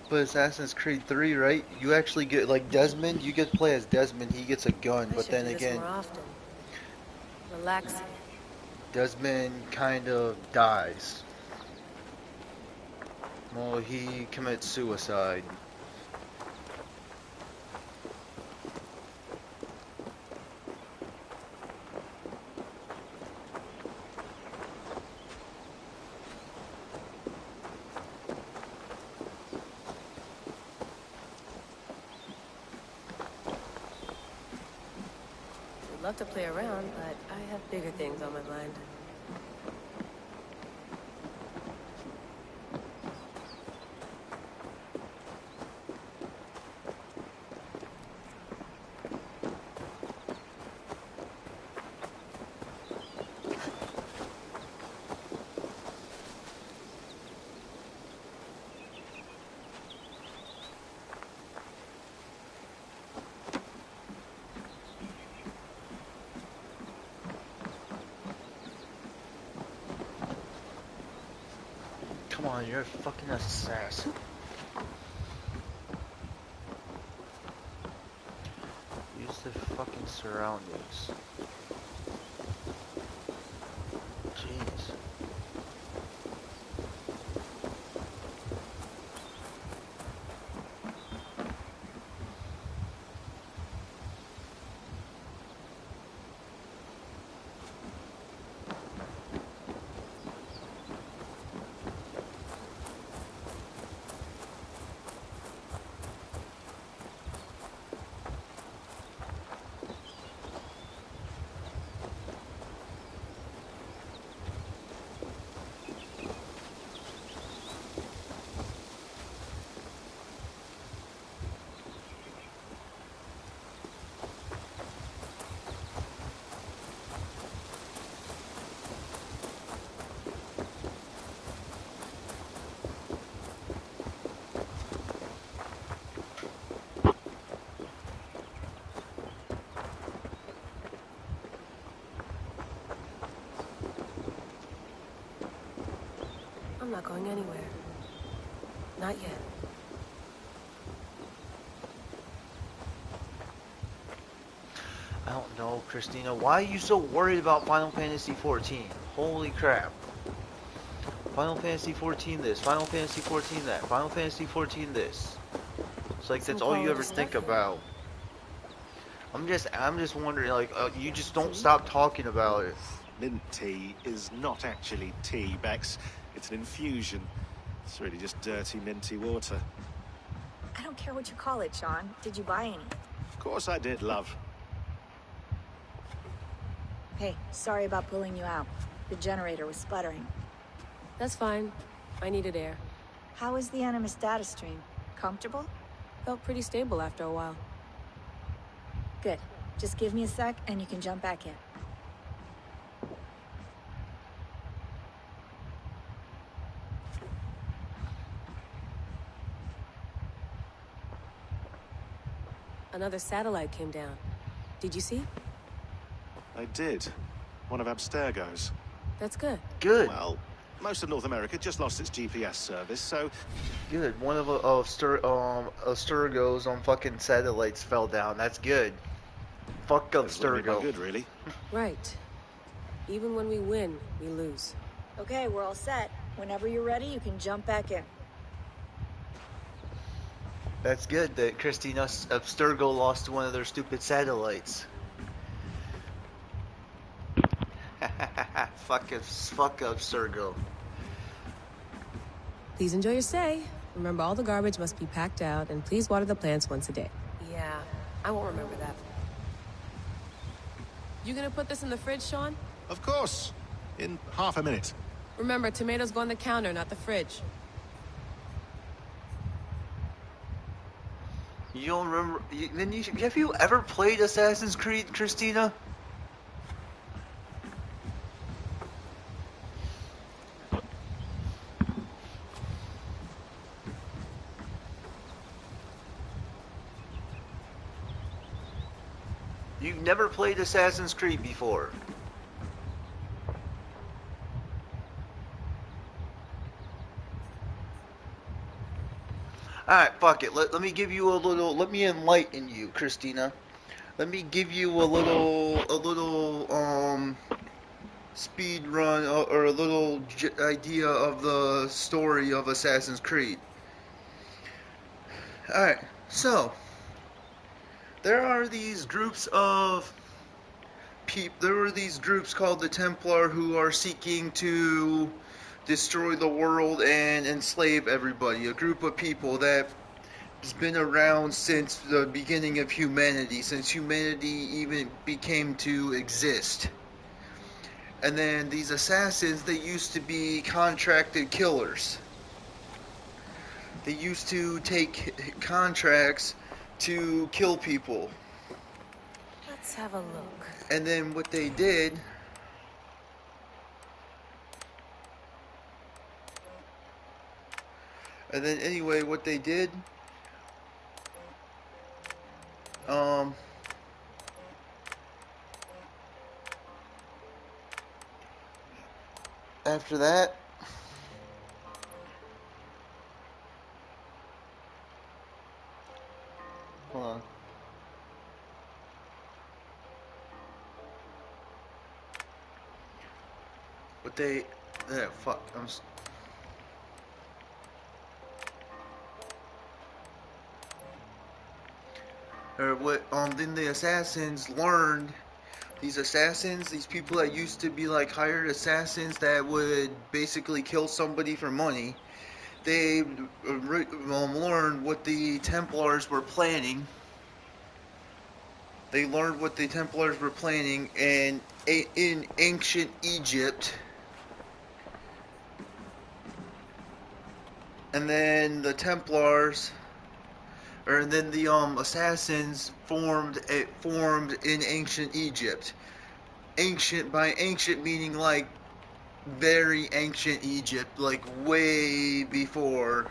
but Assassin's Creed 3, right? You actually get like Desmond. You get to play as Desmond. He gets a gun, I but should then do this again, more often. Relaxing. Desmond kind of dies. Well, he commits suicide. Would love to play around, but I have bigger things on my mind. Come on, you're a fucking assassin. Use the fucking surroundings. Jeez. not going anywhere. Not yet. I don't know, Christina. Why are you so worried about Final Fantasy 14? Holy crap. Final Fantasy 14 this, Final Fantasy 14 that, Final Fantasy 14 this. It's like that's all you ever think about. I'm just wondering, like, you just don't stop talking about it. Mint tea is not actually tea, Bex. It's an infusion. It's really just dirty, minty water. I don't care what you call it, Sean. Did you buy any? Of course I did, love. Hey, sorry about pulling you out. The generator was sputtering. That's fine. I needed air. How was the Animus data stream? Comfortable? Felt pretty stable after a while. Good. Just give me a sec and you can jump back in. Another satellite came down. Did you see? I did. One of Abstergo's. That's good. Good. Well, most of North America just lost its GPS service, so... Good. One of Abstergo's on fucking satellites fell down. That's good. Fuck Abstergo. Good, really. Right. Even when we win, we lose. Okay, we're all set. Whenever you're ready, you can jump back in. That's good that Christina Abstergo lost one of their stupid satellites. fuck Abstergo. Please enjoy your stay. Remember, all the garbage must be packed out, and please water the plants once a day. Yeah, I won't remember that. You gonna put this in the fridge, Sean? Of course. In half a minute. Remember, tomatoes go on the counter, not the fridge. You don't remember? Have you ever played Assassin's Creed, Christina? You've never played Assassin's Creed before. Alright, fuck it. Let me give you a little, let me enlighten you, Christina. Let me give you a little speed run or a little idea of the story of Assassin's Creed. Alright, so there are these groups of there were these groups called the Templar who are seeking to destroy the world and enslave everybody. A group of people that has been around since the beginning of humanity, since humanity even became to exist. And then these assassins, they used to be contracted killers. They used to take contracts to kill people. Let's have a look. And then what they did... And then anyway, what they did... After that... Hold on. But they... fuck. Then the assassins learned... These people that used to be like hired assassins that would basically kill somebody for money, they learned what the Templars were planning. They learned what the Templars were planning in ancient Egypt. And then the Templars... And then the assassins formed in ancient Egypt. Ancient by ancient meaning like very ancient Egypt, like way before,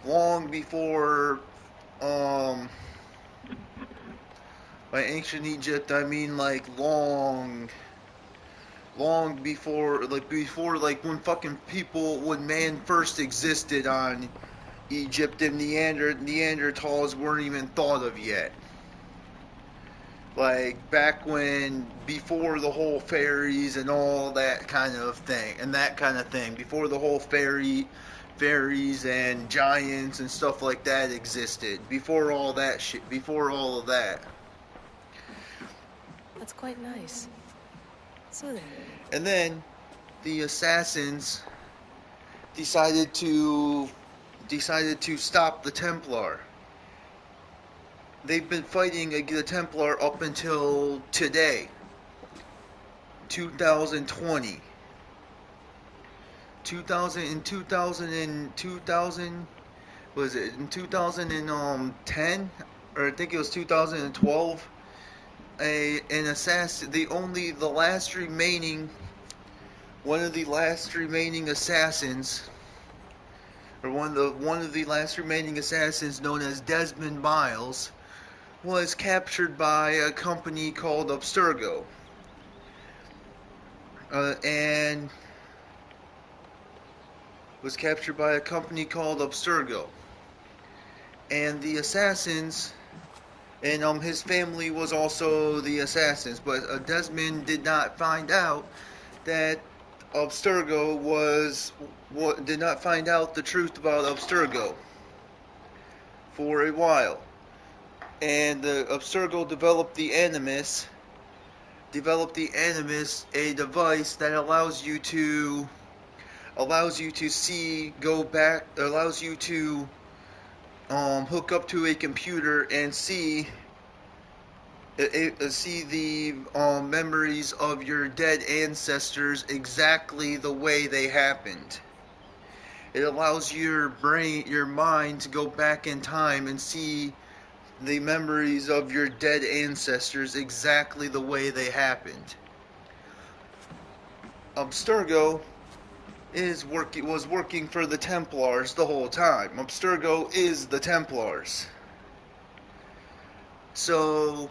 long before. By ancient Egypt, I mean like long long before like when fucking people, when man first existed on Egypt, and Neanderthals weren't even thought of yet. Like back when, before the whole fairies and all that kind of thing, before the whole fairies and giants and stuff like that existed, before all that shit, before all of that. That's quite nice. Soothing. And then the assassins decided to stop the Templar. They've been fighting the Templar up until today, 2020. 2000 was it in 2010, or I think it was 2012. An assassin, the last remaining, one of the last remaining assassins, or one of the last remaining assassins, known as Desmond Miles, was captured by a company called Abstergo. And was captured by a company called Abstergo. And the assassins, and his family was also the assassins, but Desmond did not find out that Abstergo did not find out the truth about Abstergo for a while. And the Abstergo developed the Animus, a device that allows you to see, go back, allows you to hook up to a computer and see the memories of your dead ancestors exactly the way they happened. It allows your mind to go back in time and see the memories of your dead ancestors exactly the way they happened. Abstergo was working for the Templars the whole time. Abstergo is the Templars. So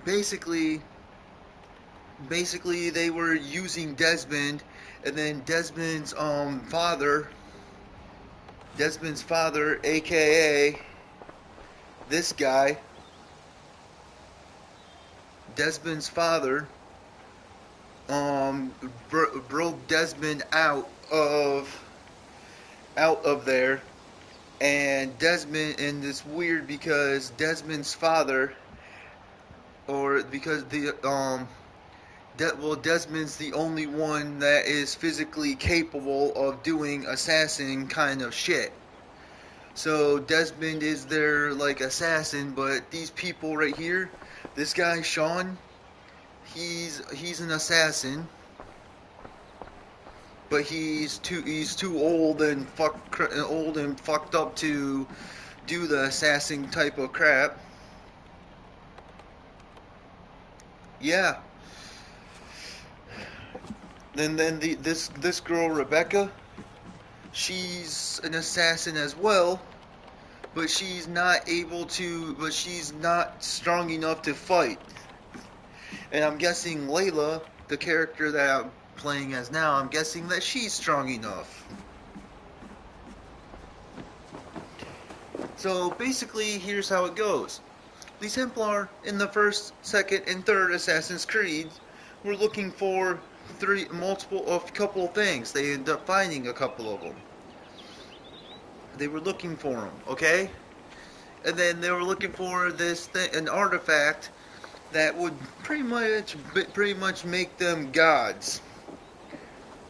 basically they were using Desmond, and then Desmond's father, aka this guy, Desmond's father, broke Desmond out of there, and it's weird because Desmond's father, or because Desmond's the only one that is physically capable of doing assassin kind of shit. So Desmond is their like assassin, but these people right here, this guy Sean, he's an assassin, but he's too old and fucked up to do the assassin type of crap. Yeah. And then this girl Rebecca, she's an assassin as well, but she's not strong enough to fight. And I'm guessing Layla, the character that I'm playing as now, I'm guessing that she's strong enough. So basically, here's how it goes. The Templar in the first, second, and third Assassin's Creed were looking for a couple of things. They ended up finding a couple of them. They were looking for them, okay? And then they were looking for this thing, an artifact that would pretty much make them gods.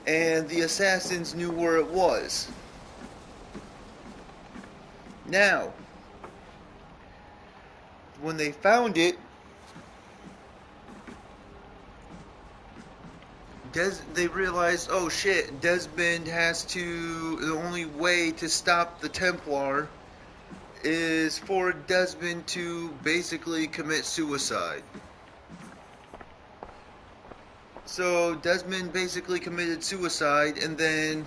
And the assassins knew where it was. Now, when they found it, they realized, oh shit, Desmond the only way to stop the Templar is for Desmond to basically commit suicide. So Desmond basically committed suicide, and then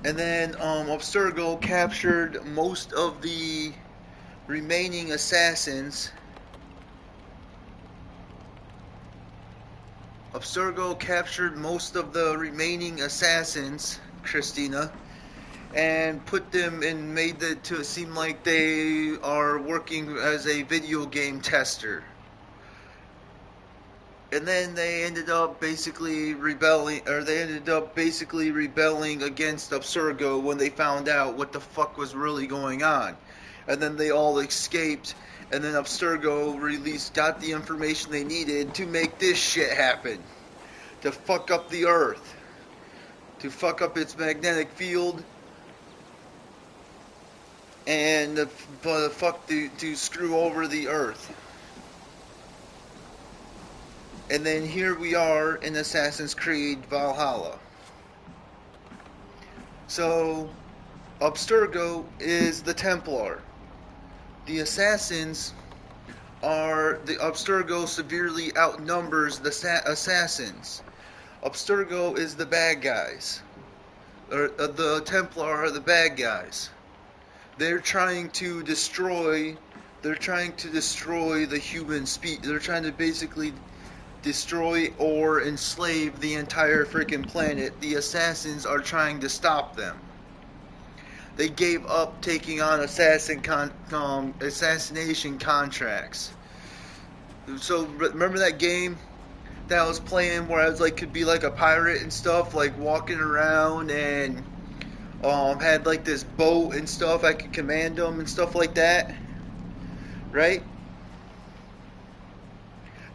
Abstergo captured most of the remaining assassins, Abstergo captured most of the remaining assassins, Christina, and put them and made it to seem like they are working as a video game tester. And then they ended up basically rebelling against Abstergo when they found out what the fuck was really going on. And then they all escaped, and then Abstergo got the information they needed to make this shit happen. To fuck up the Earth. To fuck up its magnetic field. And to screw over the Earth. And then here we are in Assassin's Creed Valhalla. So, Abstergo is the Templar. The assassins the Abstergo severely outnumbers the assassins. Abstergo is the bad guys. The Templar are the bad guys. They're trying to destroy the human species. They're trying to basically destroy or enslave the entire freaking planet. The assassins are trying to stop them. They gave up taking on assassination contracts. So remember that game that I was playing where I was like could be like a pirate and stuff, like walking around and had like this boat and stuff. I could command them and stuff like that, right?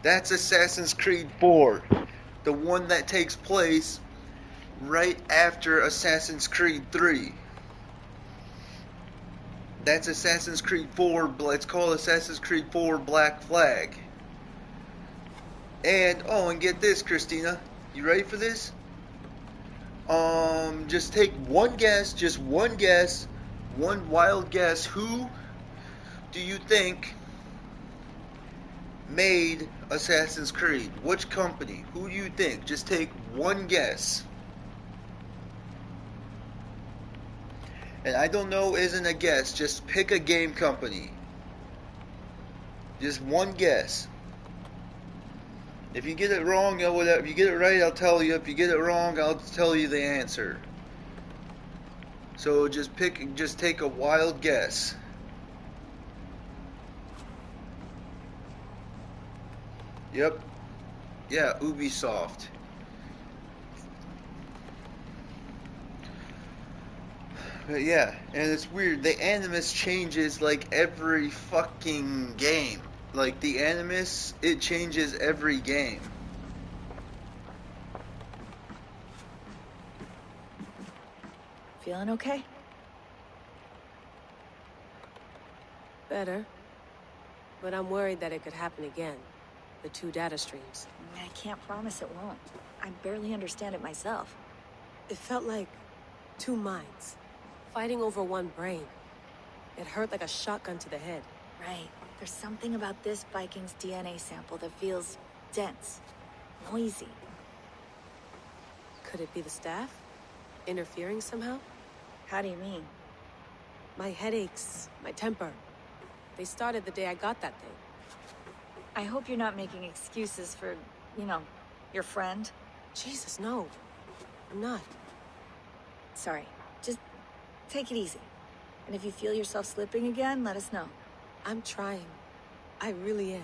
That's Assassin's Creed 4, the one that takes place right after Assassin's Creed 3. That's Assassin's Creed 4, it's called Assassin's Creed 4 Black Flag. And, and get this, Christina, you ready for this? Just take one wild guess, who do you think made Assassin's Creed? Which company? Who do you think? Just take one guess. And I don't know isn't a guess. Just pick a game company. Just one guess. If you get it wrong, if you get it right, I'll tell you. If you get it wrong, I'll tell you the answer. So just take a wild guess. Yep. Yeah, Ubisoft. But yeah, and it's weird. The Animus changes like every fucking game. Like the Animus, it changes every game. Feeling okay? Better. But I'm worried that it could happen again. The 2 data streams. I can't promise it won't. I barely understand it myself. It felt like 2 minds, fighting over one brain. It hurt like a shotgun to the head. Right. There's something about this Viking's DNA sample that feels dense, noisy. Could it be the staff? Interfering somehow? How do you mean? My headaches, my temper. They started the day I got that thing. I hope you're not making excuses for, your friend. Jesus, no. I'm not. Sorry. Just take it easy. And if you feel yourself slipping again, let us know. I'm trying. I really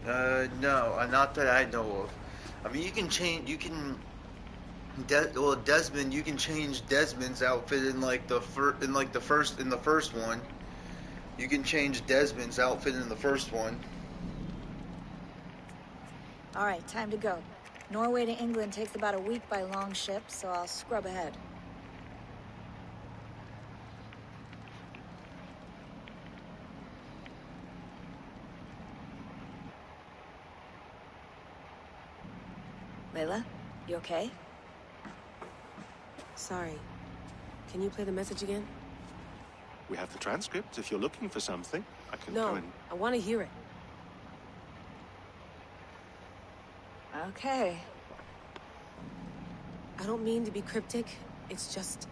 am. No, not that I know of. I mean, Desmond, you can change Desmond's outfit in the first one. You can change Desmond's outfit in the first one. All right, time to go. Norway to England takes about a week by long ship, so I'll scrub ahead. Layla, you okay? Sorry. Can you play the message again? We have the transcript if you're looking for something. I can No, go and... I want to hear it. Okay. I don't mean to be cryptic. It's just...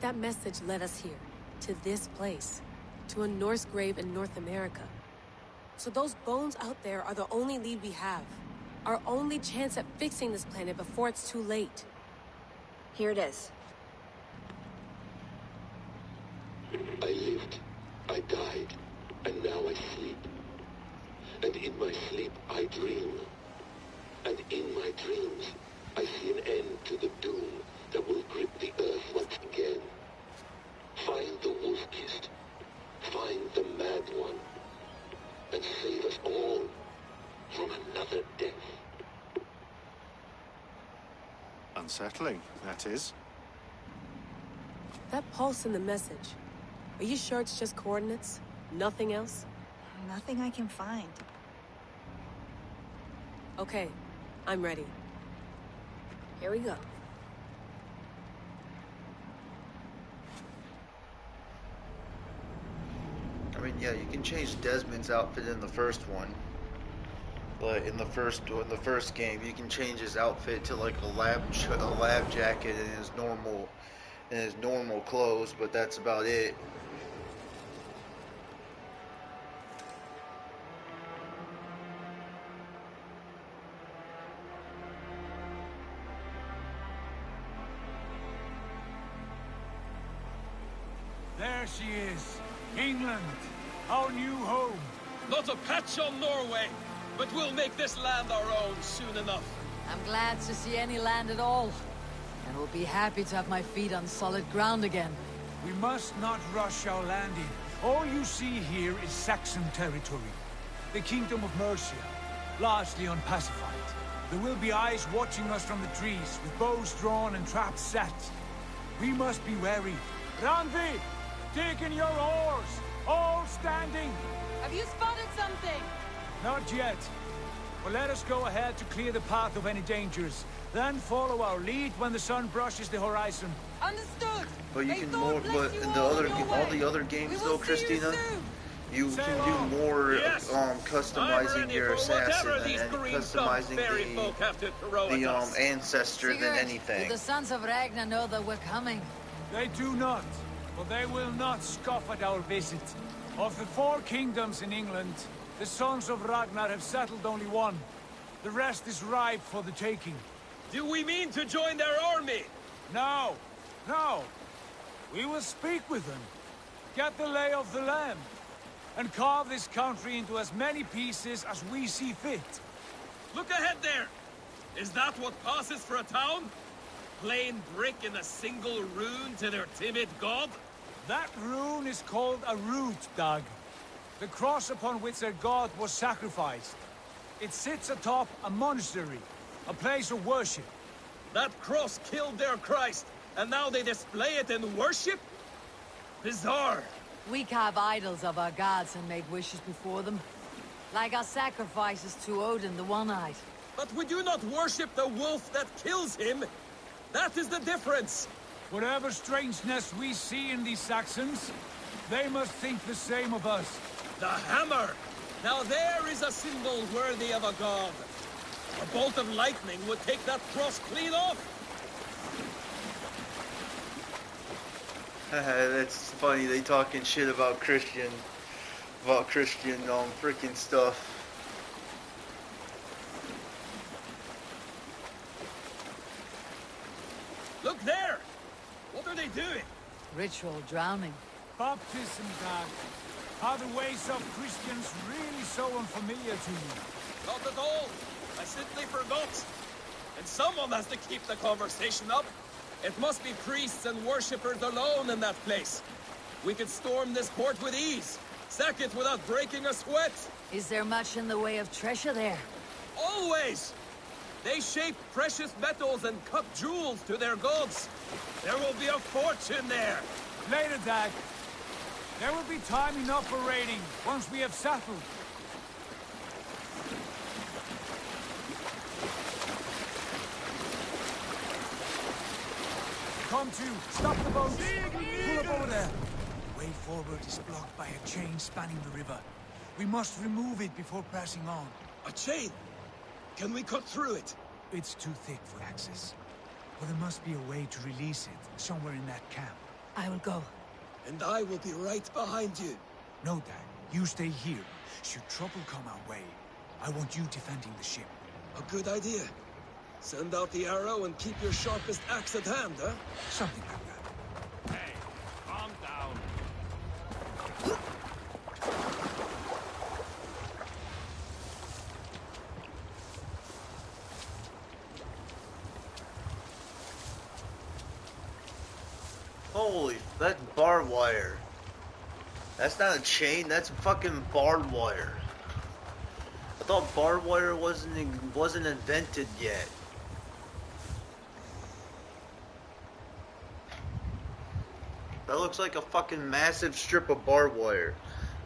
that message led us here. to this place, to a Norse grave in North America. So those bones out there are the only lead we have. Our only chance at fixing this planet before it's too late. Here it is. I lived, I died, and now I sleep. And in my sleep I dream. And in my dreams I see an end to the doom that will grip the earth once again. Find the wolf-kissed. Find the mad one. And save us all from another death. Unsettling, that is. That pulse in the message. Are you sure it's just coordinates? Nothing else? Nothing I can find. Okay, I'm ready. Here we go. I mean, yeah, you can change Desmond's outfit in the first one, but in the first game, you can change his outfit to like a lab jacket and his normal clothes, but that's about it. There she is. England, our new home. Not a patch on Norway, but we'll make this land our own soon enough. I'm glad to see any land at all. And will be happy to have my feet on solid ground again. We must not rush our landing. All you see here is Saxon territory. The Kingdom of Mercia, largely unpacified. There will be eyes watching us from the trees, with bows drawn and traps set. We must be wary. Randvi! Dig in your oars! All standing! Have you spotted something? Not yet. But let us go ahead to clear the path of any dangers. Then follow our lead when the sun brushes the horizon. Understood! But you can more, but in the other, all the other games though, Christina, you can do more customizing your assassin and customizing the ancestor than anything. Do the sons of Ragnar know that we're coming? They do not, but they will not scoff at our visit. Of the 4 kingdoms in England, the sons of Ragnar have settled only one. The rest is ripe for the taking. Do we mean to join their army? No, no. We will speak with them, get the lay of the land, and carve this country into as many pieces as we see fit. Look ahead there! Is that what passes for a town? Plain brick in a single rune to their timid god? That rune is called a root, Doug. The cross upon which their god was sacrificed. It sits atop a monastery, a place of worship. That cross killed their Christ, and now they display it in worship? Bizarre. We carve idols of our gods and make wishes before them. Like our sacrifices to Odin the One-Eyed. But we do not worship the wolf that kills him. That is the difference. Whatever strangeness we see in these Saxons, they must think the same of us. The hammer! Now there is a symbol worthy of a god. A bolt of lightning would take that cross clean off. That's funny, they talking shit about Christian freaking stuff. Look there! What are they doing? Ritual drowning. Baptism, Dad. Are the ways of Christians really so unfamiliar to you? Not at all. I simply forgot. And someone has to keep the conversation up. It must be priests and worshippers alone in that place. We could storm this port with ease. Sack it without breaking a sweat. Is there much in the way of treasure there? Always! They shape precious metals and cut jewels to their gods. There will be a fortune there. Later, Dad. There will be time enough for raiding, once we have settled. Come to, stop the boat! Pull up over there! The way forward is blocked by a chain spanning the river. We must remove it before passing on. A chain? Can we cut through it? It's too thick for access. But there must be a way to release it, somewhere in that camp. I will go. And I will be right behind you. No, Dad. You stay here. Should trouble come our way, I want you defending the ship. A good idea. Send out the arrow and keep your sharpest axe at hand, huh? Something like that. Hey, calm down. Holy, that's barbed wire. That's not a chain, that's fucking barbed wire. I thought barbed wire wasn't invented yet. That looks like a fucking massive strip of barbed wire.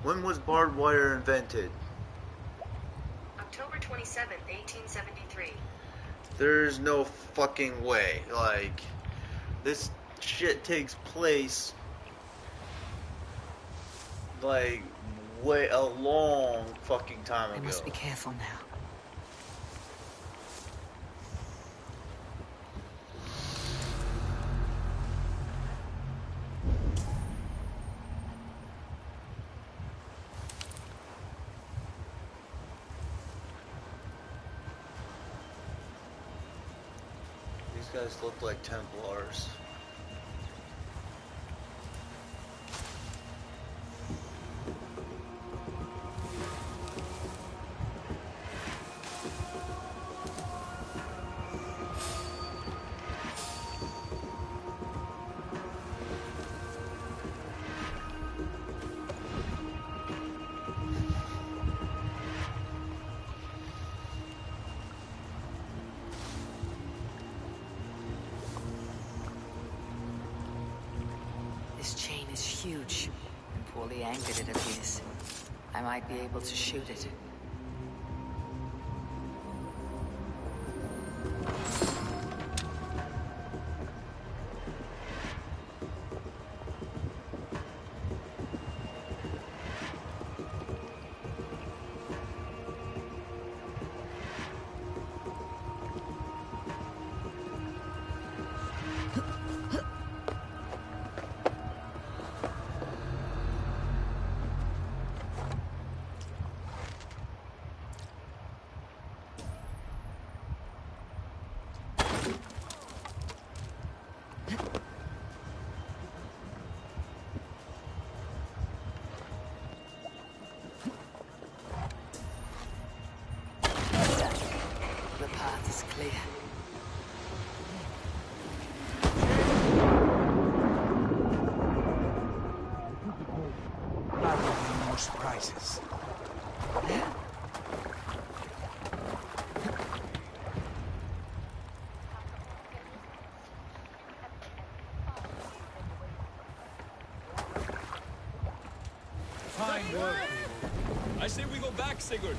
When was barbed wire invented? October 27th, 1873. There's no fucking way. Like, this shit takes place like way a long fucking time ago. I must be careful now. These guys look like Templars. This chain is huge, and poorly anchored it appears. I might be able to shoot it. The path is clear. I will need more surprises. Fine work. I say we go back, Sigurd.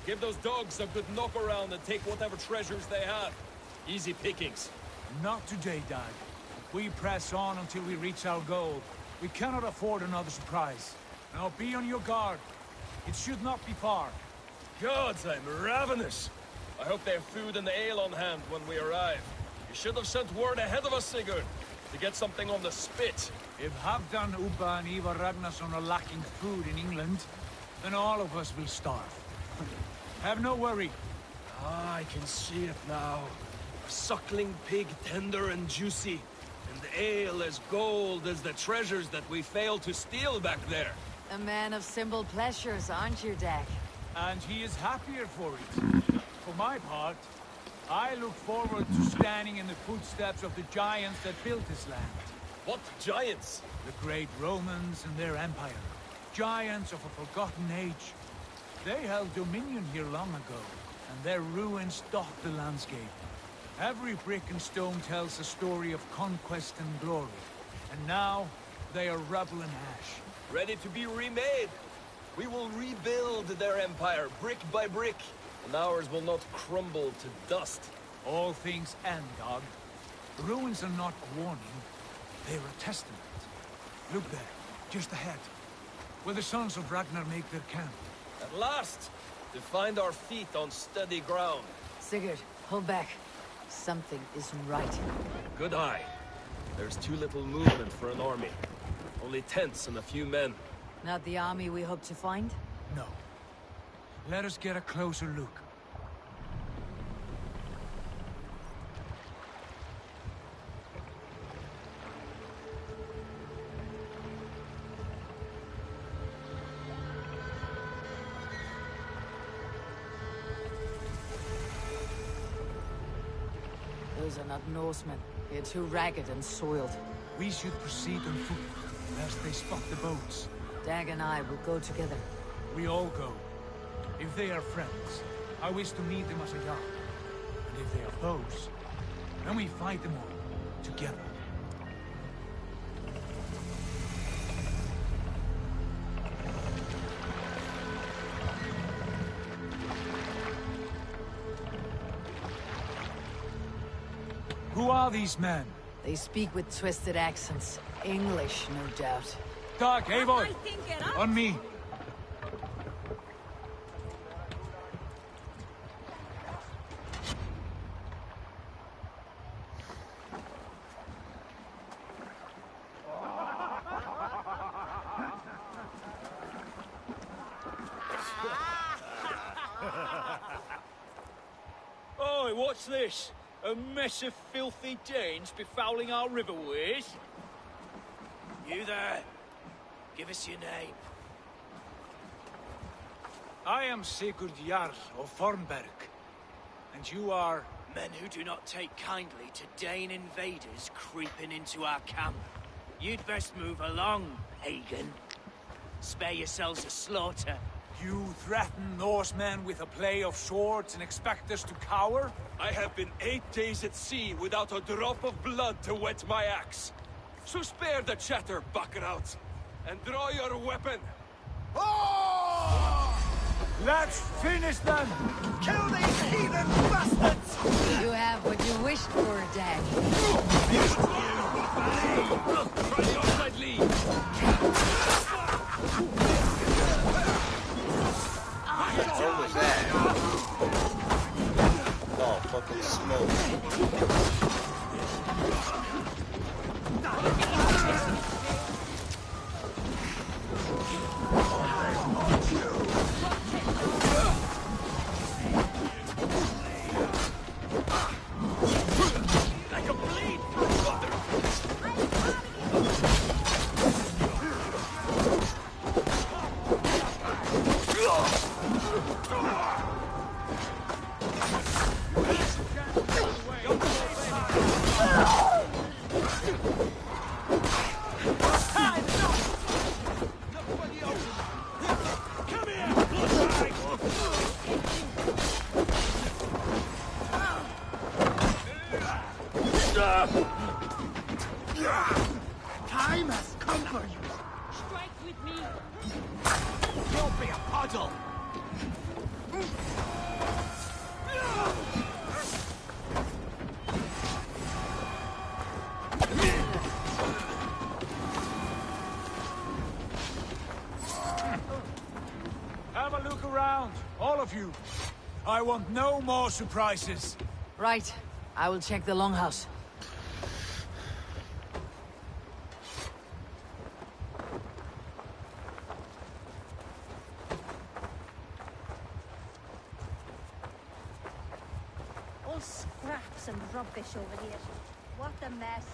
Give those dogs a good knock around and take whatever treasures they have. Easy pickings. Not today, Dad. We press on until we reach our goal. We cannot afford another surprise. Now be on your guard. It should not be far. Gods, I'm ravenous. I hope they have food and ale on hand when we arrive. You should have sent word ahead of us, Sigurd, to get something on the spit. If Halfdan, Ubba and Ivar Ragnarsson are lacking food in England, then all of us will starve. Have no worry. Ah, I can see it now. A suckling pig, tender and juicy. And ale as gold as the treasures that we failed to steal back there. A man of simple pleasures, aren't you, Dak? And he is happier for it. For my part, I look forward to standing in the footsteps of the giants that built this land. What giants? The great Romans and their empire. Giants of a forgotten age. They held dominion here long ago, and their ruins dot the landscape. Every brick and stone tells a story of conquest and glory. And now, they are rubble and ash. Ready to be remade. We will rebuild their empire, brick by brick. And ours will not crumble to dust. All things end, Dog. The ruins are not a warning. They're a testament. Look there, just ahead. Where the sons of Ragnar make their camp. At last! To find our feet on steady ground. Sigurd, hold back. Something isn't right. Good eye. There's too little movement for an army. Only tents and a few men. Not the army we hope to find? No. Let us get a closer look. Those are not Norsemen. They're too ragged and soiled. We should proceed on foot, lest they spot the boats. Dag and I will go together. We all go. If they are friends, I wish to meet them as a yard. And if they are foes, then we fight them all, together. Who are these men? They speak with twisted accents. English, no doubt. Dag, Eivor! On me! Oi, what's this? A mess of filthy Danes befouling our riverways? You there? Give us your name. I am Sigurd Jarl of Fornberg. And you are... Men who do not take kindly to Dane invaders creeping into our camp. You'd best move along, pagan. Spare yourselves a slaughter. You threaten Norsemen with a play of swords and expect us to cower? I have been 8 days at sea without a drop of blood to wet my axe. So spare the chatter, buckrouts, and draw your weapon. Oh! Let's finish them! Kill these heathen bastards! You have what you wished for, Dag. Try the outside lead. What was that? Oh, fucking smoke. Like a bleed for mother! Time has come for you! Strike with me. You'll be a puddle! Have a look around, all of you. I want no more surprises. Right. I will check the longhouse. All scraps and rubbish over here. What a mess.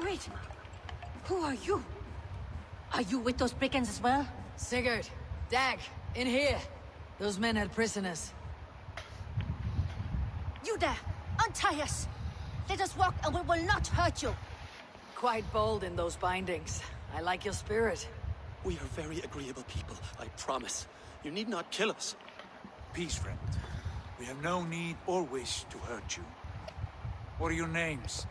Wait! Who are you? Are you with those brigands as well? Sigurd, Dag, in here. Those men had prisoners. You there! Untie us! Let us walk and we will not hurt you! Quite bold in those bindings. I like your spirit. We are very agreeable people, I promise. You need not kill us. Peace, friend. We have no need or wish to hurt you. What are your names?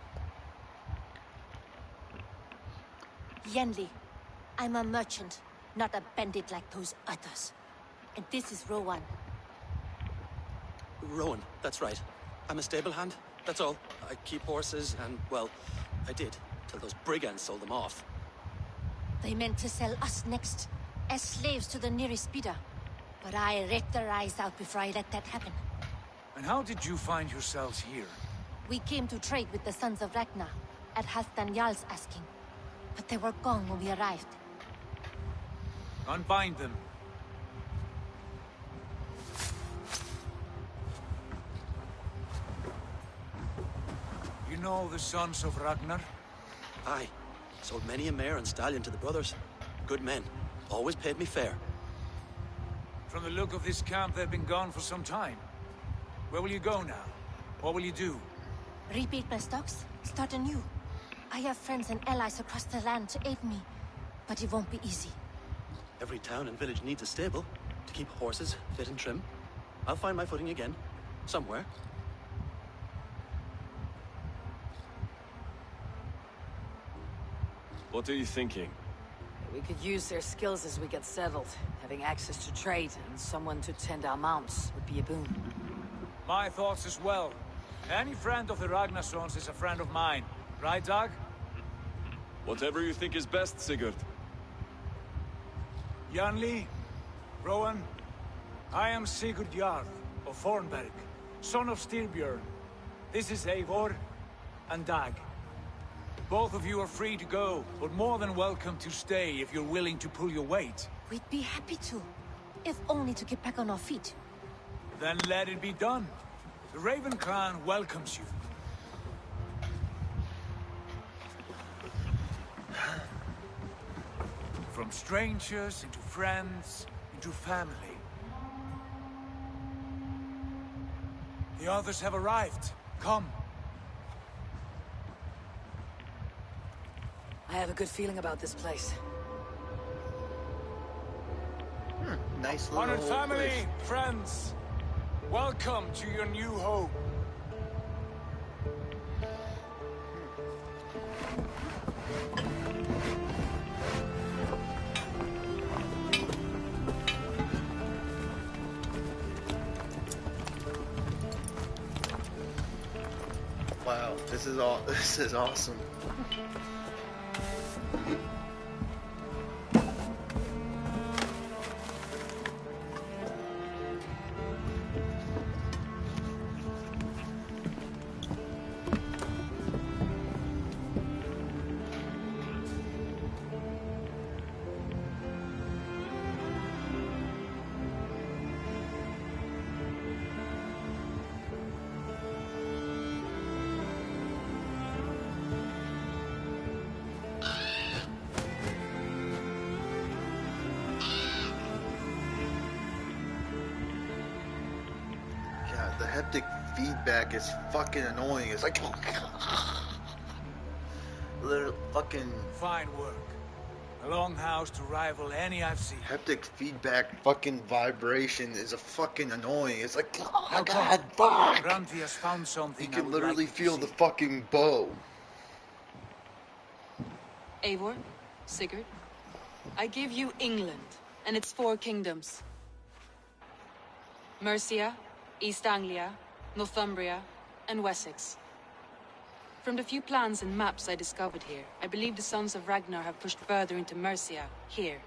Yenli. I'm a merchant, not a bandit like those others. And this is Rowan. Rowan, that's right. I'm a stable hand, that's all. I keep horses and, well, I did, till those brigands sold them off. They meant to sell us next, as slaves to the nearest bidder. But I ripped their eyes out before I let that happen. And how did you find yourselves here? We came to trade with the Sons of Ragnar, at Halfdan Jarl's asking. But they were gone when we arrived. Unbind them. You know the Sons of Ragnar? Aye. Sold many a mare and stallion to the brothers. Good men. Always paid me fair. From the look of this camp, they've been gone for some time. Where will you go now? What will you do? Rebuild my stocks, start anew. I have friends and allies across the land to aid me, but it won't be easy. Every town and village needs a stable to keep horses fit and trim. I'll find my footing again. Somewhere. What are you thinking? We could use their skills as we get settled. Having access to trade and someone to tend our mounts would be a boon. My thoughts as well. Any friend of the Ragnarsons is a friend of mine. Right, Dag? Whatever you think is best, Sigurd. Janli, Rowan, I am Sigurd Jarl of Fornberg, son of Styrbjörn. This is Eivor and Dag. Both of you are free to go, but more than welcome to stay if you're willing to pull your weight. We'd be happy to, if only to get back on our feet. Then let it be done. The Raven clan welcomes you. From strangers into friends, into family. The others have arrived. Come. I have a good feeling about this place. Nice little Honored family, place. friends, welcome to your new home. Wow, this is awesome. The haptic feedback is fucking annoying. It's like little fucking fine work. A longhouse to rival any I've seen. Haptic feedback fucking vibration is a fucking annoying. It's like, oh How god, come? fuck. Ranti has found something. You I can would literally like to feel see. the fucking bow. Eivor, Sigurd, I give you England and its 4 kingdoms. Mercia, East Anglia, Northumbria, and Wessex. From the few plans and maps I discovered here, I believe the Sons of Ragnar have pushed further into Mercia, here.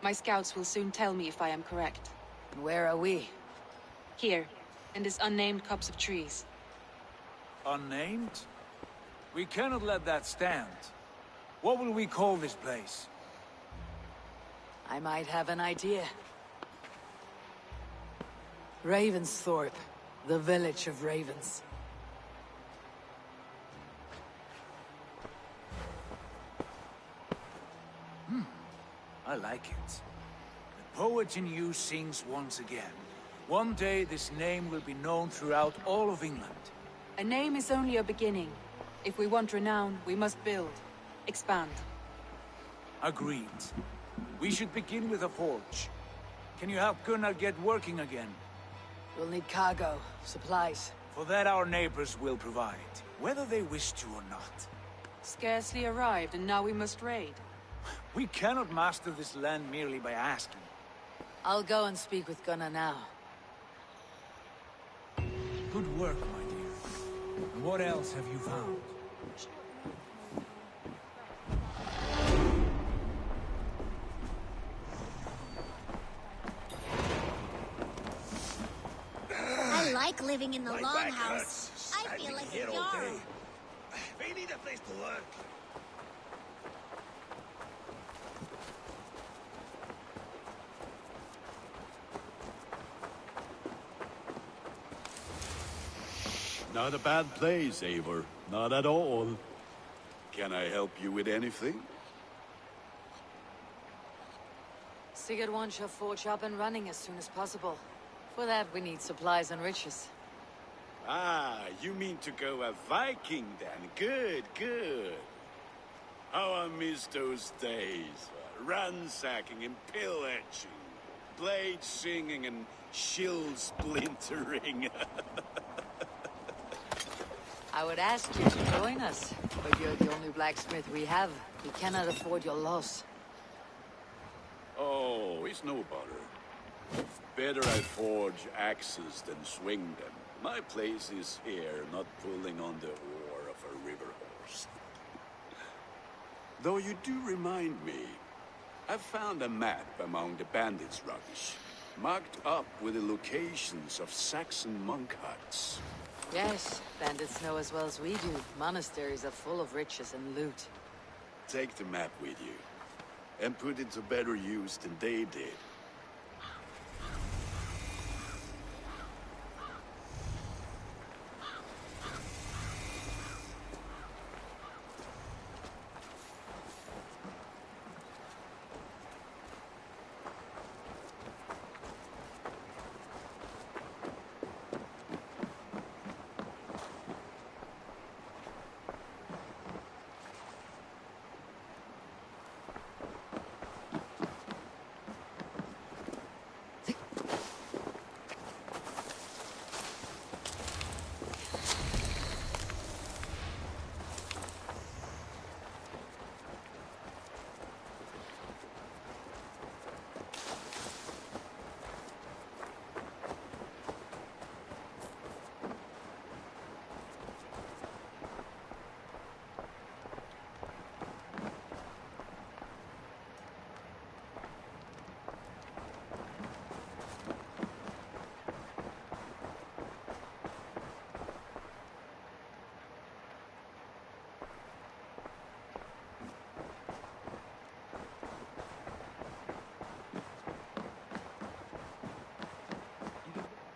My scouts will soon tell me if I am correct. Where are we? Here, in this unnamed copse of trees. Unnamed? We cannot let that stand. What will we call this place? I might have an idea. Ravensthorpe, the village of ravens. I like it. The poet in you sings once again. One day this name will be known throughout all of England. A name is only a beginning. If we want renown, we must build. Expand. Agreed. We should begin with a forge. Can you help Gunnar get working again? You'll need cargo, supplies. For that our neighbors will provide, whether they wish to or not. Scarcely arrived, and now we must raid. We cannot master this land merely by asking. I'll go and speak with Gunnar now. Good work, my dear. And what else have you found? I like living in the longhouse. I feel like a Jarl. We need a place to work. Not a bad place, Eivor. Not at all. Can I help you with anything? Sigurd wants your forge up and running as soon as possible. For that, we need supplies and riches. Ah, you mean to go a Viking then? Good, good. How I miss those days. Ransacking and pillaging. Blade singing and shield splintering. I would ask you to join us, but you're the only blacksmith we have. We cannot afford your loss. Oh, it's no bother. Better I forge axes than swing them. My place is here, not pulling on the oar of a river horse. Though you do remind me, I found a map among the bandits' rubbish, marked up with the locations of Saxon monk huts. Yes, bandits know as well as we do. Monasteries are full of riches and loot. Take the map with you, and put it to better use than they did.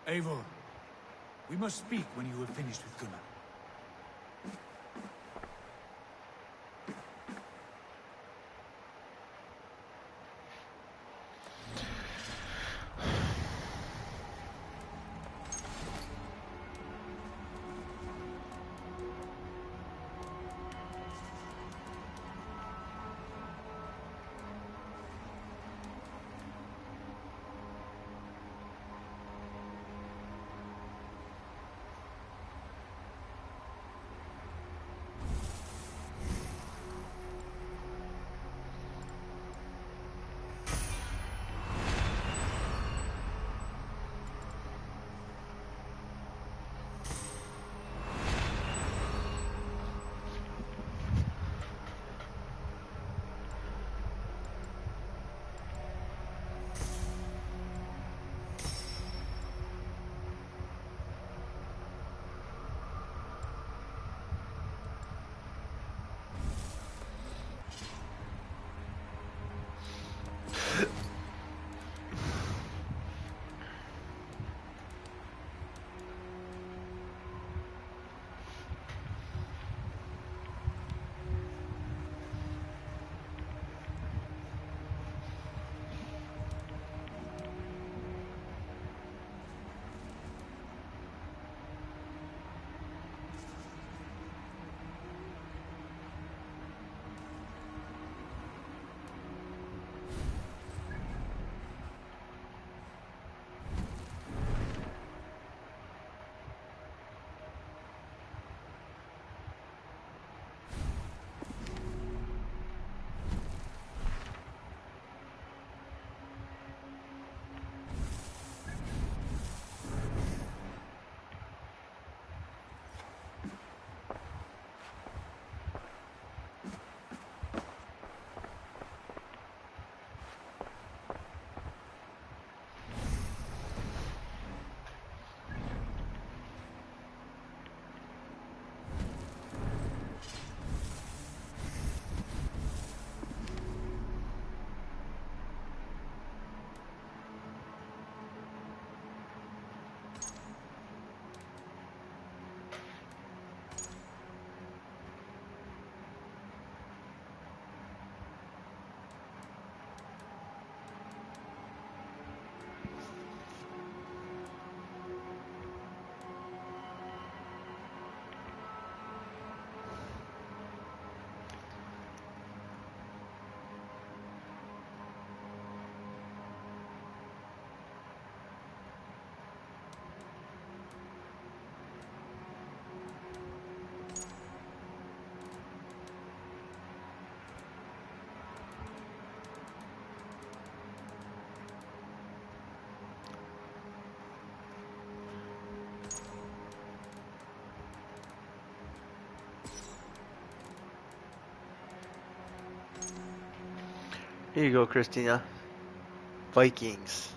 Eivor, we must speak when you have finished with Gunnar. Here you go, Christina. Vikings.